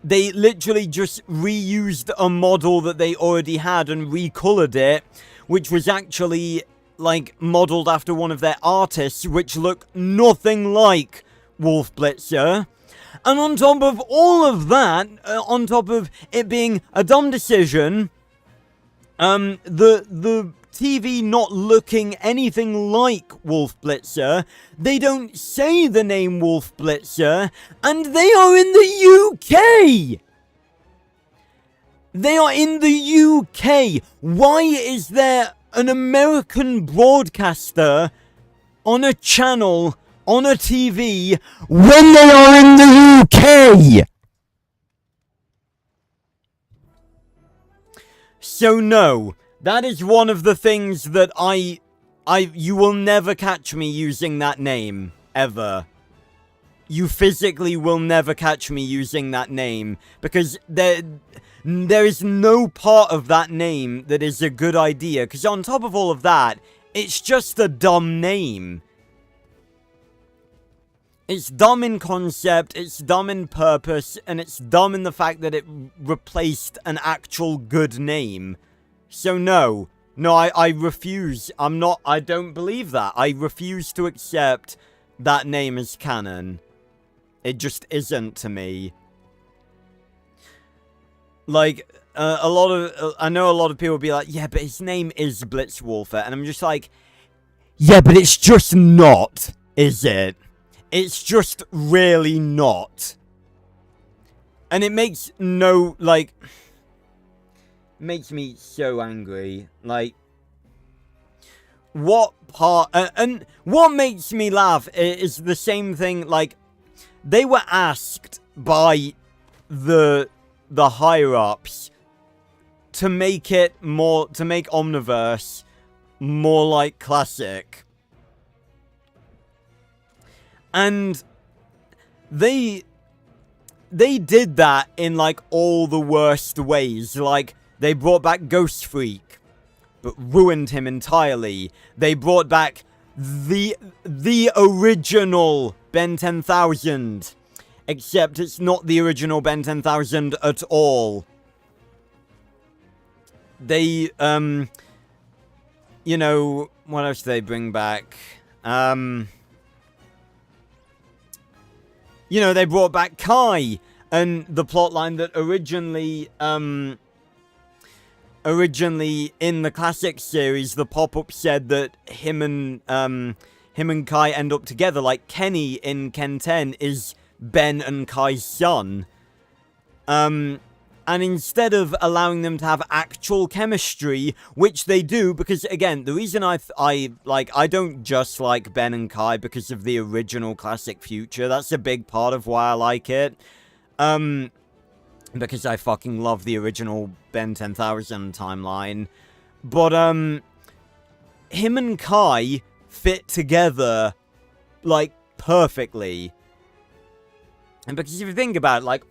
They literally just reused a model that they already had and recolored it, which was actually like modeled after one of their artists, which look nothing like Wolf Blitzer. And on top of all of that, on top of it being a dumb decision, the TV not looking anything like Wolf Blitzer, they don't say the name Wolf Blitzer, and they are in the UK! They are in the UK! Why is there an American broadcaster on a channel, on a TV, when they are in the UK? So no, that is one of the things that you will never catch me using that name, ever. You physically will never catch me using that name, because there is no part of that name that is a good idea, because on top of all of that, it's just a dumb name. It's dumb in concept, it's dumb in purpose, and it's dumb in the fact that it replaced an actual good name. So no, I refuse. I don't believe that. I refuse to accept that name as canon. It just isn't to me. Like, I know a lot of people will be like, yeah, but his name is Blitzwolfer, and I'm just like, yeah, but it's just not, is it? It's just really not. And it makes no, like, makes me so angry. Like, what part, and what makes me laugh is the same thing, like, they were asked by the higher-ups to make Omniverse more like Classic. And they did that in, like, all the worst ways. Like, they brought back Ghost Freak, but ruined him entirely. They brought back the original Ben 10,000. Except it's not the original Ben 10,000 at all. They, you know, what else do they bring back? You know, they brought back Kai, and the plotline that originally in the Classic series, the pop-up said that him and Kai end up together, like Kenny in Ken 10 is Ben and Kai's son. And instead of allowing them to have actual chemistry, which they do, because again, the reason I don't just like Ben and Kai because of the original Classic Future. That's a big part of why I like it. Because I fucking love the original Ben 10,000 timeline. But, him and Kai fit together, like, perfectly. And because if you think about it, like,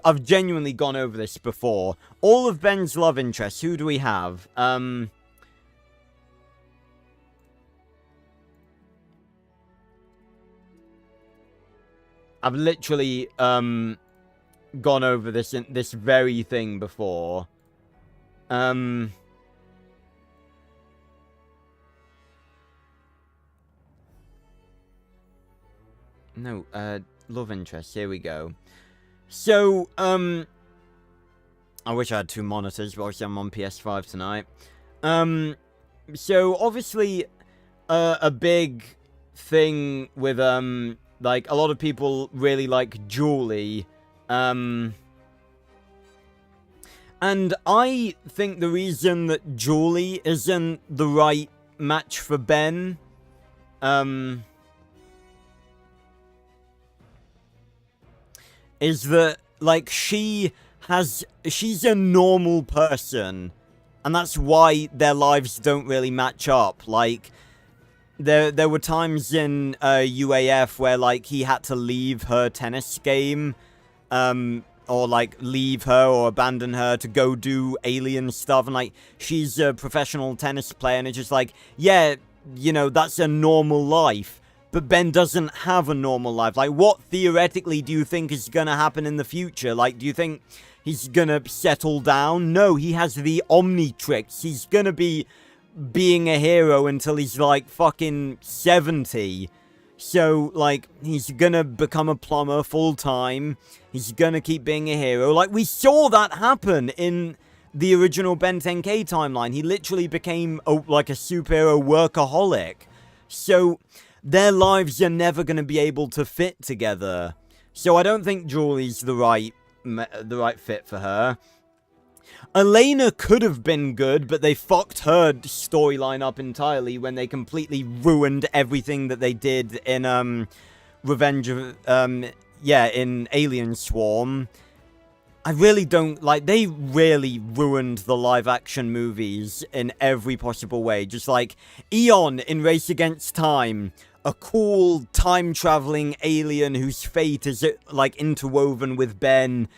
I've genuinely gone over this before. All of Ben's love interests, who do we have? I've literally, gone over this very thing before. No, love interest, here we go. So, I wish I had two monitors, but obviously I'm on PS5 tonight. So, obviously, a big thing with, like, a lot of people really like Julie, and I think the reason that Julie isn't the right match for Ben, is that, like, she's a normal person, and that's why their lives don't really match up. Like, there were times in UAF where, like, he had to leave her tennis game, or, like, leave her or abandon her to go do alien stuff, and, like, she's a professional tennis player, and it's just like, yeah, you know, that's a normal life. But Ben doesn't have a normal life. Like, what theoretically do you think is gonna happen in the future? Like, do you think he's gonna settle down? No, he has the Omnitrix. He's gonna be being a hero until he's, like, fucking 70. So, like, he's gonna become a plumber full-time. He's gonna keep being a hero. Like, we saw that happen in the original Ben 10K timeline. He literally became, like, a superhero workaholic. So their lives are never going to be able to fit together. So I don't think Julie's the right fit for her. Elena could have been good, but they fucked her storyline up entirely when they completely ruined everything that they did in in Alien Swarm. I really don't, like, they really ruined the live-action movies in every possible way. Just like Eon in Race Against Time, a cool time-traveling alien whose fate is, like, interwoven with Ben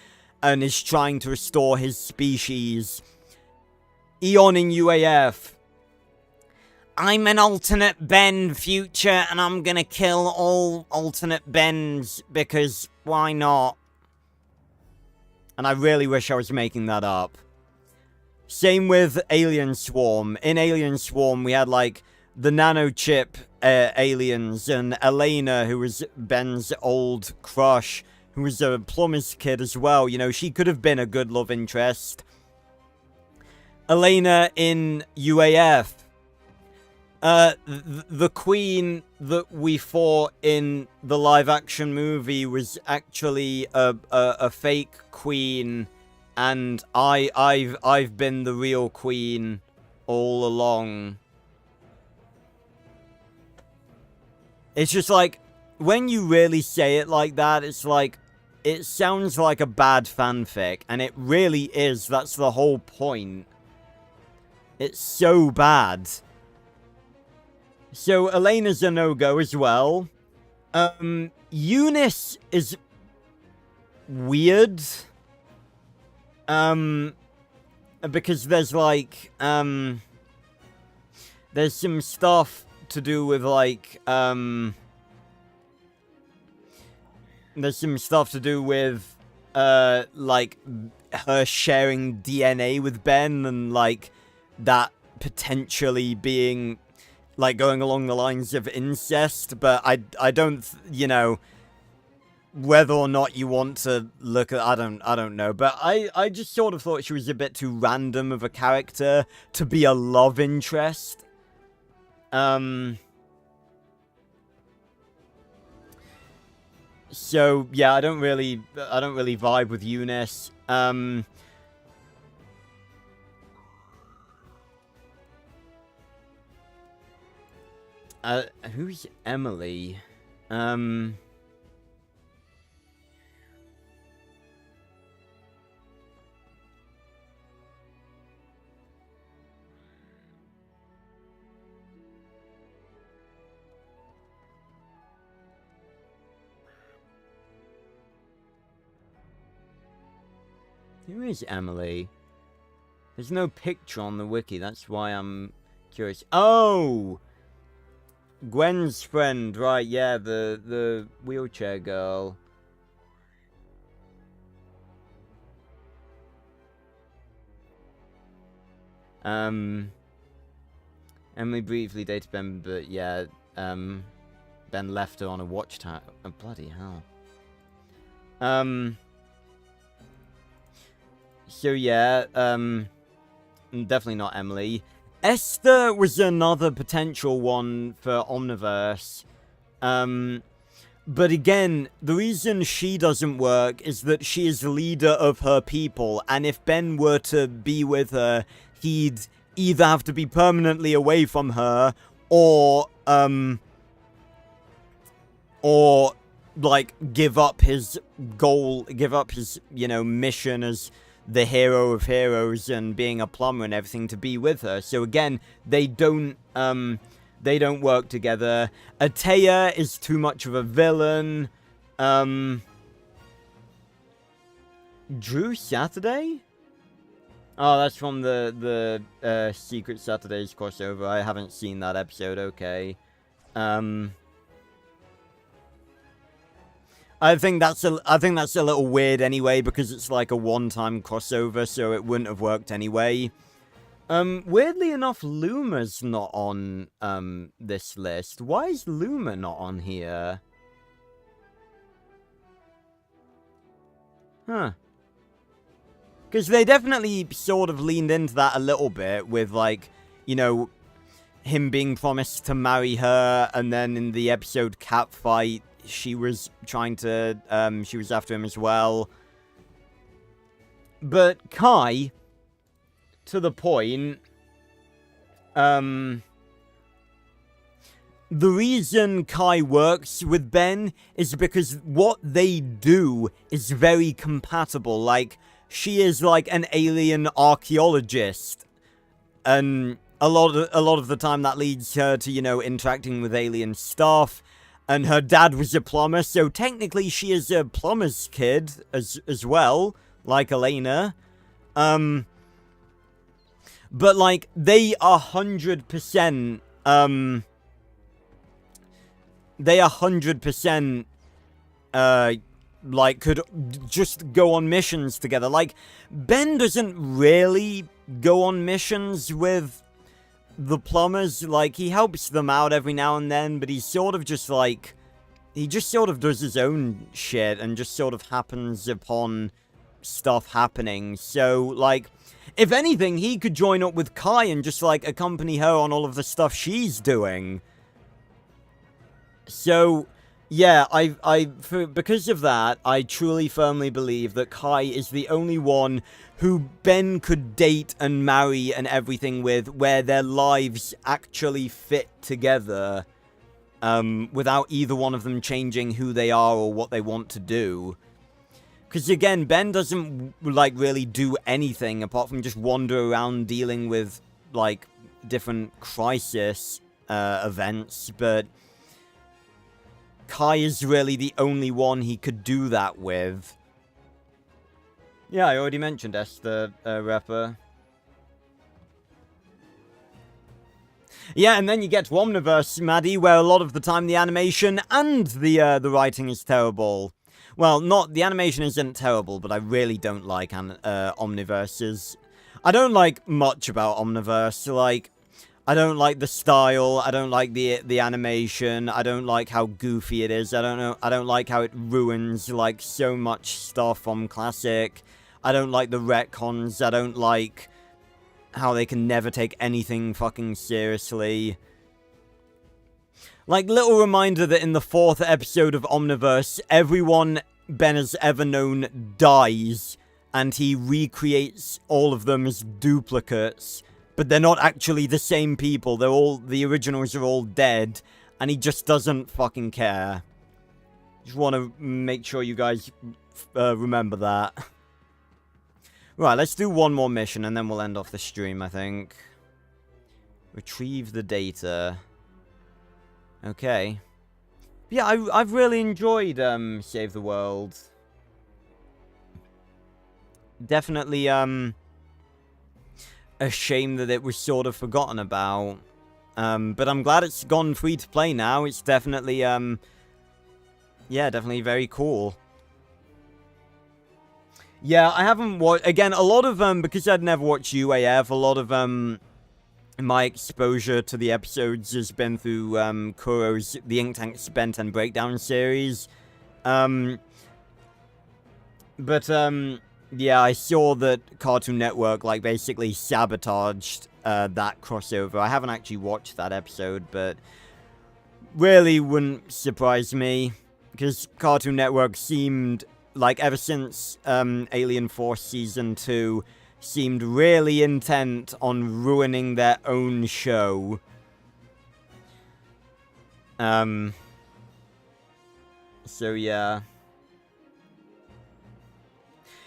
and is trying to restore his species. Eon in UAF. I'm an alternate Ben future, and I'm gonna kill all alternate Bens, because why not? And I really wish I was making that up. Same with Alien Swarm. In Alien Swarm, we had, like, the nanochip aliens, and Elena, who was Ben's old crush, who was a plumber's kid as well. You know, she could have been a good love interest. Elena in UAF. The queen that we fought in the live-action movie was actually a fake queen, and I've been the real queen all along. It's just like, when you really say it like that, it's like, it sounds like a bad fanfic, and it really is. That's the whole point. It's so bad. So, Elena's a no-go as well. Eunice is weird. Because there's, like, there's some stuff to do with, like, there's some stuff to do with, like, her sharing DNA with Ben, and, like, that potentially being, like, going along the lines of incest, but I don't, you know, whether or not you want to look at, I don't know, but I just sort of thought she was a bit too random of a character to be a love interest. So, yeah, I don't really vibe with Eunice. Who's Emily? Who is Emily? There's no picture on the wiki, that's why I'm curious. Oh! Gwen's friend, right, yeah, the wheelchair girl. Emily briefly dated Ben, but yeah, Ben left her on a watch tower. Oh, bloody hell. So yeah, definitely not Emily. Esther was another potential one for Omniverse. But again, the reason she doesn't work is that she is the leader of her people, and if Ben were to be with her, he'd either have to be permanently away from her, or like, give up his goal, give up his, you know, mission as the hero of heroes and being a plumber and everything to be with her. So again, they don't work together. Atea is too much of a villain. Drew Saturday? Oh, that's from the Secret Saturdays crossover. I haven't seen that episode. Okay. I think that's a little weird anyway, because it's like a one-time crossover, so it wouldn't have worked anyway. Weirdly enough, Luma's not on this list. Why is Luma not on here? Huh. Because they definitely sort of leaned into that a little bit with, like, you know, him being promised to marry her, and then in the episode Catfight, she was trying to, she was after him as well. But Kai, to the point, the reason Kai works with Ben is because what they do is very compatible. Like, she is like an alien archaeologist, and a lot of the time that leads her to, you know, interacting with alien stuff. And her dad was a plumber, so technically she is a plumber's kid as well, like Elena. But like, they 100%, like, could just go on missions together. Like, Ben doesn't really go on missions with the plumbers. Like, he helps them out every now and then, but he's sort of just like, he just sort of does his own shit and just sort of happens upon stuff happening. So, like, if anything, he could join up with Kai and just, like, accompany her on all of the stuff she's doing. So, yeah, because of that, I truly firmly believe that Kai is the only one who Ben could date and marry and everything with, where their lives actually fit together, without either one of them changing who they are or what they want to do. Because, again, Ben doesn't, like, really do anything apart from just wander around dealing with, like, different crisis events, but Kai is really the only one he could do that with. Yeah, I already mentioned Esther Rapper. Yeah, and then you get to Omniverse, Maddie, where a lot of the time the animation and the writing is terrible. Well, the animation isn't terrible, but I really don't like Omniverses. I don't like much about Omniverse. Like, I don't like the style, I don't like the animation, I don't like how goofy it is, I don't like how it ruins, like, so much stuff from Classic. I don't like the retcons, I don't like how they can never take anything fucking seriously. Like, little reminder that in the 4th episode of Omniverse, everyone Ben has ever known dies, and he recreates all of them as duplicates. But they're not actually the same people. The originals are all dead. And he just doesn't fucking care. Just want to make sure you guys remember that. Right, let's do one more mission and then we'll end off the stream, I think. Retrieve the data. Okay. Yeah, I've really enjoyed Save the World. Definitely, a shame that it was sort of forgotten about. But I'm glad it's gone free to play now. It's definitely, yeah, definitely very cool. Yeah, I haven't watched, again, a lot of, because I'd never watched UAF, a lot of, my exposure to the episodes has been through, Kuro's The Ink Tank Ben 10 Breakdown series. Yeah, I saw that Cartoon Network, like, basically sabotaged, that crossover. I haven't actually watched that episode, but really wouldn't surprise me, because Cartoon Network seemed, like, ever since, Alien Force Season 2, seemed really intent on ruining their own show. So, yeah.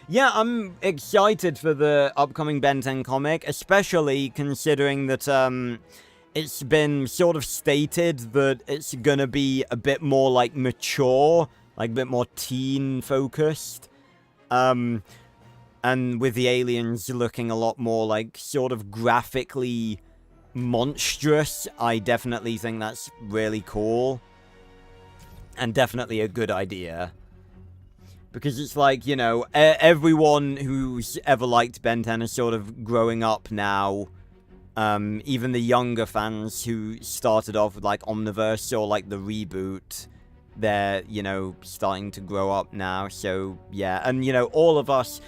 Yeah, I'm excited for the upcoming Ben 10 comic, especially considering that, it's been sort of stated that it's gonna be a bit more, like, mature, like, a bit more teen-focused. And with the aliens looking a lot more, like, sort of graphically monstrous, I definitely think that's really cool. And definitely a good idea. Because it's like, you know, everyone who's ever liked Ben 10 is sort of growing up now. Even the younger fans who started off with, like, Omniverse or, like, the reboot, they're, you know, starting to grow up now. So, yeah. And, you know, all of us,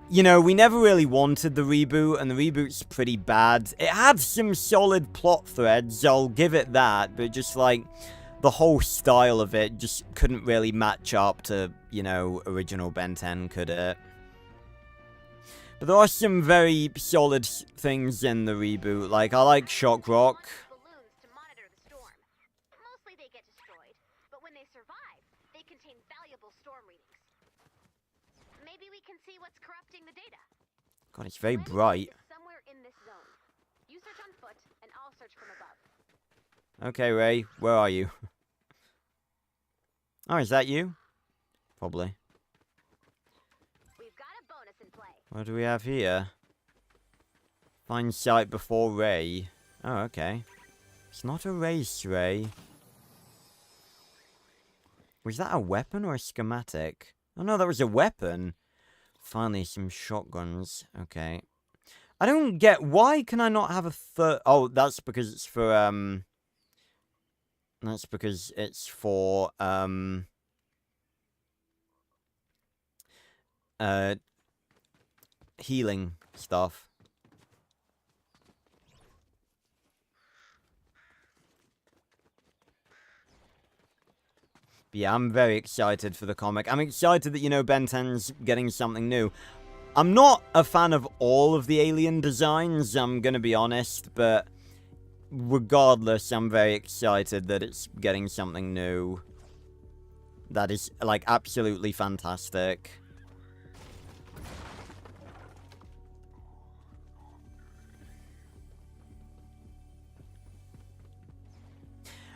you know, we never really wanted the reboot, and the reboot's pretty bad. It had some solid plot threads, I'll give it that, but just, like, the whole style of it just couldn't really match up to, you know, original Ben 10, could it? But there are some very solid things in the reboot. Like, I like Shock Rock. Balloons to monitor the storm. Mostly they get destroyed, but when they survive, they contain valuable storm readings. Maybe we can see what's corrupting the data. God, it's very Land bright. is somewhere in this zone. You search on foot, and I'll search from above. Okay, Ray, where are you? Oh, is that you? Probably. We've got a bonus in play. What do we have here? Find sight before Ray. Oh, okay. It's not a race, Ray. Was that a weapon or a schematic? Oh no, that was a weapon. Finally, some shotguns. Okay. I don't get... Why can I not have a third... Oh, that's because it's for, That's because it's for, healing stuff. But yeah, I'm very excited for the comic. I'm excited that, you know, Ben 10's getting something new. I'm not a fan of all of the alien designs, I'm gonna be honest, but regardless, I'm very excited that it's getting something new. That is, like, absolutely fantastic.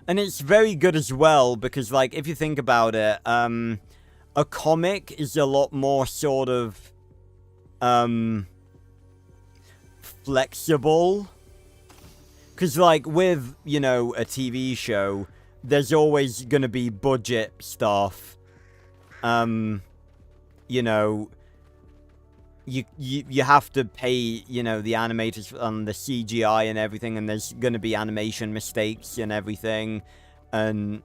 And it's very good as well, because, like, if you think about it, a comic is a lot more sort of, flexible. Because, like, with, you know, a TV show, there's always gonna be budget stuff. You know, you have to pay, you know, the animators on the CGI and everything, and there's gonna be animation mistakes and everything. And,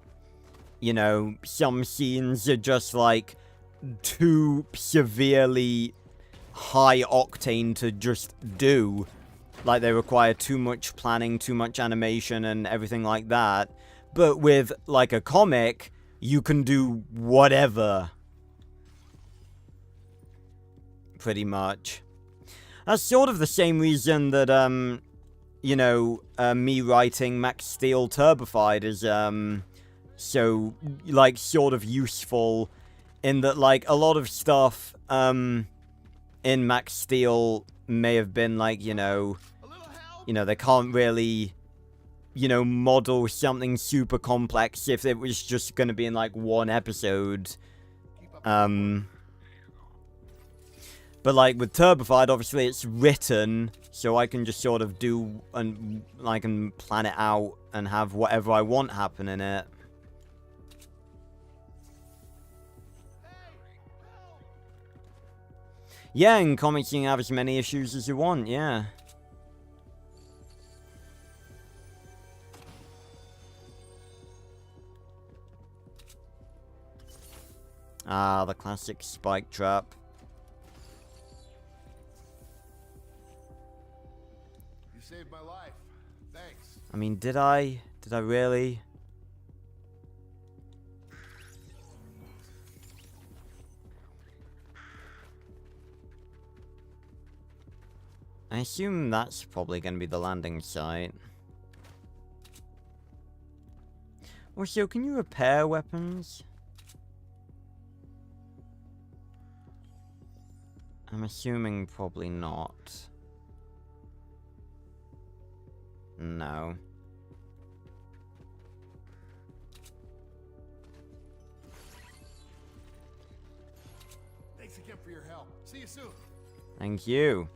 you know, some scenes are just, like, too severely high-octane to just do. Like, they require too much planning, too much animation, and everything like that. But with, like, a comic, you can do whatever. Pretty much. That's sort of the same reason that, you know, me writing Max Steel Turbified is, so, like, sort of useful in that, like, a lot of stuff, in Max Steel may have been, like, you know, they can't really, you know, model something super complex if it was just going to be in, like, one episode. But, like, with Turbified, obviously, it's written, so I can just sort of do, and I can plan it out and have whatever I want happen in it. Yeah, in comics, you can have as many issues as you want, yeah. Ah, the classic spike trap. You saved my life. Thanks. I mean, did I? Did I really? I assume that's probably going to be the landing site. Also, can you repair weapons? I'm assuming probably not. No. Thanks again for your help. See you soon. Thank you.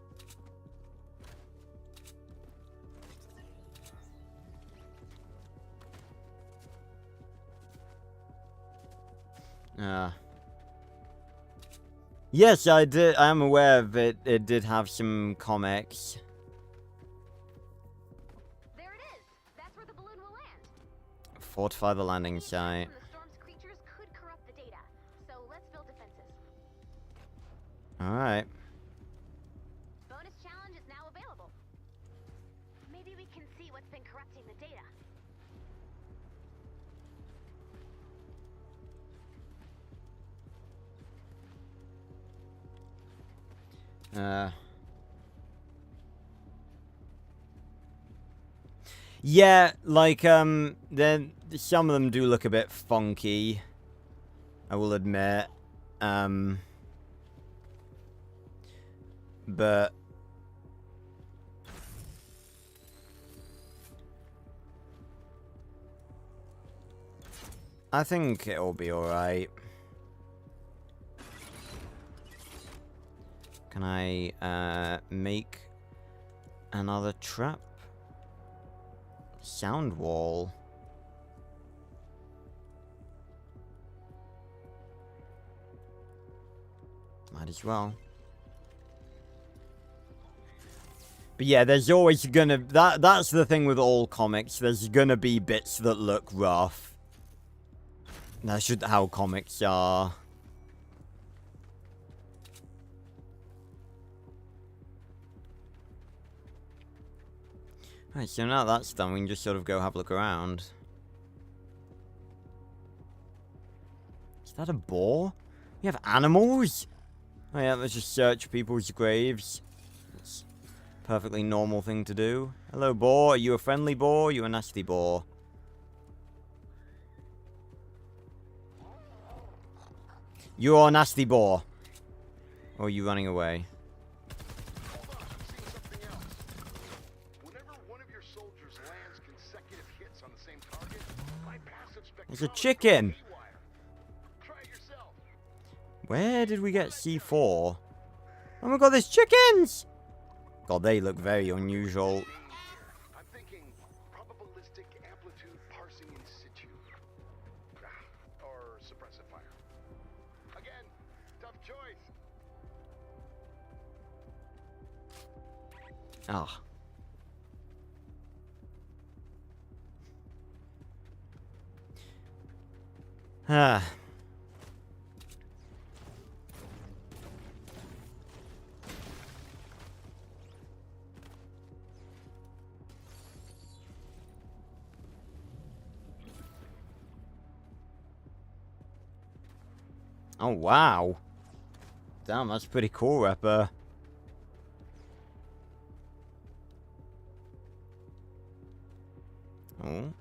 Yes, I did. I am aware of it. It did have some comics. There it is. That's where the balloon will land. Fortify the landing site. The storm's creatures could corrupt the data, so let's build defenses. Alright. Bonus challenge is now available. Maybe we can see what's been corrupting the data. Yeah, like, then some of them do look a bit funky, I will admit. But I think it'll be alright. Can I, make another trap? Sound wall. Might as well. But yeah, there's always gonna... That's the thing with all comics. There's gonna be bits that look rough. That's just how comics are. Right, so now that's done, we can just sort of go have a look around. Is that a boar? We have animals? Oh yeah, let's just search people's graves. It's a perfectly normal thing to do. Hello, boar. Are you a friendly boar? Are you a nasty boar? You're a nasty boar. Or are you running away? There's a chicken! Where did we get C4? Oh my god, there's chickens! God, they look very unusual. I'm thinking probabilistic amplitude parsing in situ. Or suppressive fire. Again, tough choice. Ah. Ah. Oh, wow. Damn, that's pretty cool, Rapper. Oh.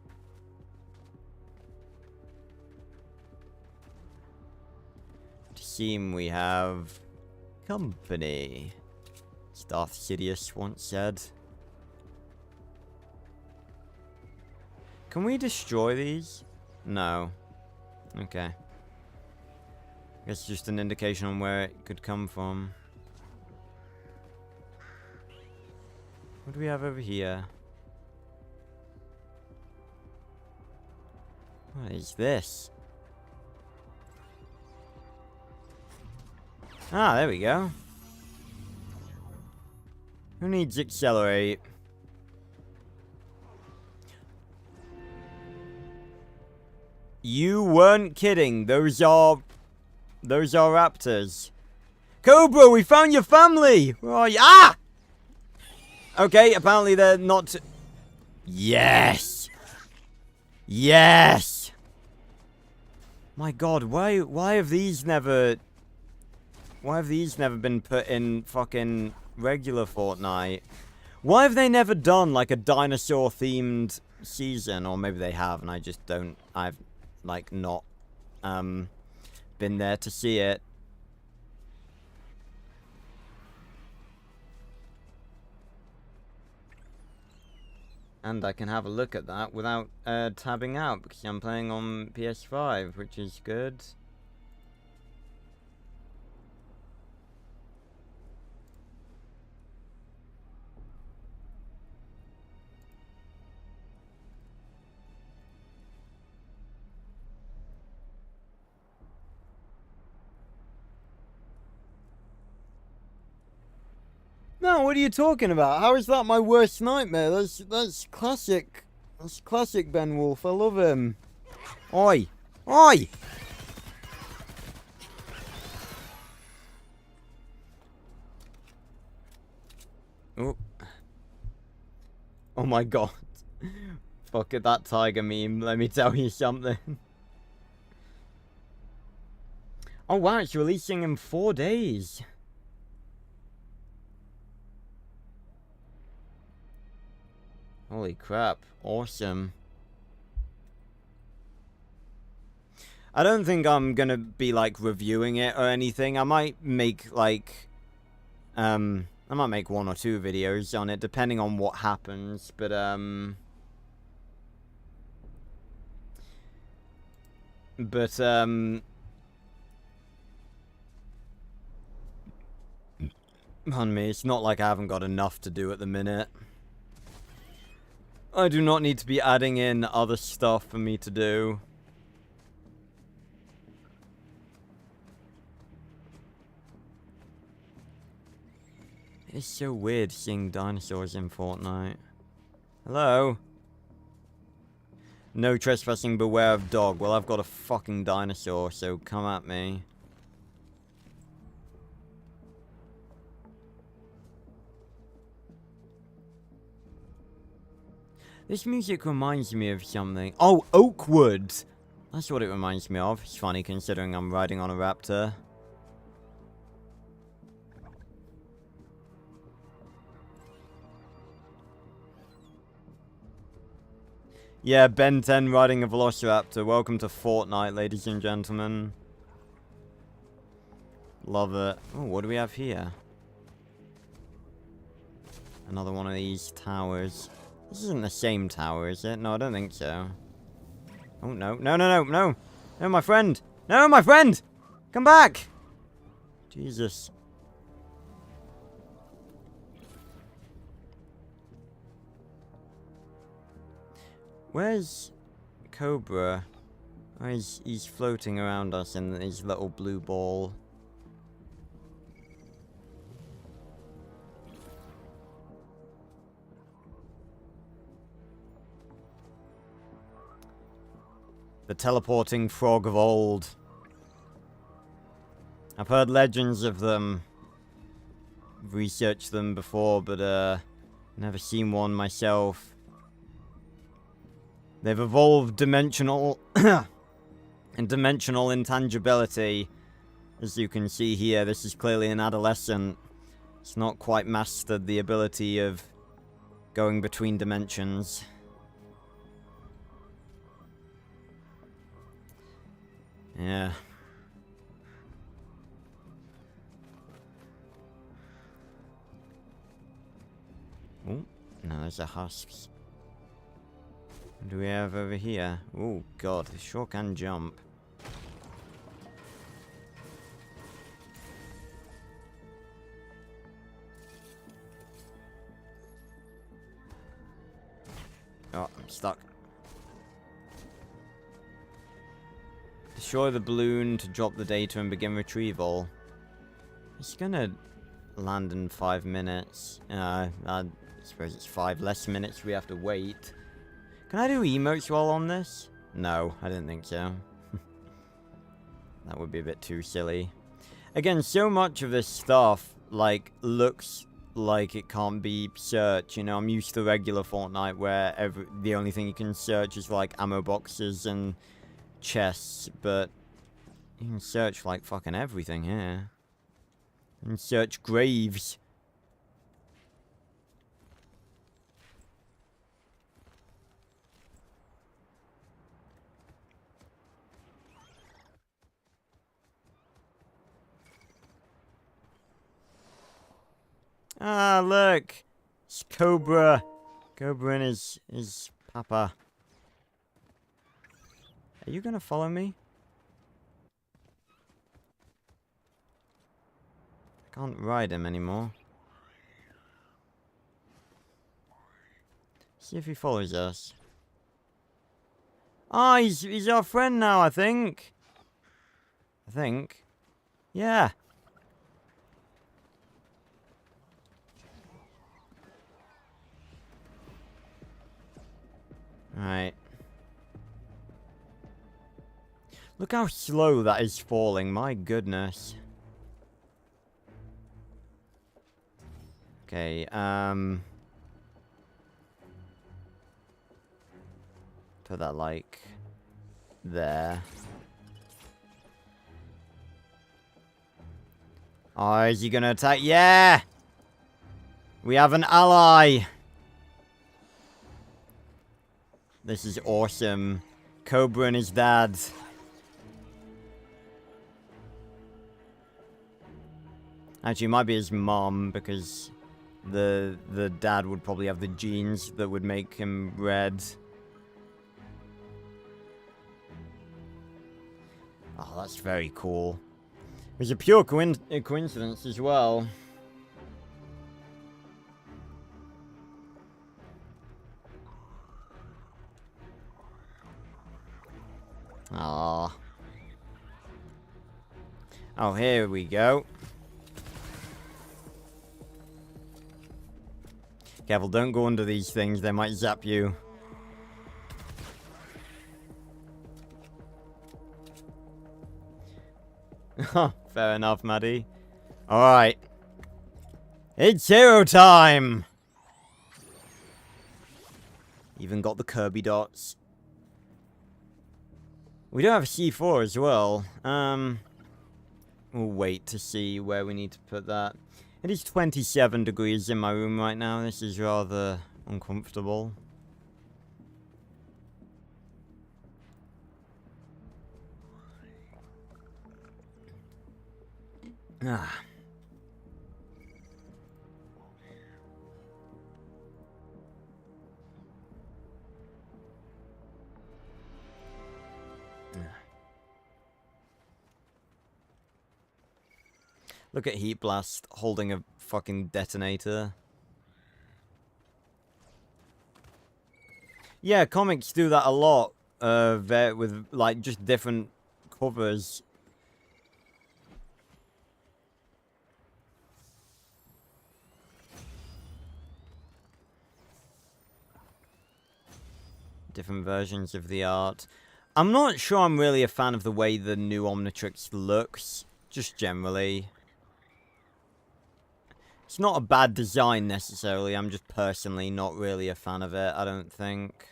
Team, we have company. As Darth Sidious once said. Can we destroy these? No. Okay. Guess just an indication on where it could come from. What do we have over here? What is this? Ah, there we go. Who needs accelerate? You weren't kidding. Those are raptors. Cobra, we found your family! Where are you? Ah! Okay, apparently they're not... Yes! Yes! My god, why have these never... Why have these never been put in fucking regular Fortnite? Why have they never done, like, a dinosaur-themed season? Or maybe they have, and I just don't... I've, like, not, been there to see it. And I can have a look at that without tabbing out, because I'm playing on PS5, which is good. No, what are you talking about? How is that my worst nightmare? That's classic. That's classic Ben Wolf. I love him. Oi! Oi! Oh. Oh my god. Fuck it, that tiger meme. Let me tell you something. Oh wow, it's releasing in 4 days. Holy crap. Awesome. I don't think I'm gonna be, like, reviewing it or anything. I might make, like, I might make 1 or 2 videos on it, depending on what happens, but, pardon me, it's not like I haven't got enough to do at the minute. I do not need to be adding in other stuff for me to do. It's so weird seeing dinosaurs in Fortnite. Hello? No trespassing, beware of dog. Well, I've got a fucking dinosaur, so come at me. This music reminds me of something. Oh, Oakwood! That's what it reminds me of. It's funny considering I'm riding on a raptor. Yeah, Ben 10 riding a Velociraptor. Welcome to Fortnite, ladies and gentlemen. Love it. Oh, what do we have here? Another one of these towers. This isn't the same tower, is it? No, I don't think so. Oh, no. No, no, no, no! No, my friend! No, my friend! Come back! Jesus. Where's Cobra? Oh, he's floating around us in his little blue ball. The teleporting frog of old. I've heard legends of them. Researched them before, but never seen one myself. They've evolved dimensional and dimensional intangibility. As you can see here, this is clearly an adolescent. It's not quite mastered the ability of going between dimensions. Yeah. Oh, no, there's a husks. What do we have over here? Oh god, it sure can jump. Oh, I'm stuck. Destroy the balloon to drop the data and begin retrieval. It's gonna land in 5 minutes. I suppose it's 5 less minutes we have to wait. Can I do emotes while on this? No, I didn't think so. That would be a bit too silly. Again, so much of this stuff, like, looks like it can't be searched. You know, I'm used to regular Fortnite where the only thing you can search is, like, ammo boxes and chests, but you can search like fucking everything here. You can search graves. Ah, look! It's Cobra Cobra and his papa. Are you gonna follow me? I can't ride him anymore. See if he follows us. Ah, he's our friend now, I think. Yeah. Right. Look how slow that is falling, my goodness. Okay, put that, like, there. Oh, is he gonna attack? Yeah! We have an ally! This is awesome. Cobra and his dad. Actually, it might be his mom, because the dad would probably have the genes that would make him red. Oh, that's very cool. It was a pure coincidence as well. Ah. Oh, here we go. Careful, don't go under these things, they might zap you. Fair enough, Maddie. Alright. It's hero time! Even got the Kirby dots. We do have a C4 as well. We'll wait to see where we need to put that. It is 27 degrees in my room right now. This is rather uncomfortable. Ah. Look at Heat Blast holding a fucking detonator. Yeah, comics do that a lot. With like just different covers. Different versions of the art. I'm not sure I'm really a fan of the way the new Omnitrix looks. Just generally. It's not a bad design necessarily, I'm just personally not really a fan of it, I don't think.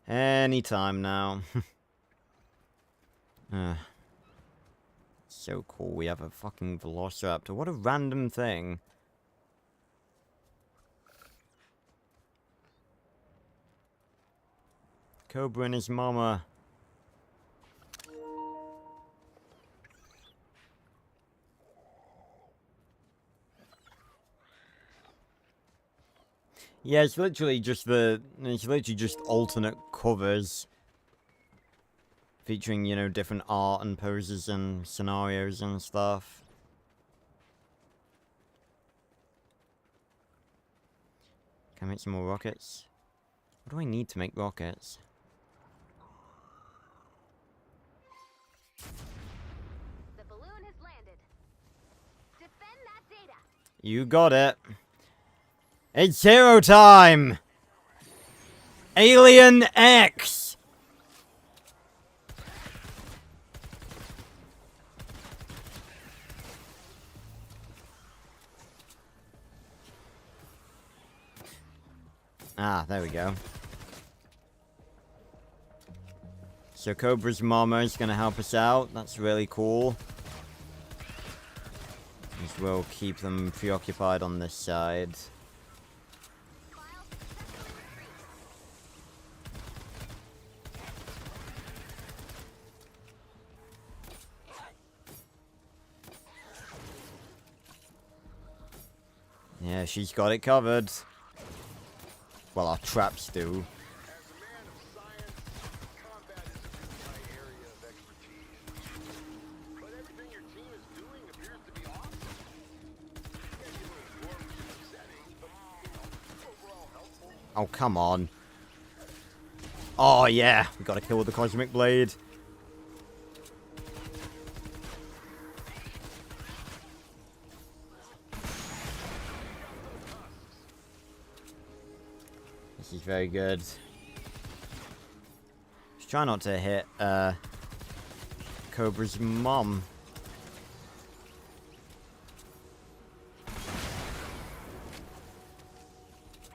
Anytime now. So cool, we have a fucking Velociraptor. What a random thing. Cobra and his mama. Yeah, it's literally just alternate covers. Featuring, you know, different art and poses and scenarios and stuff. Can I make some more rockets? What do I need to make rockets? The balloon has landed. Defend that data. You got it. It's hero time! Alien X! Ah, there we go. So Cobra's mama is gonna help us out. That's really cool. As we'll keep them preoccupied on this side. Yeah, she's got it covered. Well, our traps do. As a man of science, combat isn't really my area of expertise. But everything your team is doing appears to be awesome. Maybe a little dwarf and upsetting, but, overall helpful. Oh, come on. Oh, yeah. We gotta kill with the Cosmic Blade. This is very good. Just try not to hit, Cobra's mom.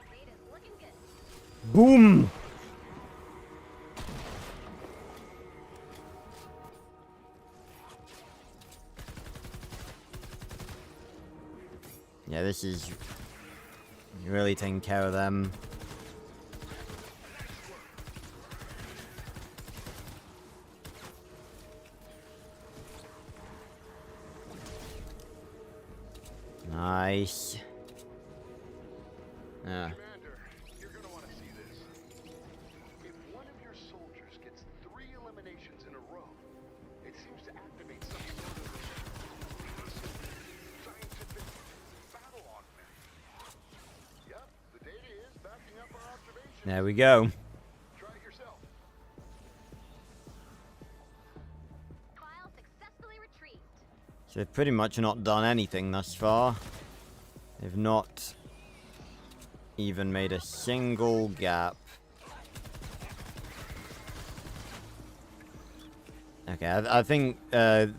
Data's looking good. Boom! Yeah, this is really taking care of them. Nice. Yeah. Commander, you're gonna want to see this. If one of your soldiers gets 3 eliminations in a row, it seems to activate some sort of scientific battle augment. Yep, the data is backing up our observations. There we go. Try it yourself. File successfully retrieved. So they've pretty much not done anything thus far. They've not even made a single gap. Okay, I think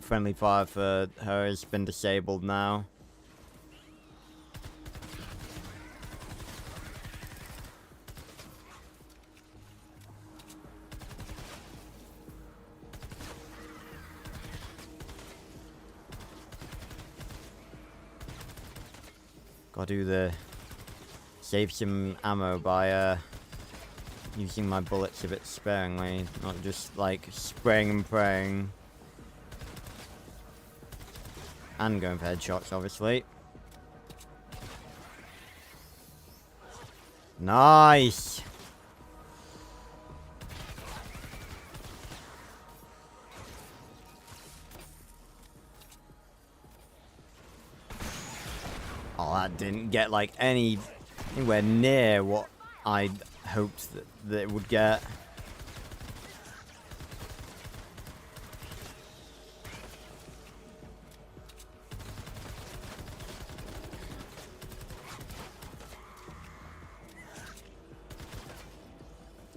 friendly fire for her has been disabled now. Gotta do the save some ammo by using my bullets a bit sparingly, not just like spraying and praying. And going for headshots, obviously. Nice! Oh, that didn't get like anywhere near what I hoped that it would get.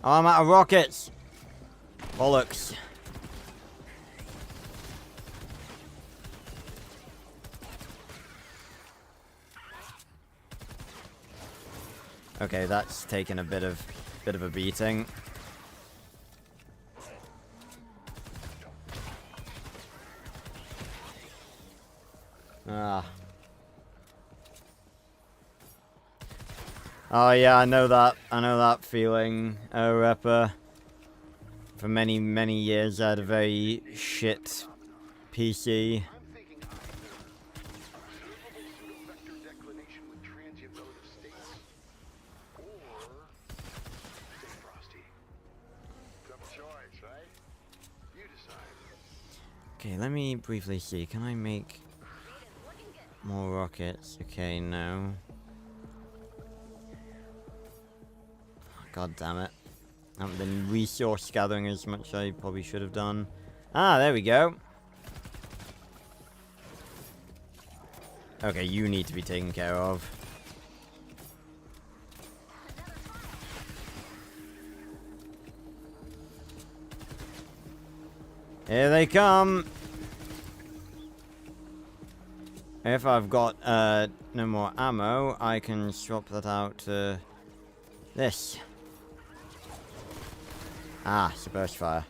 Oh, I'm out of rockets. Bollocks. Okay, that's taken a bit of a beating. Ah. Oh yeah, I know that feeling, Repper. For many, many years I had a very shit PC. I'm thinking either observable pseudo-vector declination with transient relative states, or stay frosty. Tough choice, right? You decide. Okay, let me briefly see. Can I make more rockets? Okay, no. God damn it. I haven't been resource gathering as much as I probably should have done. Ah, there we go. Okay, you need to be taken care of. Here they come. If I've got no more ammo, I can swap that out to this. Ah, it's a burst fire.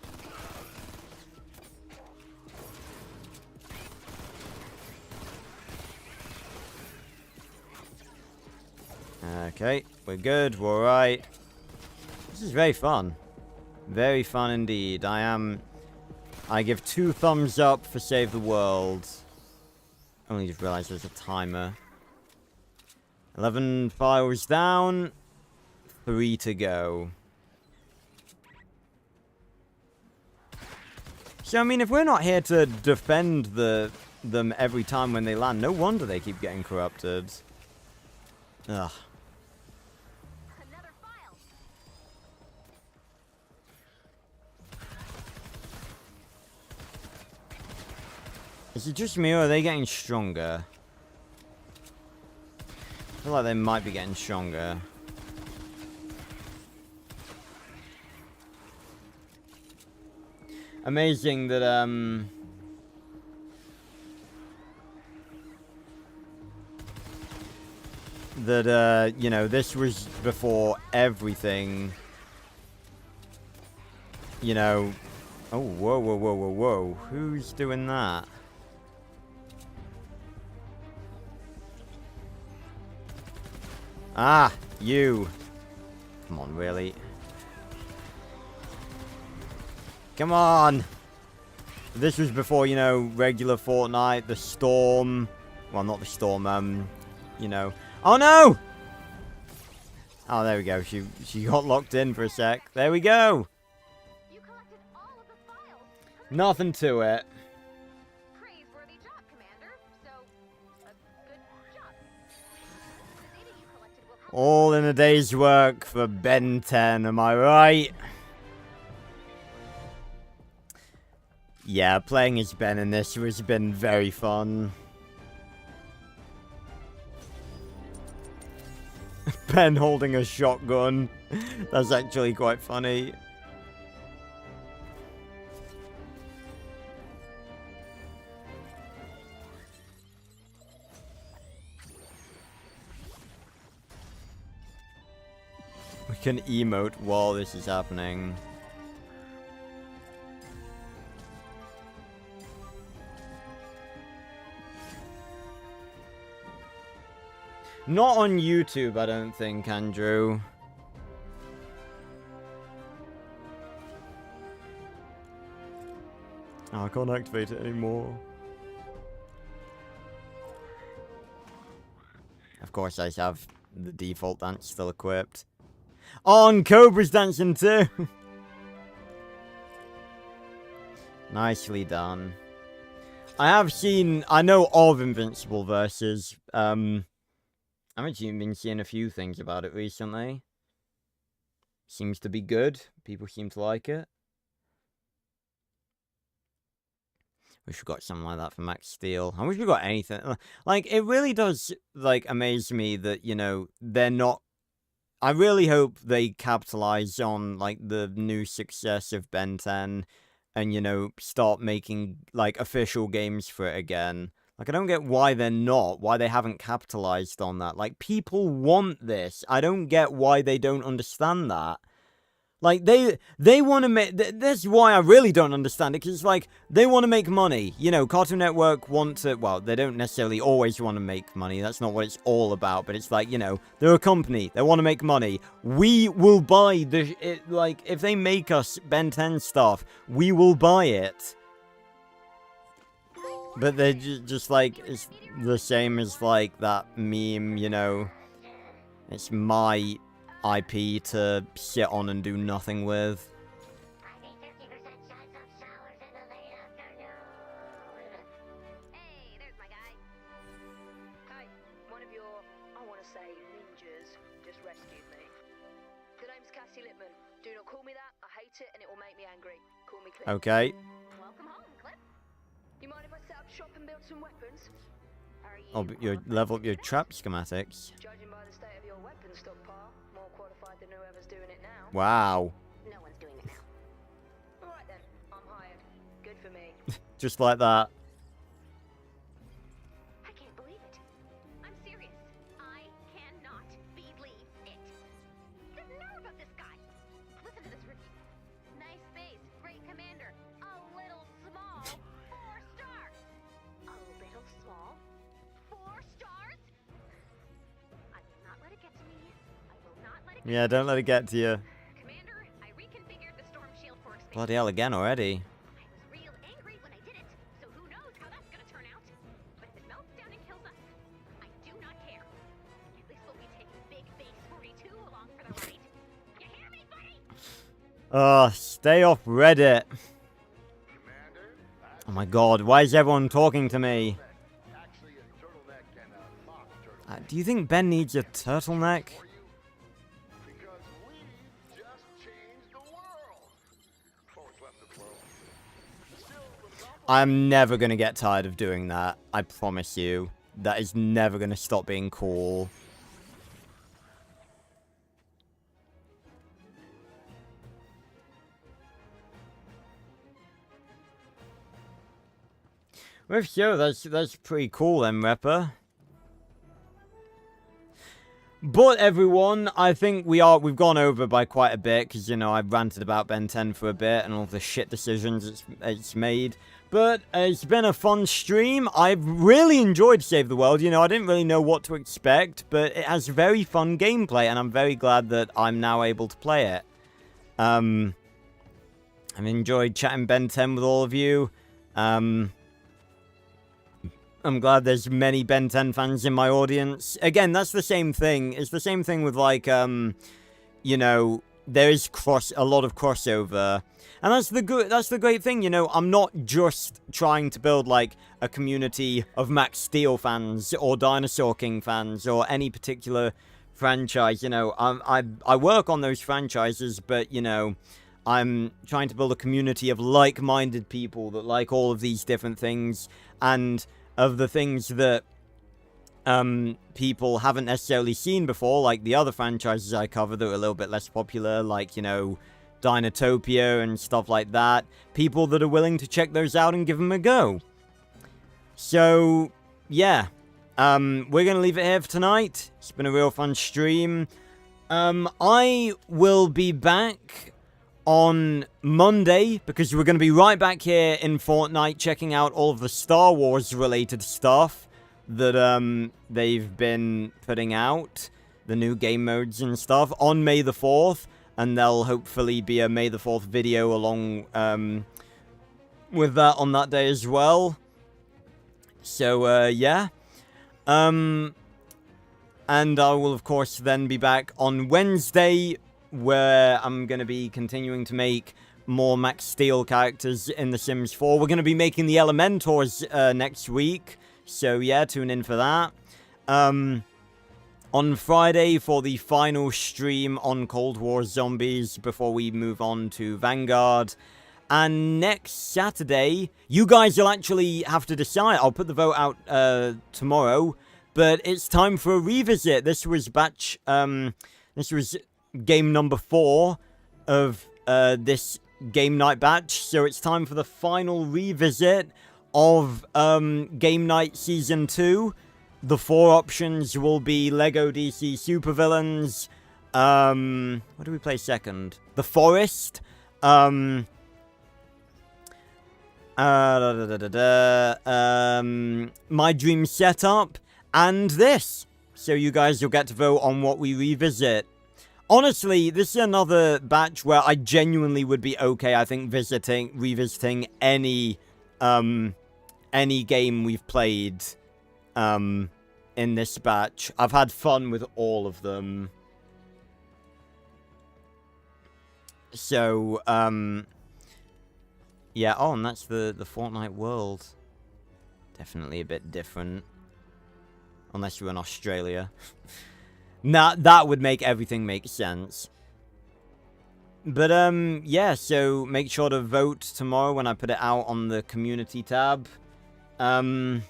Okay, we're good, we're alright. This is very fun. Very fun indeed. I give 2 thumbs up for Save the World. Only just realized there's a timer. 11 files down. 3 to go. So, I mean, if we're not here to defend them every time when they land, no wonder they keep getting corrupted. Ugh. Another file. Is it just me or are they getting stronger? I feel like they might be getting stronger. Amazing that, you know, this was before everything, you know. Oh, whoa, whoa, whoa, whoa, whoa. Who's doing that? Ah, you. Come on, really? Come on! This was before, you know, regular Fortnite, the storm. Well, not the storm, you know. Oh, no! Oh, there we go. She got locked in for a sec. There we go! You collected all of the files. Nothing to it. Praiseworthy job, Commander. So, a good job. The data you collected will help. All in a day's work for Ben 10, am I right? Yeah, playing as Ben in this has been very fun. Ben holding a shotgun. That's actually quite funny. We can emote while this is happening. Not on YouTube, I don't think, Andrew. Oh, I can't activate it anymore. Of course, I have the default dance still equipped. Oh, and Cobra's dancing too! Nicely done. I know of Invincible versus, I've actually been seeing a few things about it recently. Seems to be good. People seem to like it. Wish we got something like that for Max Steel. I wish we got anything. Like, it really does, like, amaze me that, you know, they're not... I really hope they capitalize on, like, the new success of Ben 10 and, you know, start making, like, official games for it again. Like, I don't get why they're not, why they haven't capitalized on that. Like, people want this. I don't get why they don't understand that. Like, they want to make... That's why I really don't understand it, because it's like, they want to make money. You know, Cartoon Network want to... Well, they don't necessarily always want to make money. That's not what it's all about. But it's like, you know, they're a company. They want to make money. We will buy the... like, if they make us Ben 10 stuff, we will buy it. But they're just like, it's the same as, like, that meme, you know. It's my IP to sit on and do nothing with. Hey, there's my guy. Hey, one of your, I want to say, ninjas just rescued me. The name's Cassie Littman. Do not call me that. I hate it and it will make me angry. Call me Clip. Okay. Welcome home, Clip. You mind if I set up shop and build some weapons? Are you... Oh, but you level up your trap schematics. Judging by the state of your weapon stockpile, more qualified than whoever's doing it now. Wow. No one's doing it now. Alright then, I'm hired. Good for me. Just like that. I can't believe it. I'm serious. I cannot believe it. The nerve of this guy. Listen to this review. Nice base, great commander. A little small. 4 stars. A little small. 4 stars? I will not let it get to me. I will not let it get Yeah, don't let it get to you. Commander, I reconfigured the storm shield for expansion. Bloody hell, again already. I was real angry when I did it, so who knows how that's gonna turn out. But if it melts down and kills us, I do not care. At least we'll Oh, stay off Reddit. Commander, Oh my god, why is everyone talking to me? actually a turtleneck and a mock turtleneck Do you think Ben needs a turtleneck? for you. Because we just changed the world. Or what's left of the world. Still, the novel I'm never gonna get tired of doing that. I promise you. That is never gonna stop being cool. Well, sure, that's pretty cool then, Repper. But everyone, I think we've gone over by quite a bit, because, you know, I've ranted about Ben 10 for a bit, and all the shit decisions it's made. But it's been a fun stream. I've really enjoyed Save the World. You know, I didn't really know what to expect, but it has very fun gameplay, and I'm very glad that I'm now able to play it. I've enjoyed chatting Ben 10 with all of you. I'm glad there's many Ben 10 fans in my audience. Again, that's the same thing. It's the same thing with, like, you know, there is a lot of crossover. And that's the great thing, you know, I'm not just trying to build, like, a community of Max Steel fans or Dinosaur King fans or any particular franchise, you know. I work on those franchises, but, you know, I'm trying to build a community of like-minded people that like all of these different things, and of the things that people haven't necessarily seen before, like the other franchises I cover that are a little bit less popular, like, you know, Dinotopia and stuff like that. People that are willing to check those out and give them a go. So, yeah. We're going to leave it here for tonight. It's been a real fun stream. I will be back on Monday, because we're going to be right back here in Fortnite checking out all of the Star Wars related stuff that they've been putting out, the new game modes and stuff, on May the 4th, and there'll hopefully be a May the 4th video along with that on that day as well. So, yeah. And I will, of course, then be back on Wednesday, where I'm going to be continuing to make more Max Steel characters in The Sims 4. We're going to be making the Elementors next week, so yeah, tune in for that. On Friday for the final stream on Cold War Zombies before we move on to Vanguard. And next Saturday, you guys will actually have to decide. I'll put the vote out tomorrow, but it's time for a revisit. This was game number 4 of this game night batch, so it's time for the final revisit of game night season 2. The 4 options will be Lego DC Supervillains, what do we play second? The Forest, My Dream Setup, and this. So you guys will get to vote on what we revisit. Honestly, this is another batch where I genuinely would be okay, I think, revisiting any game we've played, in this batch. I've had fun with all of them. So, yeah, oh, and that's the Fortnite world. Definitely a bit different. Unless you're in Australia. Nah, that would make everything make sense. But, yeah, so make sure to vote tomorrow when I put it out on the community tab. And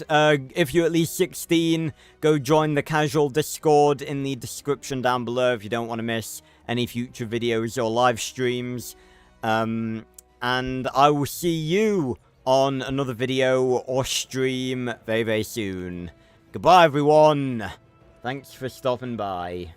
if you're at least 16, go join the casual Discord in the description down below if you don't want to miss any future videos or live streams. And I will see you on another video or stream very, very soon. Goodbye, everyone. Thanks for stopping by.